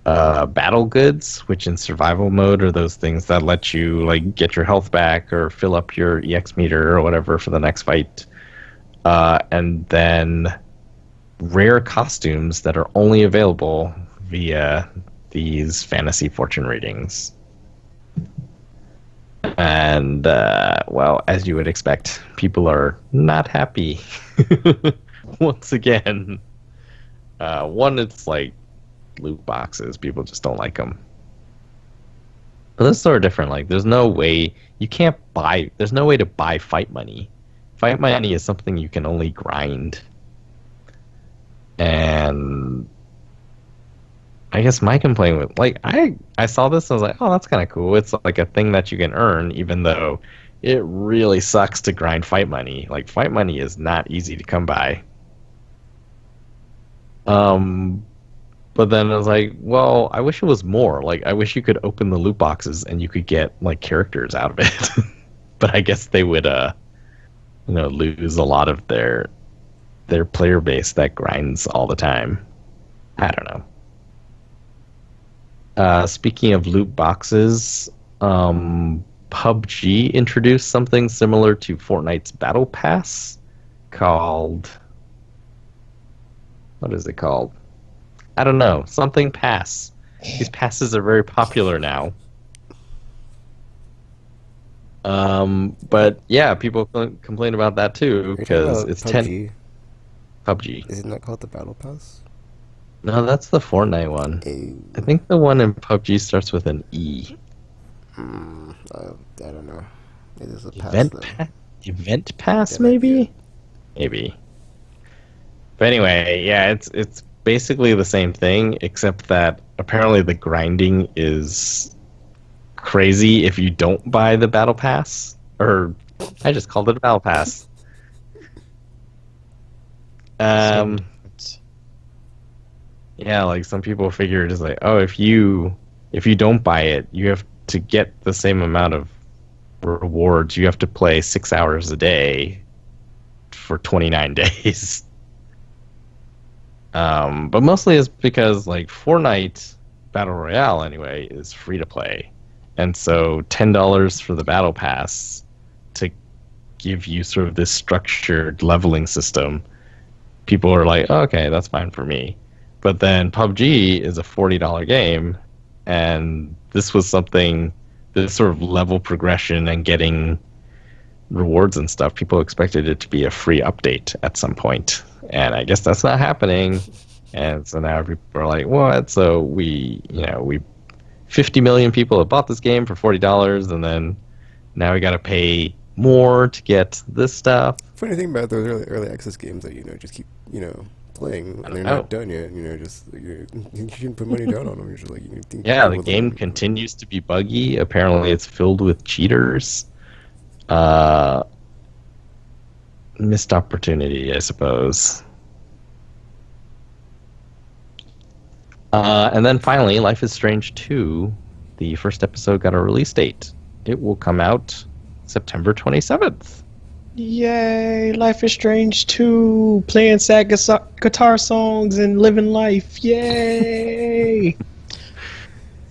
battle goods, which in survival mode are those things that let you like get your health back or fill up your EX meter or whatever for the next fight. And then rare costumes that are only available via these fantasy fortune readings. And, well, as you would expect, people are not happy. Once again. One, it's like loot boxes. People just don't like them. But this is sort of different. Like, there's no way to buy fight money. Fight money is something you can only grind. And I guess my complaint with like I saw this and I was like, oh, that's kind of cool. It's like a thing that you can earn, even though it really sucks to grind fight money. Like fight money is not easy to come by. But then I was like, well, I wish it was more. Like I wish you could open the loot boxes and you could get like characters out of it. But I guess they would lose a lot of their player base that grinds all the time. I don't know. Speaking of loot boxes, PUBG introduced something similar to Fortnite's Battle Pass called... What is it called? I don't know. Something Pass. These passes are very popular now. But yeah, people complain about that too because it's PUBG. PUBG. Is it not called the Battle Pass? No, that's the Fortnite one. I think the one in PUBG starts with an E. I don't know. It is a pass. Event Pass, maybe? Maybe. But anyway, yeah, it's basically the same thing, except that apparently the grinding is crazy if you don't buy the Battle Pass. Or, I just called it a Battle Pass. Yeah, like some people figure it is like, oh, if you don't buy it, you have to get the same amount of rewards. You have to play 6 hours a day for 29 days. But mostly it's because like Fortnite Battle Royale anyway is free to play, and so $10 for the Battle Pass to give you sort of this structured leveling system. People are like, oh, okay, that's fine for me. But then PUBG is a $40 game, and this was something, this sort of level progression and getting rewards and stuff. People expected it to be a free update at some point, and I guess that's not happening. And so now people are like, "What?" So we 50 million people have bought this game for $40, and then now we got to pay more to get this stuff. Funny thing about those early access games that just keep playing and they're not done yet. Just you shouldn't put money down on them. You're just like you think. Yeah, the game continues to be buggy. Apparently, it's filled with cheaters. Missed opportunity, I suppose. And then finally, Life is Strange 2. The first episode got a release date. It will come out September 27th. Yay! Life is Strange 2, playing sad guitar songs and living life. Yay!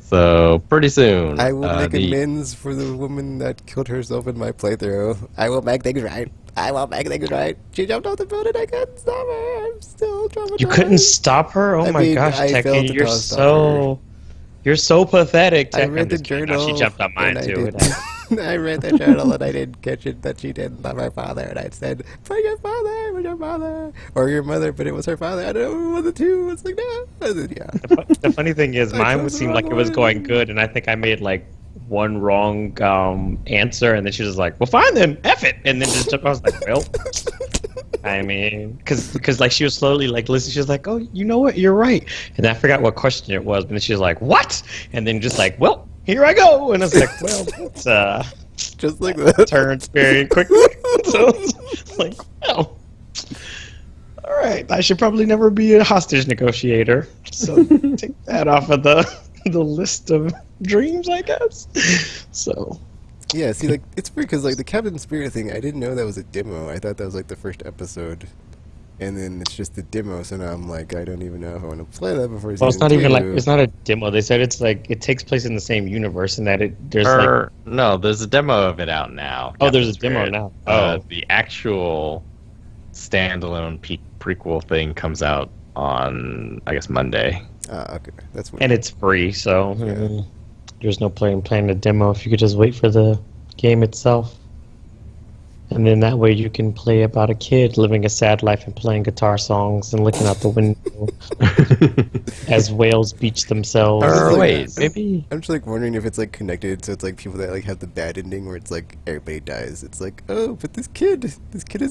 So, pretty soon. I will make amends for the woman that killed herself in my playthrough. I will make things right. I will make things right. She jumped off the building. I couldn't stop her. I'm still traumatized. You couldn't stop her? Oh my gosh, Tekken, you're so pathetic. I read the journal. She jumped on mine too. I read the journal and I didn't catch it that she didn't love her father, and I said, "For your father, or your mother," but it was her father. I don't know what the two. It's like no. Yeah. The funny thing is, mine would seem like it was going good, and I think I made like one wrong answer, and then she was like, "Well, fine then, F it," and then just took. I was like, "Well." I mean, because like she was slowly like listening. She was like, "Oh, you know what? You're right." And I forgot what question it was, but then she was like, "What?" And then just like, "Well, here I go." And I was like, "Well, it's just like that turns very quickly." So it's like, well, all right. I should probably never be a hostage negotiator. So take that off of the list of dreams, I guess. So. Yeah, see, like, it's weird because, like, the Captain Spirit thing, I didn't know that was a demo. I thought that was, like, the first episode. And then it's just the demo, so now I'm like, I don't even know if I want to play that before Well, it's not even, like, it's not a demo. They said it's, like, it takes place in the same universe and that there's, No, there's a demo of it out now. Oh, there's a demo now. Oh. The actual standalone prequel thing comes out on, I guess, Monday. Okay. That's weird. And it's free, so... There's no point in playing the demo if you could just wait for the game itself. And then that way you can play about a kid living a sad life and playing guitar songs and looking out the window as whales beach themselves. Or wait, maybe... I'm just like wondering if it's like connected, so it's like people that like have the bad ending where it's like everybody dies. It's like, oh, but this kid is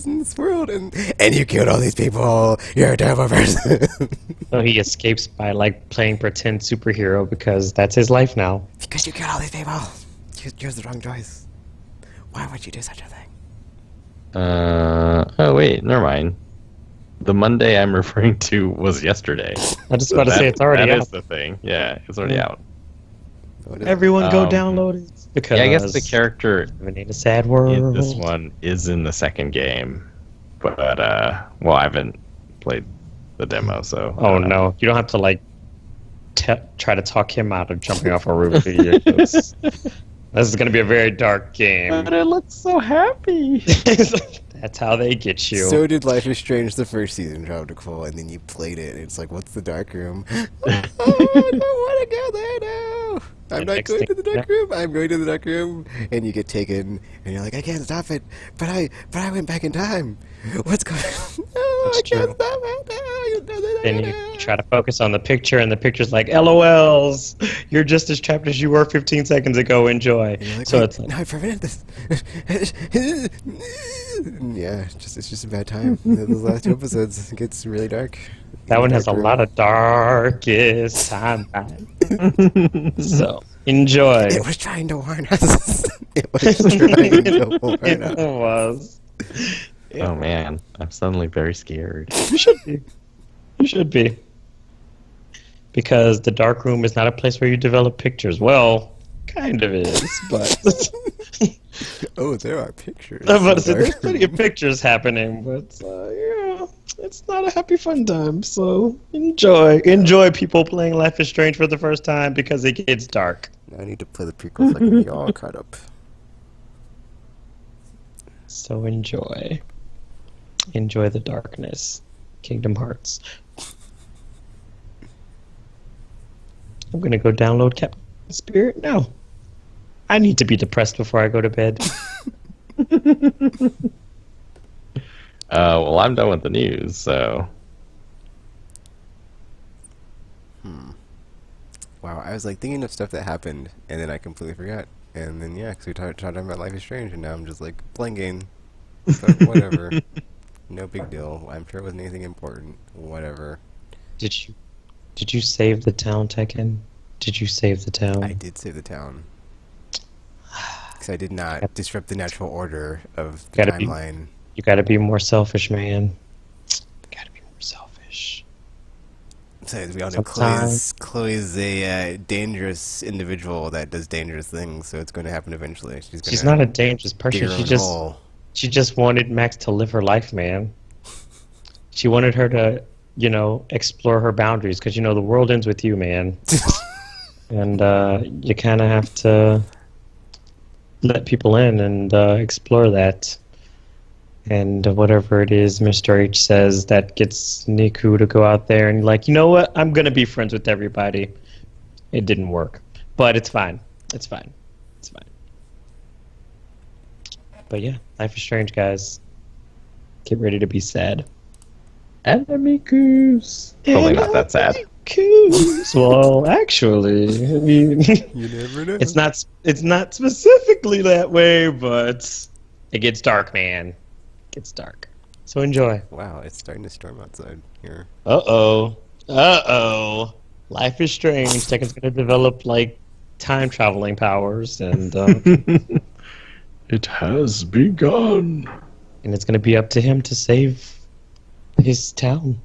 in this world and you killed all these people. You're a terrible person. So he escapes by like playing pretend superhero because that's his life now. Because you killed all these people. You chose the wrong choice. Why would you do such a thing? Oh wait, never mind. The Monday I'm referring to was yesterday. I was just about to say it's already out. That is the thing. Yeah, it's already out. Everyone go download it. Because I guess the character we need a sad world. in this one is in the second game, but well, I haven't played the demo, so. Oh no, you don't have to like try to talk him out of jumping off a roof. This is going to be a very dark game. But it looks so happy. That's how they get you. So did Life is Strange the first season, Tropical, and then you played it, and it's like, what's the dark room? Oh, I don't want to go there now. I'm not going to the dark room. I'm going to the dark room, and you get taken, and you're like, I can't stop it, but I went back in time. What's going on? No, I can't stop it. No, then you try to focus on the picture, and the picture's like, LOLs. You're just as trapped as you were 15 seconds ago. Enjoy. Like, so it's like, no, I prevented this. Yeah, it's just a bad time. Those last two episodes, it gets really dark. That one has a lot of darkest time. So enjoy. It was trying to warn us. It was trying to warn us. It was. Oh man, I'm suddenly very scared. You should be. You should be. Because the dark room is not a place where you develop pictures. Well, kind of is, but... Oh, there are pictures. But there's plenty of pictures happening, but yeah, it's not a happy fun time. So enjoy people playing Life is Strange for the first time because it gets dark. Now I need to play the prequel so I can be all caught up. So enjoy the darkness, Kingdom Hearts. I'm gonna go download Captain Spirit now. I need to be depressed before I go to bed. Well, I'm done with the news, so Wow, I was like thinking of stuff that happened, and then I completely forgot. And then yeah, because we started talking about Life is Strange, and now I'm just like blanking. So whatever, no big deal. I'm sure it wasn't anything important. Whatever. Did you save the town, Tekken? Did you save the town? I did save the town because I did not disrupt the natural order of the Gotta be- timeline. You gotta be more selfish, man. Gotta be more selfish. Besides, we all know Sometimes- Chloe's a dangerous individual that does dangerous things, so it's going to happen eventually. She's not a dangerous dig person. her own hole. She just wanted Max to live her life, man. She wanted her to, explore her boundaries because the world ends with you, man. And you kind of have to let people in and explore that. And whatever it is Mr. H says that gets Niku to go out there and like, you know what? I'm going to be friends with everybody. It didn't work. But it's fine. It's fine. It's fine. But yeah, Life is Strange, guys. Get ready to be sad. Enemicus. Probably not that sad. Well, actually, I mean, You never know. it's not specifically that way, but it gets dark, man. It gets dark. So enjoy. Wow, it's starting to storm outside here. Uh-oh. Life is Strange. Tekken's gonna develop, like, time traveling powers, and It has begun. it's gonna be up to him to save his town.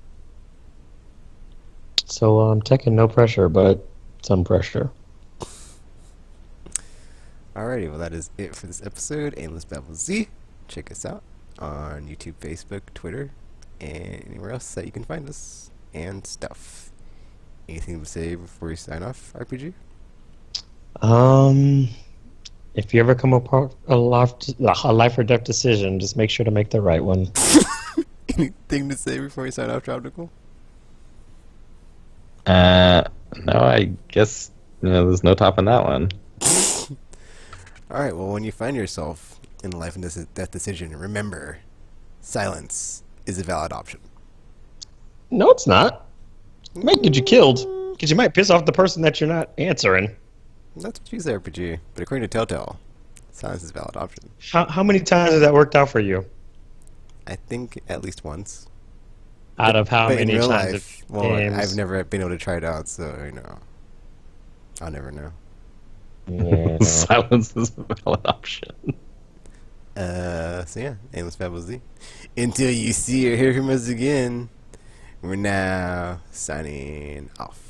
So, Tekken, no pressure, but some pressure. Alrighty, well that is it for this episode. Aimless Babble Z. Check us out on YouTube, Facebook, Twitter, and anywhere else that you can find us and stuff. Anything to say before you sign off, RPG? If you ever come upon a life or death decision, just make sure to make the right one. Anything to say before you sign off, Tropical? No, I guess there's no topping that one. Alright, well when you find yourself in a life and death decision, remember, silence is a valid option. No, it's not. It might get you killed, because you might piss off the person that you're not answering. That's what you say, RPG. But according to Telltale, silence is a valid option. How many times has that worked out for you? I think at least once. Out of how But in many real times? life, of well, games? I've never been able to try it out, so I'll never know. Yeah. Silence is a valid option. So yeah, Aimless Babble Z. Until you see or hear from us again, we're now signing off.